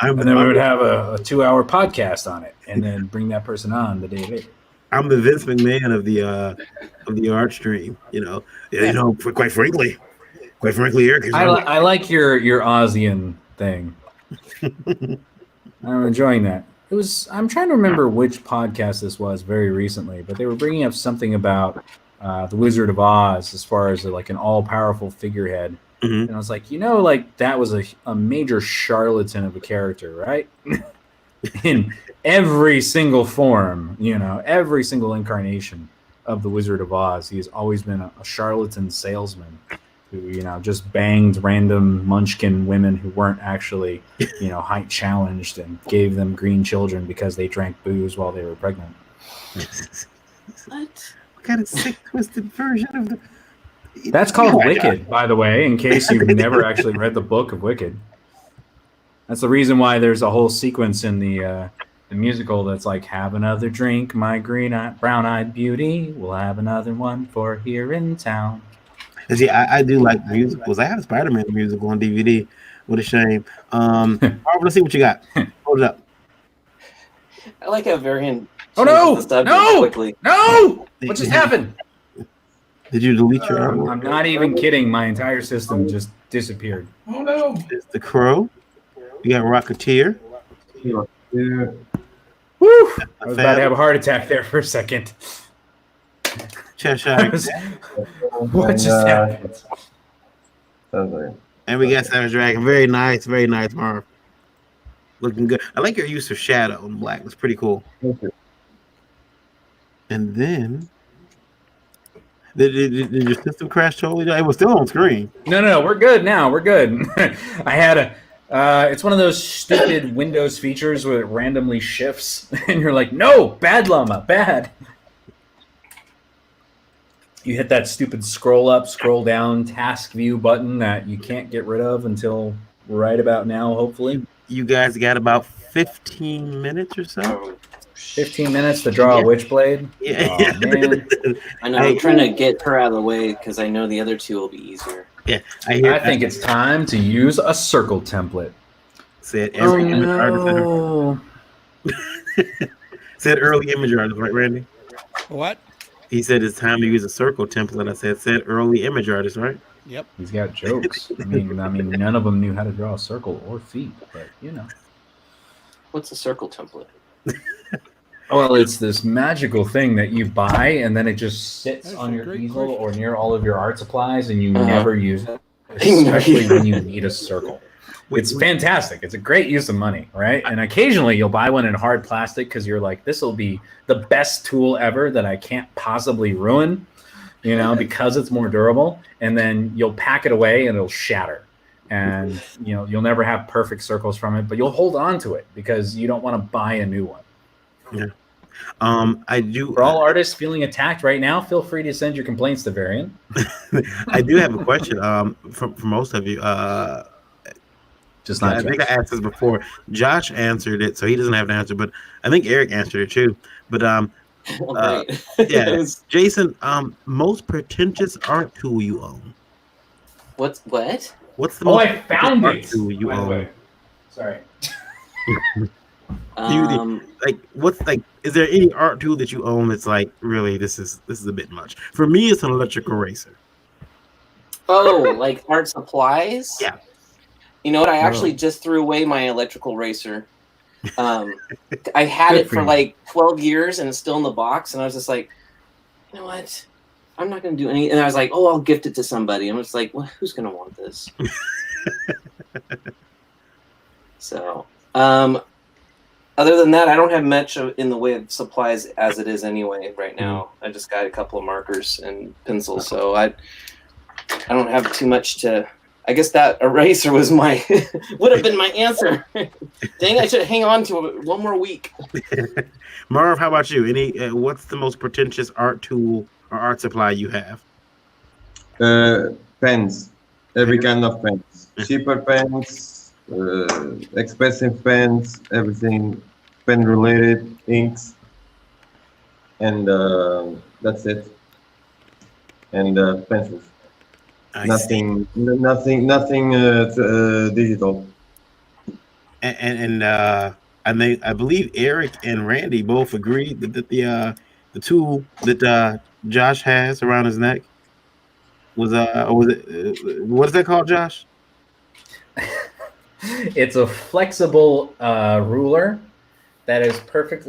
and then we would have a 2-hour podcast on it, and then bring that person on the day later. I'm the Vince McMahon of the art stream. Quite frankly, Eric. I like your Aussian thing. I'm enjoying that. I'm trying to remember which podcast this was very recently, but they were bringing up something about the Wizard of Oz as far as like an all-powerful figurehead. Mm-hmm. And I was like, that was a major charlatan of a character, right? In every single form, every single incarnation of the Wizard of Oz, he has always been a charlatan salesman who, just banged random munchkin women who weren't actually, height challenged and gave them green children because they drank booze while they were pregnant. What kind of sick, twisted version of the... That's called Wicked, by the way, in case you've never actually read the book of Wicked. That's the reason why there's a whole sequence in the musical that's like, have another drink, my brown-eyed beauty. We'll have another one for here in town. See, I do like musicals. I have a Spider-Man musical on DVD. What a shame. Barbara, let's see what you got. Hold it up. I like how Varian. Oh no! Quickly. No! What just happened? Did you delete your artwork? I'm not even kidding. My entire system just disappeared. Oh no! It's the Crow. You got Rocketeer. Yeah. Woo! I was about to have a heart attack there for a second. Cheshire. What just happened? And we got Savage Dragon. Very nice, Marv. Looking good. I like your use of shadow and black. It's pretty cool. And then, did your system crash totally? It was still on screen. No, we're good now. We're good. I had it's one of those stupid Windows features where it randomly shifts, and you're like, no, bad llama, bad. You hit that stupid scroll up, scroll down task view button that you can't get rid of until right about now, hopefully. You guys got about 15 minutes or so? 15 minutes to draw a Witchblade? Yeah. Oh, man. I know. I'm trying to get her out of the way because I know the other two will be easier. Yeah. I think it's time to use a circle template. Said every image artist. Said early image artist, right, Randy? What? He said it's time to use a circle template. I said early image artist, right? Yep. He's got jokes. I mean, none of them knew how to draw a circle or feet, but What's a circle template? Well, it's this magical thing that you buy, and then it just sits That's on a your great easel question. or near all of your art supplies, and you never use it, especially when you need a circle. It's fantastic. It's a great use of money, right? And occasionally you'll buy one in hard plastic because you're like, this will be the best tool ever that I can't possibly ruin, because it's more durable. And then you'll pack it away and it'll shatter. And, you'll never have perfect circles from it, but you'll hold on to it because you don't want to buy a new one. Yeah. I do. For all artists feeling attacked right now, feel free to send your complaints to Varian. I do have a question for most of you. Just not I think I asked this before. Josh answered it, so he doesn't have an answer, but I think Eric answered it too. But Great. yeah, Jason, most pretentious art tool you own? What? What's the most I found art it. tool you own? Sorry. Is there any art tool that you own that's like, really, this is a bit much? For me, it's an electric eraser. Oh, like art supplies? Yeah. You know what? I actually just threw away my electrical eraser. I had it for like 12 years and it's still in the box. And I was just like, you know what? I'm not going to do any. And I was like, oh, I'll gift it to somebody. And I was like, well, who's going to want this? So, other than that, I don't have much in the way of supplies as it is anyway right now. I just got a couple of markers and pencils. So I don't have too much to. I guess that eraser was my would have been my answer. Dang, I should hang on to it one more week. Marv, how about you? What's the most pretentious art tool or art supply you have? Pens, every kind of pens, cheaper pens, expensive pens, everything pen related, inks, and that's it. And pencils. Nothing digital. I believe Eric and Randy both agreed that the tool that Josh has around his neck was what is that called, Josh? It's a flexible ruler that is perfect.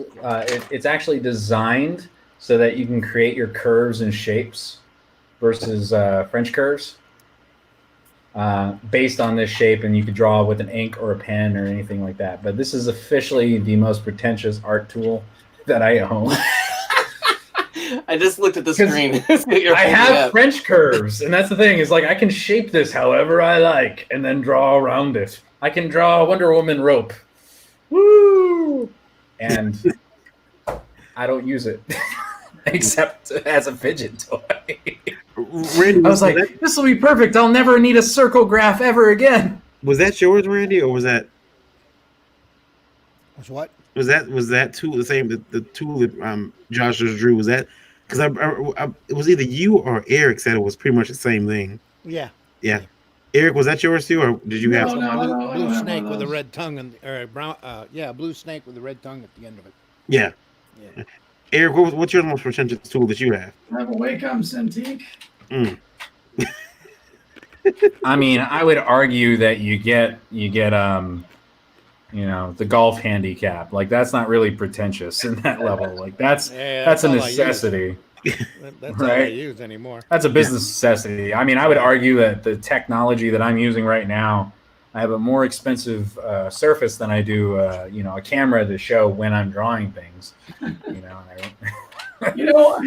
It's actually designed so that you can create your curves and shapes versus French curves based on this shape, and you could draw with an ink or a pen or anything like that. But this is officially the most pretentious art tool that I own. I just looked at the screen. I have French curves, and that's the thing, is like I can shape this however I like and then draw around it. I can draw a Wonder Woman rope. Woo! And I don't use it except as a fidget toy. Randy, I was like, this will be perfect. I'll never need a circle graph ever again. Was that yours, Randy, or was that? Was what? Was that tool the same? The tool that Josh just drew, was that? Because it was either you or Eric said it was pretty much the same thing. Yeah. Eric, was that yours too, or did you have No, blue snake with a red tongue and brown? Blue snake with a red tongue at the end of it. Yeah. Eric, what's your most pretentious tool that you have? I have a Wacom Cintiq. I mean, I would argue that you get the golf handicap. Like, that's not really pretentious in that level. Like, that's a necessity. That's right? all I use anymore. That's a business necessity. I mean, I would argue that the technology that I'm using right now, I have a more expensive Surface than I do, a camera to show when I'm drawing things. I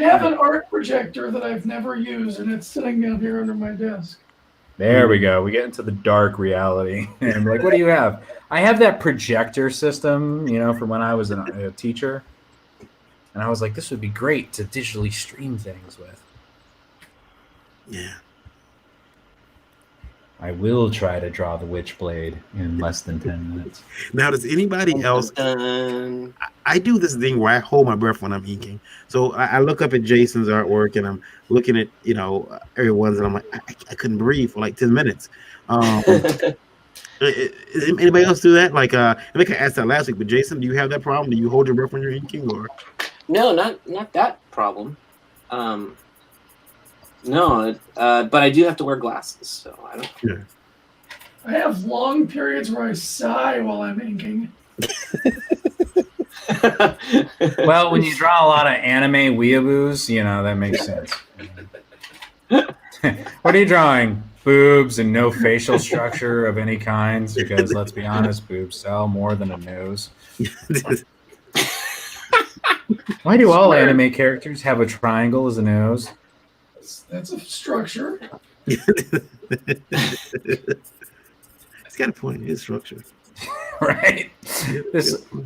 have an art projector that I've never used, and it's sitting down here under my desk. There we go. We get into the dark reality. And I'm like, what do you have? I have that projector system, from when I was a teacher. And I was like, this would be great to digitally stream things with. Yeah. I will try to draw the Witchblade in less than 10 minutes. Now, does anybody else? I do this thing where I hold my breath when I'm inking. So I look up at Jason's artwork and I'm looking at everyone's, and I'm like, I couldn't breathe for like 10 minutes. Does anybody else do that? Like, I think I asked that last week, but Jason, do you have that problem? Do you hold your breath when you're inking, or? No, not that problem. No, but I do have to wear glasses, so I don't. Yeah. I have long periods where I sigh while I'm inking. Well, when you draw a lot of anime weeaboos, that makes sense. What are you drawing? Boobs and no facial structure of any kinds? Because let's be honest, boobs sell more than a nose. Why do all anime characters have a triangle as a nose? That's a structure. It's got a point. It's structure. Right.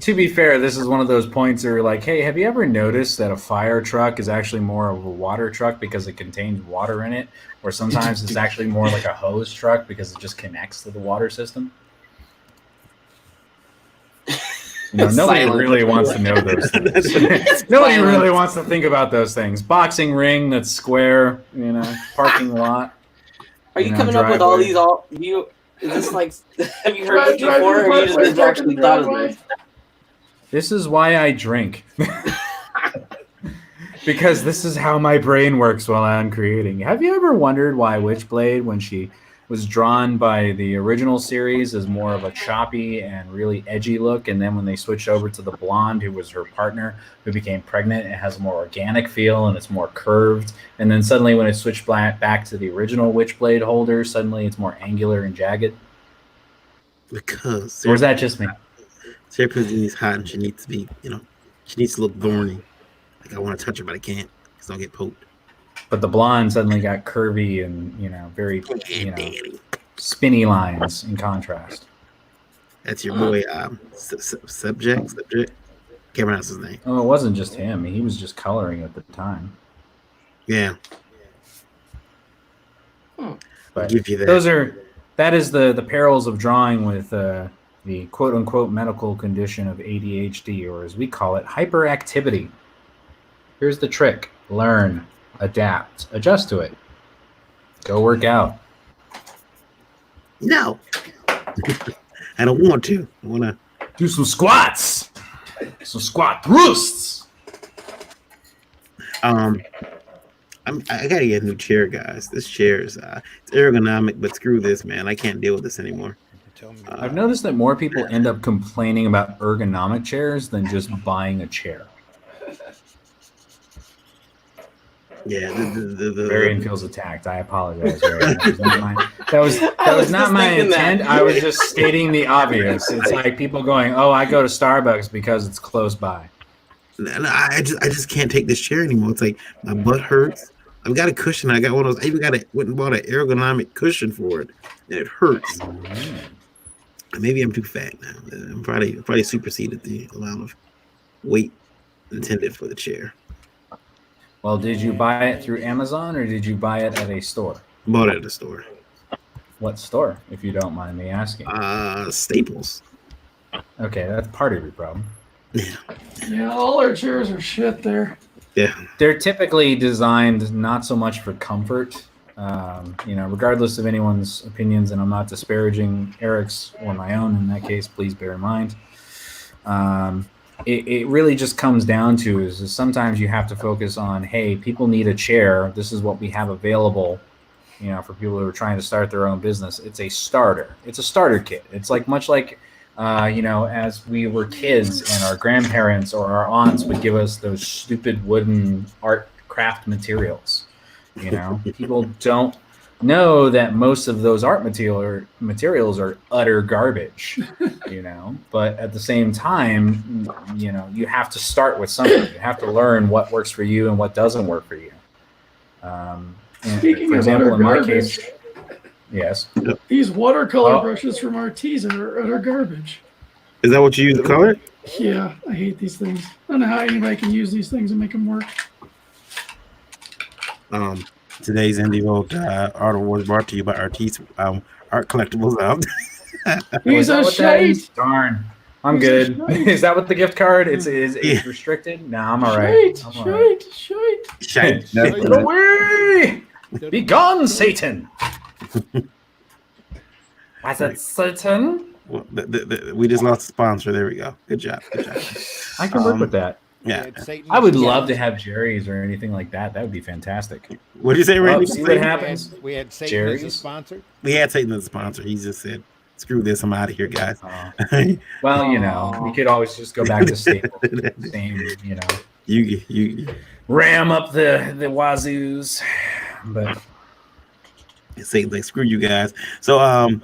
To be fair, this is one of those points where you're like, hey, have you ever noticed that a fire truck is actually more of a water truck because it contains water in it? Or sometimes it's actually more like a hose truck because it just connects to the water system? Nobody really wants to know those things. Nobody really wants to think about those things. Boxing ring that's square, parking lot. Are you coming up with all these? Is this like? Have you heard this before, or you just actually thought of this? This is why I drink. Because this is how my brain works while I'm creating. Have you ever wondered why Witchblade, when she was drawn by the original series as more of a choppy and really edgy look, and then when they switched over to the blonde who was her partner who became pregnant, it has a more organic feel and it's more curved, and then suddenly when it switched back to the original Witchblade holder, suddenly it's more angular and jagged? Because or is that just me? Sarah is hot and she needs to be, she needs to look thorny. Like, I want to touch her, but I can't because I'll get poked. But the blonde suddenly got curvy and, very, spinny lines in contrast. That's your boy, subject. Can't pronounce his name. Oh, it wasn't just him. He was just coloring at the time. Yeah. I'll But give you that. that is the perils of drawing with the quote unquote medical condition of ADHD, or as we call it, hyperactivity. Here's the trick: learn, adapt, adjust to it. Go work out. No. I don't want to. I want to do some squats. Some squat thrusts. I gotta get a new chair, guys. This chair is it's ergonomic, but screw this, man. I can't deal with this anymore. I've noticed that more people end up complaining about ergonomic chairs than just buying a chair. Yeah, Varian feels attacked. I apologize. That was not my intent. I was just stating the obvious. It's like people going, "Oh, I go to Starbucks because it's close by." I just can't take this chair anymore. It's like my butt hurts. I've got a cushion. I got one of those. I even went and bought an ergonomic cushion for it, and it hurts. Maybe I'm too fat now. I'm probably superseded the amount of weight intended for the chair. Well, did you buy it through Amazon or did you buy it at a store? Bought it at a store. What store, if you don't mind me asking? Staples. Okay, that's part of your problem. Yeah, all our chairs are shit there. Yeah. They're typically designed not so much for comfort, regardless of anyone's opinions, and I'm not disparaging Eric's or my own in that case, please bear in mind. It really just comes down to is sometimes you have to focus on, hey, people need a chair. This is what we have available, for people who are trying to start their own business. It's a starter. It's a starter kit. It's much like, as we were kids and our grandparents or our aunts would give us those stupid wooden art craft materials. People don't know that most of those art materials are utter garbage, but at the same time, you have to start with something. You have to learn what works for you and what doesn't work for you. Speaking for of example, utter in my garbage, case, yes, these watercolor brushes from Artisan are utter garbage. Is that what you use to color? Yeah, I hate these things. I don't know how anybody can use these things and make them work. Today's Indie Vote Art Awards brought to you by Artisan Art Collectibles. He's a shite. Darn. I'm good. Is that what the gift card? It's restricted? No, I'm all right. Shite. Get away! Be gone, Satan! Was it Satan? Well, we just lost a sponsor. There we go. Good job. I can work with that. Yeah. I would love to have Jerry's or anything like that. That would be fantastic. What did you say, Randy? See what happens. We had Satan Jerry's as a sponsor. We had Satan as a sponsor. He just said, "Screw this, I'm out of here, guys." Well, we could always just go back to Staples. Same, You ram up the wazoos, but Satan's like, "Screw you guys." So I'm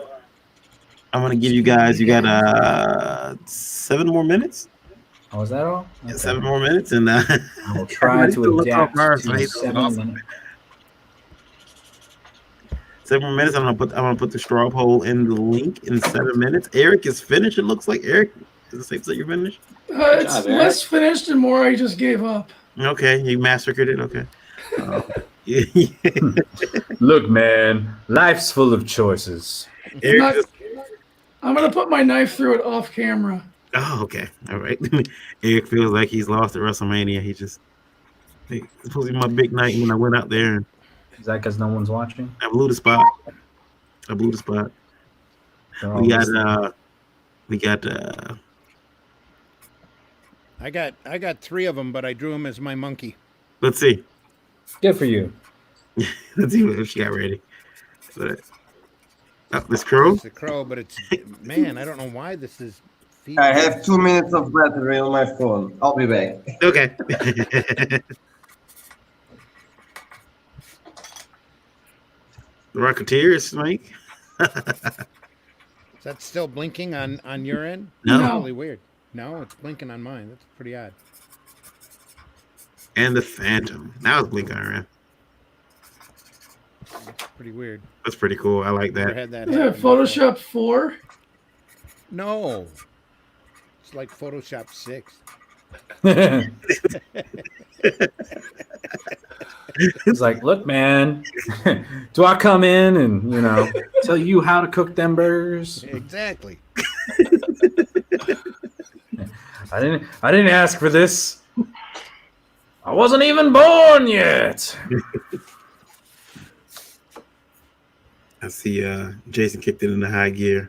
gonna give you guys. You got 7 more minutes. Oh, is that all? Okay. 7 more minutes, and I will try to adapt to 7 minutes. 7 more minutes. I'm gonna put the straw poll in the link in 7 minutes. Eric is finished. It looks like Eric. Is it safe to say you're finished? It's less finished and more I just gave up. Okay, you massacred it. Okay. Look, man, life's full of choices. I'm gonna put my knife through it off camera. Oh, okay. All right. Eric feels like he's lost at WrestleMania. It's supposed to be my big night when I went out there. And is that because no one's watching? I blew the spot. I got 3 of them, but I drew them as my monkey. Let's see. Good for you. Let's see if she got ready. This crow? It's a crow, but it's man. I don't know why this is. I have 2 minutes of battery on my phone. I'll be back. Okay. The Rocketeers, Mike. Is that still blinking on your end? No. That's really weird. No, it's blinking on mine. That's pretty odd. And the Phantom. Now it's blinking on. pretty weird. That's pretty cool. I like Never that. had that Is that happen before. Photoshop 4? No. It's like Photoshop 6. He's like, look, man, do I come in and tell you how to cook them burgers? Exactly. I didn't ask for this. I wasn't even born yet. I see Jason kicked it into high gear.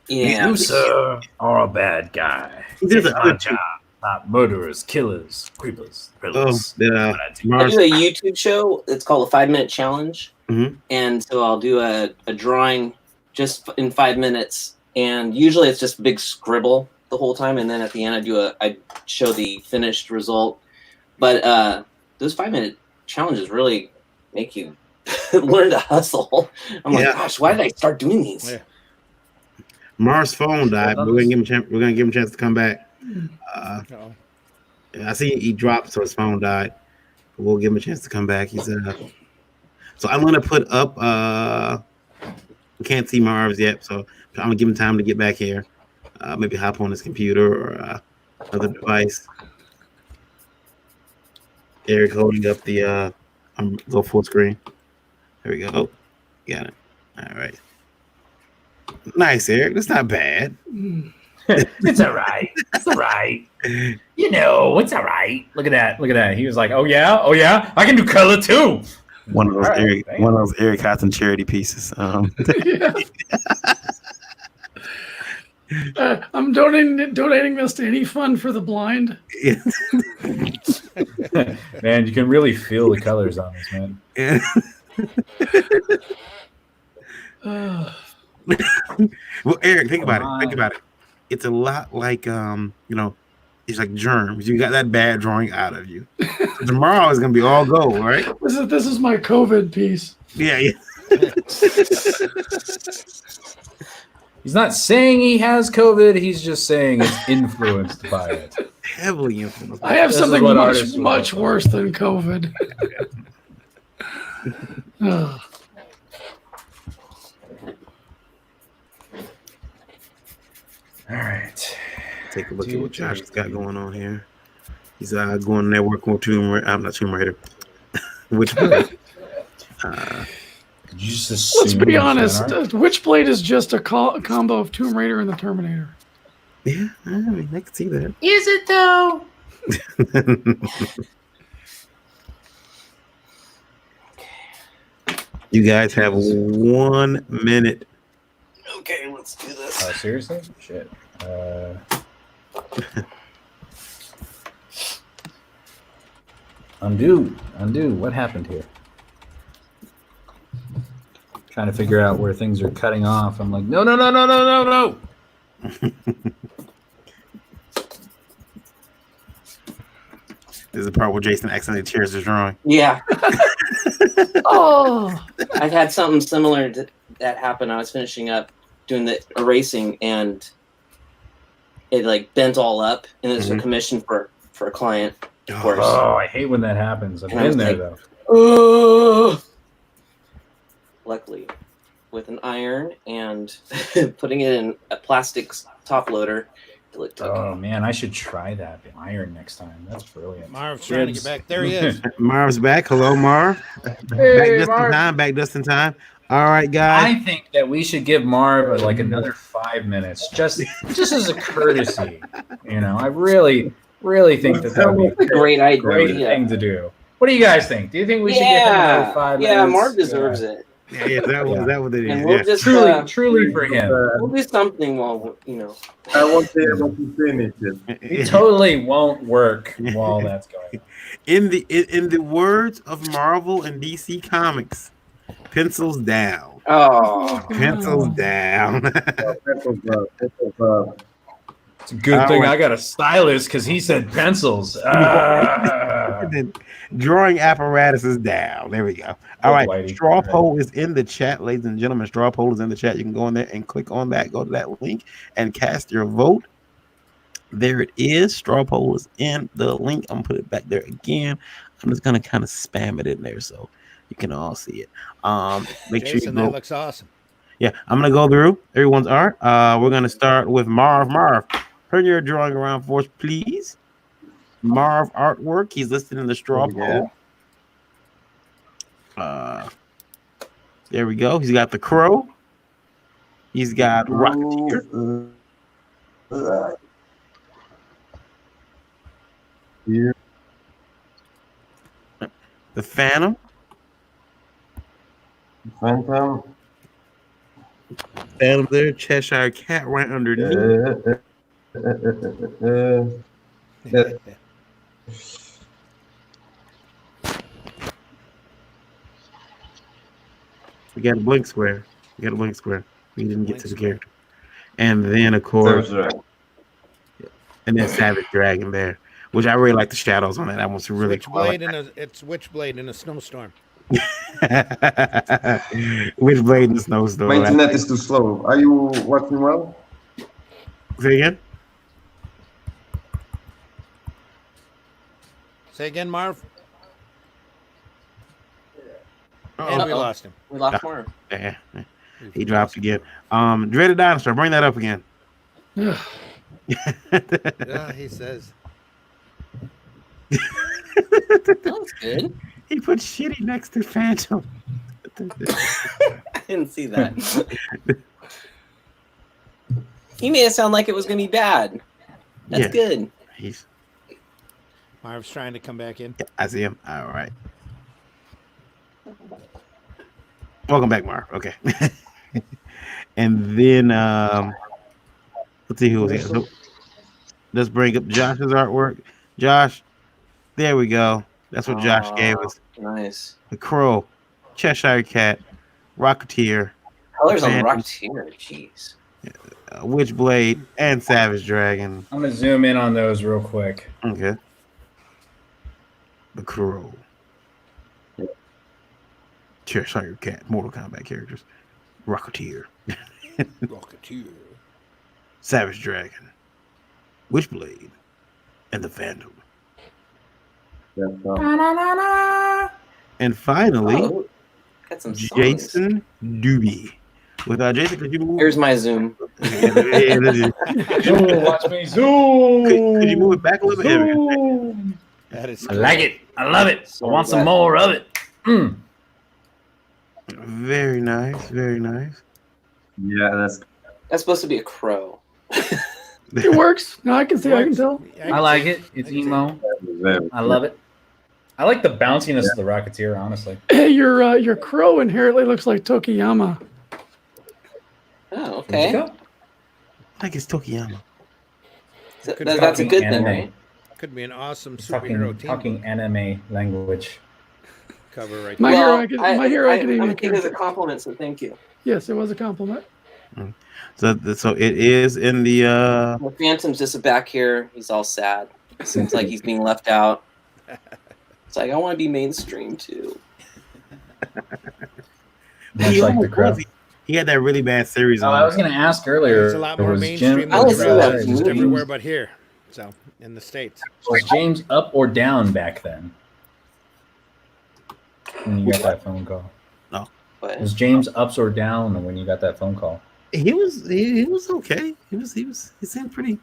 Yeah. You, sir, are a bad guy. There's Take a- my job. Not murderers, killers, creepers, Oh, thrillers. yeah. I Mars. do a YouTube show. It's called a 5-minute challenge. Mhm. And so I'll do a drawing just in 5 minutes. And usually it's just a big scribble the whole time. And then at the end, I show the finished result. But those 5-minute challenges really make you learn to hustle. I'm like, Yeah. gosh, why did I start doing these? Yeah. Mars' phone died. But we're gonna give him a chance to come back. Uh-oh. I see he dropped, so his phone died. But we'll give him a chance to come back. He's so I'm gonna put up. We can't see Marv's yet, so I'm gonna give him time to get back here. Maybe hop on his computer or other device. Eric holding up the. Go full screen. There we go. Oh, got it. All right. Nice, Eric. That's not bad. It's all right. It's all right. It's all right. Look at that. Look at that. He was like, oh yeah, I can do color too. One of those All right, Eric, thank one of those Eric Hudson charity pieces. Yeah. I'm donating this to any fund for the blind. Yeah. Man, you can really feel the colors on this, man. Yeah. Well, Eric, think about it. Think about it. It's a lot like it's like germs. You got that bad drawing out of you. Tomorrow is gonna be all gold, right? This is my COVID piece. Yeah, yeah. He's not saying he has COVID. He's just saying it's influenced by it. Heavily influenced. I have This is something what much, artists would much look worse than COVID. Ugh. All right. Take a look at what Josh has got going on here. He's going networking with Tomb Raider. I'm not Tomb Raider. Witchblade. You just Let's assume be it's honest. an art? Witchblade is just a combo of Tomb Raider and the Terminator. Yeah, I mean, I can see that. Is it though? You guys have 1 minute. Okay, let's do this. Oh, seriously? Shit. Undo. What happened here? Trying to figure out where things are cutting off. I'm like, no. This is the part where Jason accidentally tears his drawing. Yeah. Oh, I've had something similar to that happen. I was finishing up doing the erasing and it like bent all up, and it's a commission for a client, of course. Oh, I hate when that happens. I've And I was been there like, though. Luckily, with an iron and putting it in a plastic top loader, it took Oh man, I should try that. The iron next time. That's brilliant. Marv's trying to get back. There he is. Marv's back. Hello, Marv. Hey, Back just in time. All right, guys. I think that we should give Marv like another 5 minutes, just as a courtesy. I really think that would be a great idea. great thing to do. What do you guys think? Do you think we should give him another 5 minutes? Yeah, Marv deserves it. Yeah, that what it is. And we'll Yeah. just Truly for him. we'll do something while I won't be able to finish it. It totally won't work while that's going on. In the words of Marvel and DC Comics, pencils down. Oh, Pencils down. It's a good thing I got a stylist because he said pencils. Drawing apparatus is down. There we go. All right. Whitey. Straw poll is in the chat, ladies and gentlemen. Straw poll is in the chat. You can go in there and click on that. Go to that link and cast your vote. There it is. Straw poll is in the link. I'm gonna put it back there again. I'm just gonna kind of spam it in there. So You can all see it. Make sure you Jason, go. that looks awesome. Yeah, I'm gonna go through everyone's art. We're gonna start with Marv. Marv, turn your drawing around for us, please. Marv artwork. He's listed in the straw poll. There we go. He's got the crow. He's got Rocketeer. Here. The Phantom. Phantom. Phantom there. Cheshire Cat right underneath. We got a blink square. We didn't get to the character. And then, of course, and then Savage Dragon there, which I really like the shadows on that. That one's really cool. It's Witchblade in a snowstorm. Witchblade in a snowstorm. My internet is too slow. Are you watching well? Say again? Say again, Marv. Oh, and we lost him. We lost Marv. Yeah, he dropped again. Dreaded Dinosaur, bring that up again. Yeah, he says. That looks good. He put shitty next to Phantom. I didn't see that. He made it sound like it was going to be bad. That's good. Marv's trying to come back in. Yeah, I see him. All right. Welcome back, Marv. Okay. And then let's see who was here. So, let's bring up Josh's artwork. Josh, there we go. That's what Josh gave us. Nice. The Crow, Cheshire Cat, Rocketeer. Colors on Rocketeer, jeez. Witchblade, and Savage Dragon. I'm gonna zoom in on those real quick. Okay. The Crow. Cheshire Cat, Mortal Kombat characters. Rocketeer. Rocketeer. Savage Dragon. Witchblade. And the Phantom. And finally, got some songs. Jason Doobie. With Jason, could you move? Here's my zoom. Watch me zoom. Could you move it back a little bit? That is I like it. I love it. I want some more of it. Very nice. Very nice. Yeah, that's supposed to be a crow. It works. No, I can see. I can tell. I like it. It's emo. I love it. I like the bounciness of the Rocketeer, honestly. Hey, your crow inherently looks like Tokiyama. Oh, okay. I think it's Tokiyama. That's a good thing, right? Could be an awesome superhero team. Talking anime language. Cover right My there. Hero Academia. I'm taking it as a compliment, so thank you. Yes, it was a compliment. So it is in the. The Phantom's just back here. He's all sad. Seems like he's being left out. It's like, I want to be mainstream too. Much like the Crow. He had that really bad series. I was going to ask earlier. There's a lot more mainstream just everywhere but here. So, in the States. Was James up or down back then? When you got that phone call? No. Was James ups or down when you got that phone call? He was okay. He seemed pretty.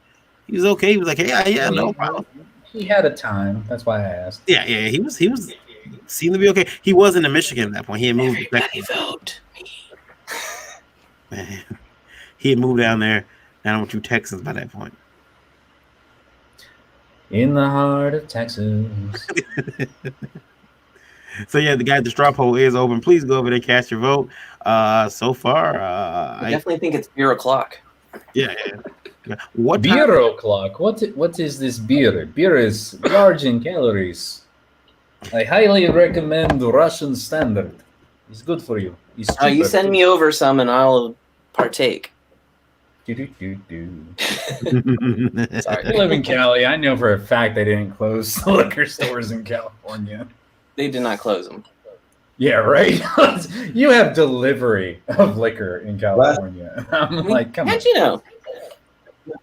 He was okay. He was like, hey, yeah, no problem. He had a time. That's why I asked. Yeah. He was seemed to be okay. He wasn't in Michigan at that point. He had moved to Texas. Vote. Man, he had moved down there. Down with you Texans by that point. In the heart of Texas. So yeah, the straw poll is open. Please go over there and cast your vote. So far, I definitely think it's beer o'clock. Yeah. What beer o'clock? What is this beer? Beer is large in calories. I highly recommend the Russian Standard. It's good for you. You send me over some and I'll partake. Sorry, you live in Cali. I know for a fact they didn't close the liquor stores in California. They did not close them. Yeah, right. You have delivery of liquor in California. I'm like, come on. How'd you know?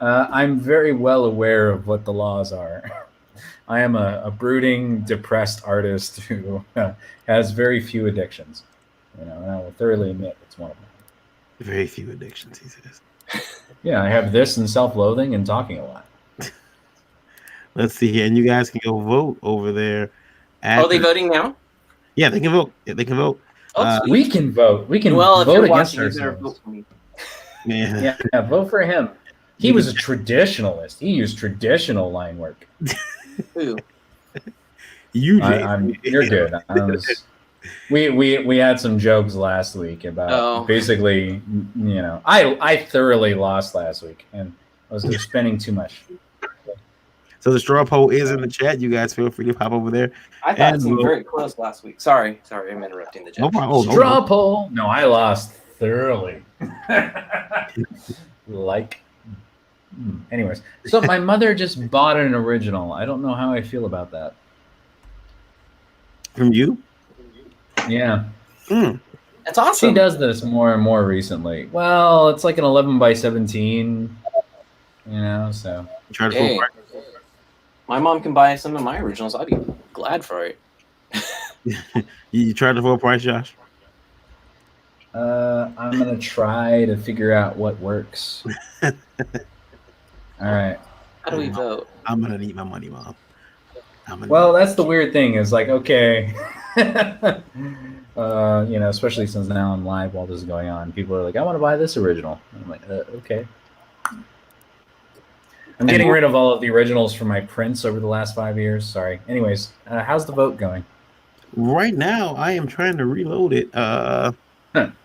I'm very well aware of what the laws are. I am a brooding, depressed artist who has very few addictions. And I will thoroughly admit it's one of them. Very few addictions, he says. Yeah, I have this and self-loathing and talking a lot. Let's see here, and you guys can go vote over there. Are they voting now? Yeah, they can vote. Yeah, they can vote. Oh, sweet. We can vote. We can Well, if vote you're against watching, you better ourselves. vote for me. Yeah. Yeah, vote for him. He was a traditionalist. He used traditional line work. Ooh. You're good. We had some jokes last week about basically, I thoroughly lost last week and I was just spending too much. So the straw poll is in the chat. You guys feel free to pop over there. I thought it seemed very close last week. Sorry, I'm interrupting the chat. No problem. Straw poll. No, I lost thoroughly. Anyways, so my mother just bought an original. I don't know how I feel about that. From you? Yeah. That's awesome. She does this more and more recently. Well, it's like an 11 by 17, so. Try to full price. My mom can buy some of my originals. I'd be glad for it. You tried the full price, Josh? I'm going to try to figure out what works. All right. How do we vote? I'm going to need my money, Mom. Well, that's the weird thing is like, okay, especially since now I'm live while this is going on. People are like, I want to buy this original. I'm like, okay. I'm getting rid of all of the originals from my prints over the last 5 years. Sorry. Anyways, how's the vote going? Right now, I am trying to reload it.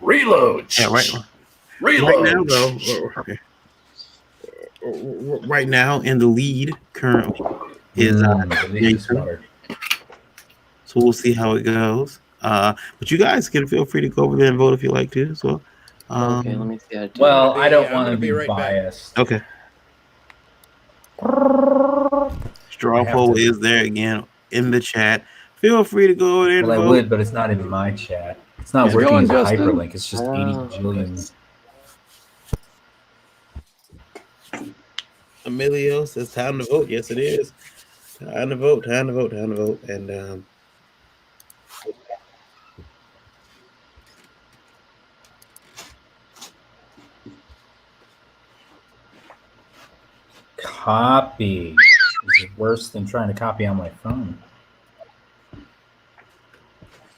Reload. Yeah, right. Reload. Right now, though. Okay. Right now, in the lead currently is Jason. So we'll see how it goes. But you guys can feel free to go over there and vote if you like to. So, okay, let me see. Well, I don't want to be biased. Back. Okay. Straw poll is there again in the chat. Feel free to go over there. Well, I would, but it's not in my chat. It's not working as a hyperlink. It's just 80 jillions. Emilio says time to vote. Yes, it is. Time to vote. Time to vote. Time to vote. And copy. This is worse than trying to copy on my phone.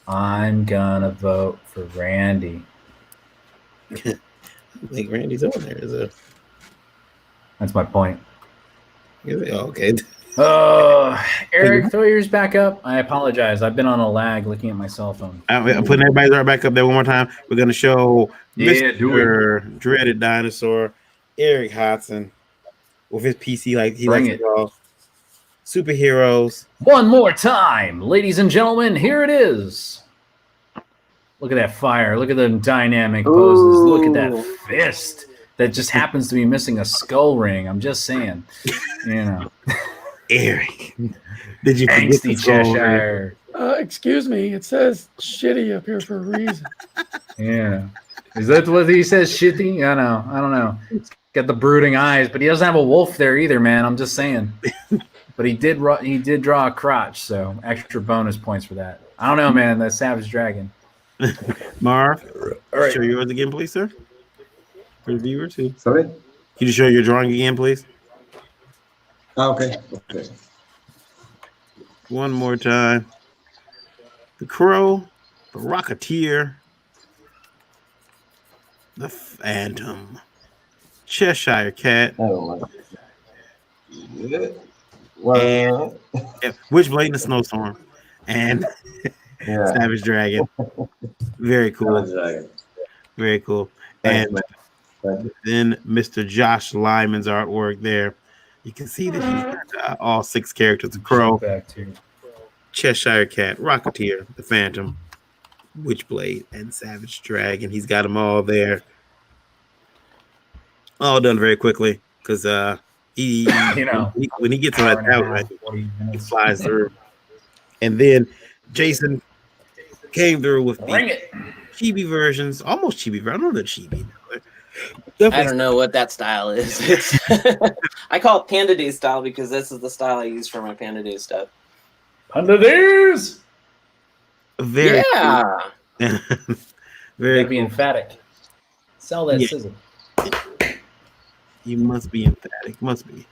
I'm gonna vote for Randy. I think Randy's on there. Is it? That's my point. Okay. Eric, throw yours back up. I apologize. I've been on a lag looking at my cell phone. I'm putting everybody's right back up there one more time. We're gonna show Mr. Dreaded Dinosaur, Eric Hodson, with his PC like he likes to call superheroes. One more time, ladies and gentlemen, here it is. Look at that fire. Look at the dynamic poses. Look at that fist that just happens to be missing a skull ring. I'm just saying. Eric, did you forget Angsty Cheshire? Excuse me. It says shitty up here for a reason. Yeah. Is that what he says, shitty? I don't know. He's got the brooding eyes, but he doesn't have a wolf there either, man. I'm just saying. But he did draw a crotch, so extra bonus points for that. I don't know, man. That Savage Dragon. Marv, show yours again, please, sir. For the viewer too. Sorry? Can you show your drawing again, please? Okay. One more time. The Crow, the Rocketeer, the Phantom, Cheshire Cat. Witchblade and the Snowstorm, and Savage Dragon. Very cool. Very cool. And then Mr. Josh Lyman's artwork there. You can see that he's got all 6 characters: the Crow, Cheshire Cat, Rocketeer, the Phantom, Witchblade, and Savage Dragon. He's got them all there. All done very quickly because when he gets on that tower, he flies through. And then Jason came through with the chibi versions, almost chibi. I don't know the chibi. I don't know what that style is. It's I call it Panda Day style because this is the style I use for my Panda Day stuff. Panda Days. Very Yeah. cool. You Very gotta be cool. emphatic. Sell that Yeah. sizzle. You must be emphatic. Must be.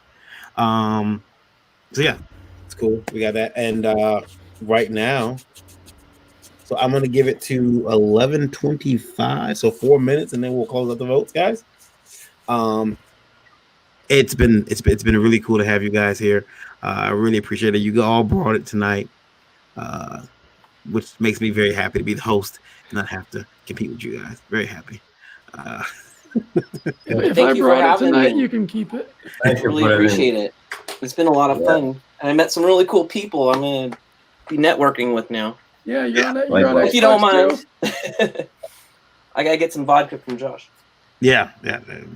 So yeah, it's cool. We got that, and right now, so I'm gonna give it to 11:25, so 4 minutes, and then we'll close up the votes, guys. It's been really cool to have you guys here. I really appreciate it. You all brought it tonight, which makes me very happy to be the host and not have to compete with you guys. Very happy. If Thank I you for brought it having tonight, me. you can keep it. I really appreciate it. It's been a lot of fun. And I met some really cool people I'm going to be networking with now. Yeah, you're on it. Like You're on what? If you don't Xbox mind. too. I got to get some vodka from Josh. Yeah.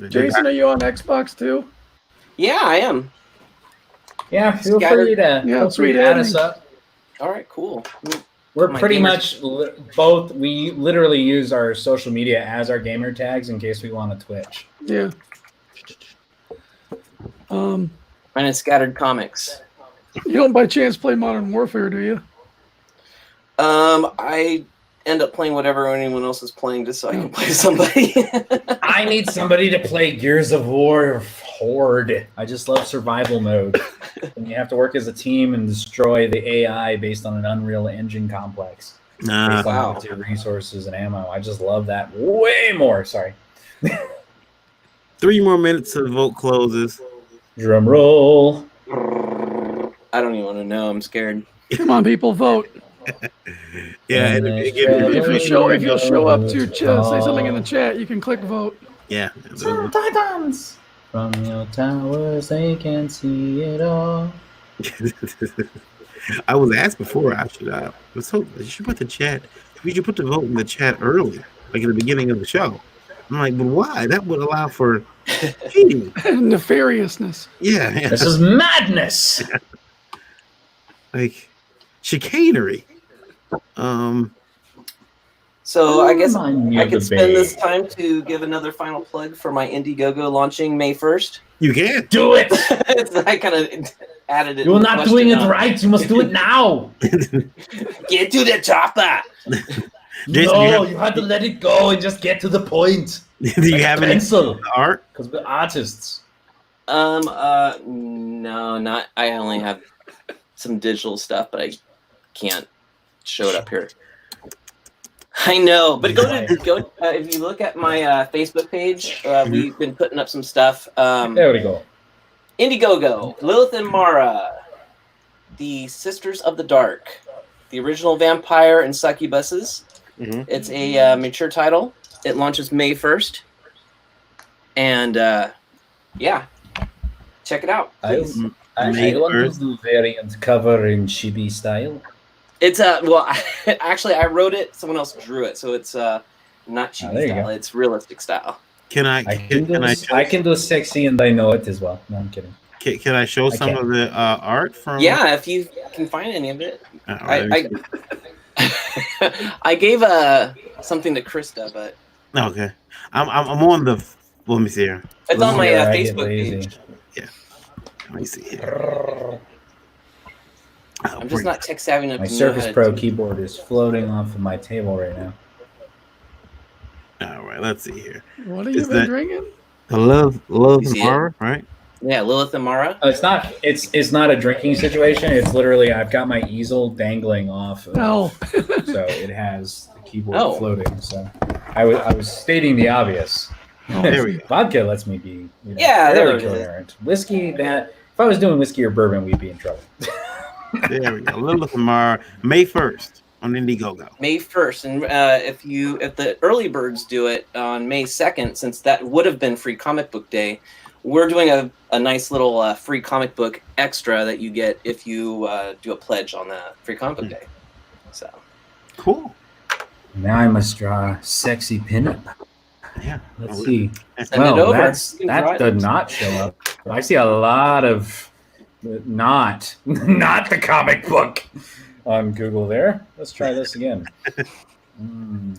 Jason, are you on Xbox too? Yeah, I am. Yeah, feel Scattered. free to Yeah, sweet add adding. us up. All right, cool. We're My pretty gamers- much both. We literally use our social media as our gamer tags in case we want to Twitch. Yeah. Mine is Scattered Comics. You don't by chance play Modern Warfare, do you? I end up playing whatever anyone else is playing just so I can play somebody. I need somebody to play Gears of War Horde. I just love survival mode. And you have to work as a team and destroy the AI based on an Unreal Engine complex. Based on Wow. limited resources and ammo. I just love that way more. Sorry. 3 more minutes till the vote closes. Drum roll. I don't even want to know. I'm scared. Come on, people, vote. Yeah, And If you'll show up to say something in the chat, you can click vote. yeah. Titans. From your towers, they can see it all. I was asked before I should you should put the chat. We should put the vote in the chat earlier, like at the beginning of the show. I'm like, but why? That would allow for cheating. Nefariousness. Yeah. This is madness. Like chicanery. So I guess Remind me I of could the spend this Bay. time to give another final plug for my Indiegogo launching May 1st. You can. Do it. I kind of added it. You're in the not doing it question, right. You must do it now. Get to the chopper. Jason, No, you have to let it go and just get to the point. do you have any Pencil. art? Because we're artists. No, not. I only have some digital stuff, but I can't show it up here. I know, but go. If you look at my Facebook page, we've been putting up some stuff. There we go. Indiegogo, Lilith and Mara, the Sisters of the Dark, the original vampire and succubuses. Mm-hmm. It's a mature title. It launches May 1st, and yeah, check it out. Please. I May want to 1st. do variant cover in chibi style. It's well, actually, I wrote it. Someone else drew it, so it's not cheap there you style. go. It's realistic style. Can I I can do sexy and I know it as well. No, I'm kidding. can I show I some can. of the art from? Yeah, if you can find any of it. All right. I gave something to Krista, but Okay. I'm on the. Let me see here. it's on my Yeah, I get Facebook lazy. page. Let me see here. I'm just not tech savvy enough My to know Surface how to Pro do- keyboard is floating off of my table right now. All right. Let's see here. What have you Is been that- drinking? The love You see it? horror, right? Yeah, Lilith and Mara. Oh, it's not a drinking situation. It's literally I've got my easel dangling off, Oh, so it has the keyboard Oh. floating. So I was stating the obvious. Oh, there we go. Vodka lets me be. Yeah, there very it is. coherent. Whiskey, that if I was doing whiskey or bourbon, we'd be in trouble. There we go. Lilith and Mara, May 1st on Indiegogo. May 1st, and if the early birds do it on May 2nd, since that would have been Free Comic Book Day, we're doing a nice little free comic book extra that you get if you do a pledge on the Free Comic Book Day. So Cool. Now I must draw a sexy pinup. Yeah. Let's see. send it over. That You can draw it. did not show up. I see a lot of not the comic book on Google there. Let's try this again.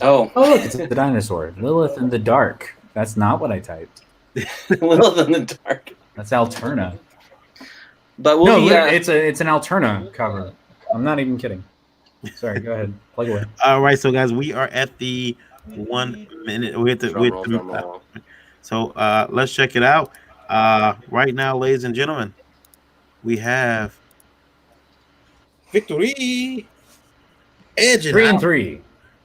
Oh, Oh, look, it's the dinosaur. Lilith in the Dark. That's not what I typed. Little in the dark. That's Alterna. But we'll No, be, it's an Alterna cover. I'm not even kidding. Sorry, go ahead. Plug away. All right, so guys, we are at the 1 minute. drum roll. So let's check it out. Right now, ladies and gentlemen, we have victory. Edge 3 and 3.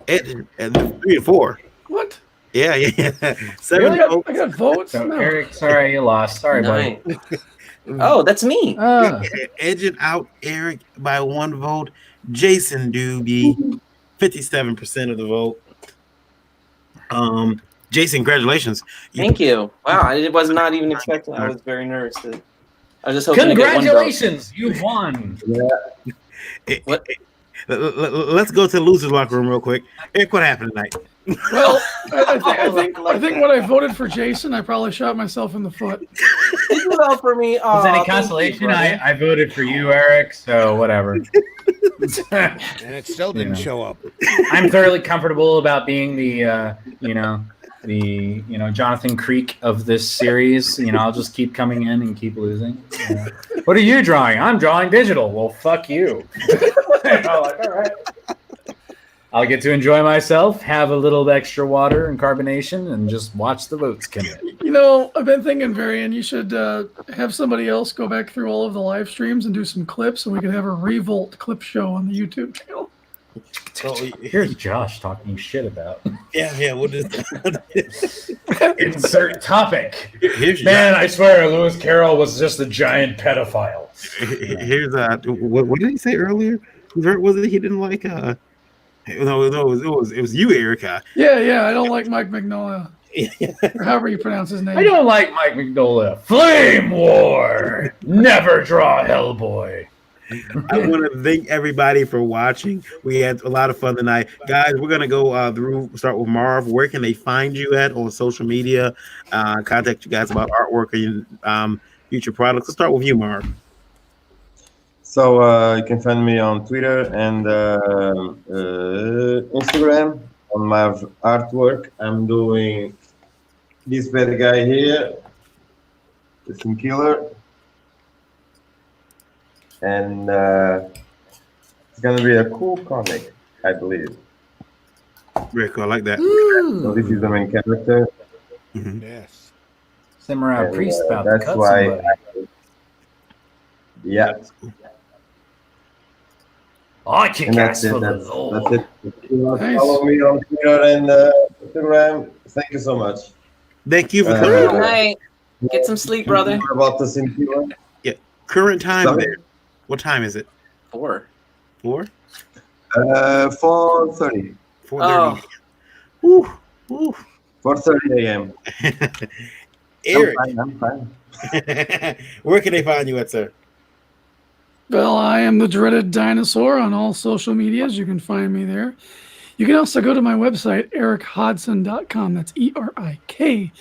Edge and 3 and 4. What? Yeah. 7 Really? votes. I got votes. So No. Eric, sorry you lost. Sorry, buddy. Oh, that's me. Edging out Eric by 1 vote. Jason Doobie, 57% of the vote. Jason, congratulations. Thank you. Wow, I was not even expecting. I was very nervous. I was just hoping to get one vote. Congratulations, you won. What? Let's go to the losers locker room real quick. Eric, what happened tonight? Well, I think when I voted for Jason, I probably shot myself in the foot. Did you vote for me? Was any consolation? I voted for you, Eric. So whatever. And it still didn't show up. I'm thoroughly comfortable about being the Jonathan Creek of this series. I'll just keep coming in and keep losing. What are you drawing? I'm drawing digital. Well, fuck you. All right. I'll get to enjoy myself, have a little extra water and carbonation, and just watch the votes commit. I've been thinking, Varian, you should have somebody else go back through all of the live streams and do some clips, and we could have a Revolt clip show on the YouTube channel. So Here's Josh talking shit about. Yeah. What is Insert topic. Here's Man, I swear, Lewis Carroll was just a giant pedophile. Here's what did he say earlier? Was it he didn't like No, it was you, Erica. Yeah, I don't like Mike Mignola. Or however you pronounce his name. I don't like Mike Mignola. Flame War. Never draw Hellboy. I want to thank everybody for watching. We had a lot of fun tonight, guys. We're gonna go start with Marv. Where can they find you at on social media? Contact you guys about artwork and future products. Let's start with you, Marv. So you can find me on Twitter and Instagram on my artwork. I'm doing this bad guy here, the Sim Killer, and it's gonna be a cool comic, I believe. Very cool. I like that. So this is the main character. Mm-hmm. Yes. Simmer And, priest about that's to cut why. somebody. Yeah. I kick And ass that's it. for the That's Lord. it. Nice. Follow me on Twitter and Instagram. Thank you so much. Thank you for Uh, coming. Good night. Get some sleep, brother. About the Sim Killer. Current time Sorry? there. What time is it? 4. 4? 4:30. 4:30. Woo. 4:30 a.m. Eric, I'm fine. where can they find you at, sir? Well, I am the Dreaded Dinosaur on all social medias. You can find me there. You can also go to my website, erichodson.com. That's ERIKHOD.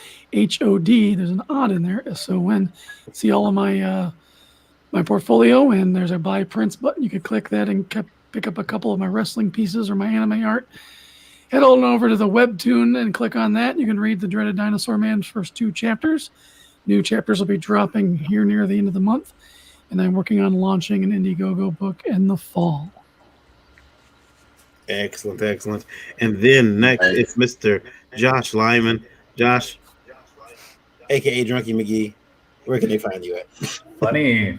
There's an odd in there, SON. See all of my my portfolio, and there's a buy prints button. You can click that and pick up a couple of my wrestling pieces or my anime art. Head on over to the webtoon and click on that. You can read the Dreaded Dinosaur Man's first 2 chapters. New chapters will be dropping here near the end of the month. And I'm working on launching an Indiegogo book in the fall. Excellent. And then next, it's Mr. Josh Lyman. Josh, a.k.a. Drunky McGee. Where can they find you at? Funny.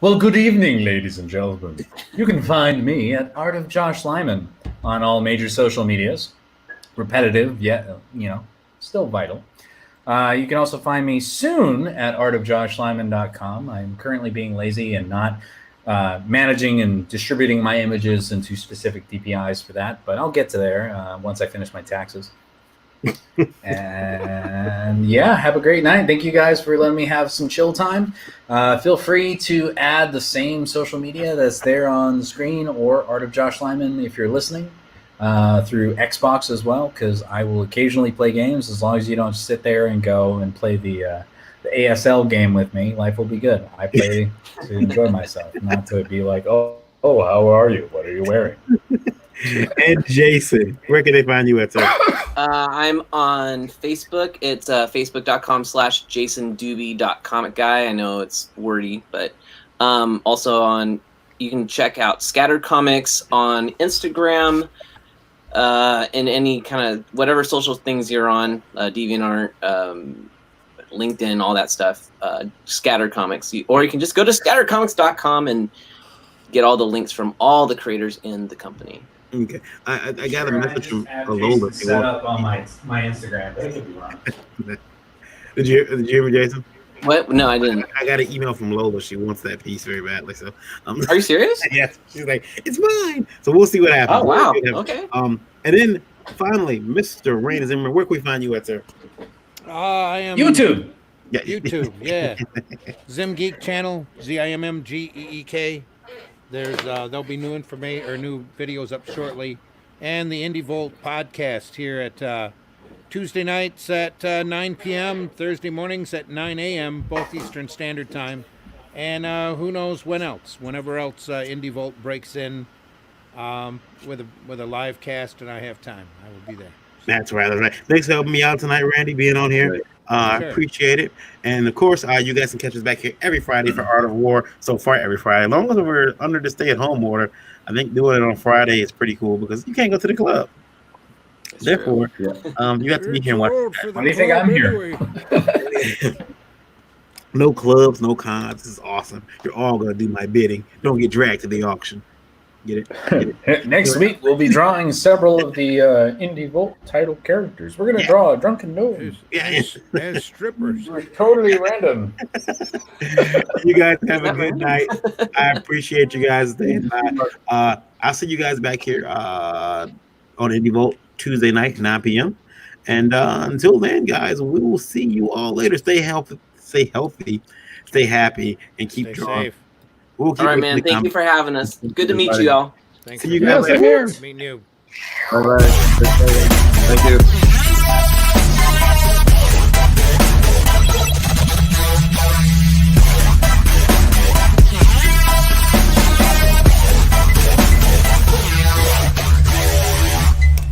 Well, good evening, ladies and gentlemen. You can find me at Art of Josh Lyman on all major social medias. Repetitive, yet, still vital. You can also find me soon at artofjoshlyman.com. I'm currently being lazy and not managing and distributing my images into specific DPIs for that, but I'll get to there once I finish my taxes. And yeah, have a great night. Thank you guys for letting me have some chill time. Feel free to add the same social media that's there on the screen or Art of Josh Lyman if you're listening. Through Xbox as well, because I will occasionally play games as long as you don't sit there and go and play the ASL game with me. Life will be good. I play to enjoy myself, not to be like, oh, how are you? What are you wearing? And Jason, where can they find you at, sir? I'm on Facebook. It's facebook.com/jasondoobie.comicguy. I know it's wordy, but also you can check out Scattered Comics on Instagram, and any kind of whatever social things you're on, DeviantArt, LinkedIn, all that stuff. Scattered Comics, or you can just go to scatteredcomics.com and get all the links from all the creators in the company. Okay, I got a message from Lola. Set up on my Instagram, but it could be wrong. Did you hear me, Jason? What? No, I didn't. I got an email from Lola. She wants that piece very badly. So, Are you serious? yes. She's like, it's mine. So we'll see what happens. Oh wow. Okay. And then finally, Mr. Rain Zimmerman, where can we find you at, sir? I am YouTube. Yeah, YouTube, yeah. Zim Geek channel, ZIMGEEK. There'll be new information or new videos up shortly, and the Indie Volt podcast here at Tuesday nights at 9 p.m., Thursday mornings at 9 a.m., both Eastern Standard Time, and who knows whenever else Indie Volt breaks in with a live cast and I have time, I will be there. That's right. Thanks for helping me out tonight, Randy, being on here. I appreciate it. And of course, you guys can catch us back here every Friday for Art of War. So far, every Friday. As long as we're under the stay-at-home order, I think doing it on Friday is pretty cool because you can't go to the club. That's Therefore, you have to be here and watch. Why do you think I'm here? No clubs, no cons. This is awesome. You're all going to do my bidding. Don't get dragged to the auction. Get it? Next week, we'll be drawing several of the Indie Volt title characters. We're going to draw a drunken gnome. As strippers. We're totally random. You guys have a good night. I appreciate you guys staying by. I'll see you guys back here on Indie Volt Tuesday night, 9 p.m. And until then, guys, we will see you all later. Stay healthy, stay happy, and keep drawing. Safe. We'll keep all right, man. Thank you for having us. Good to meet you all. Thanks See for you guys having later. us. Meeting you. Bye bye. Thank you.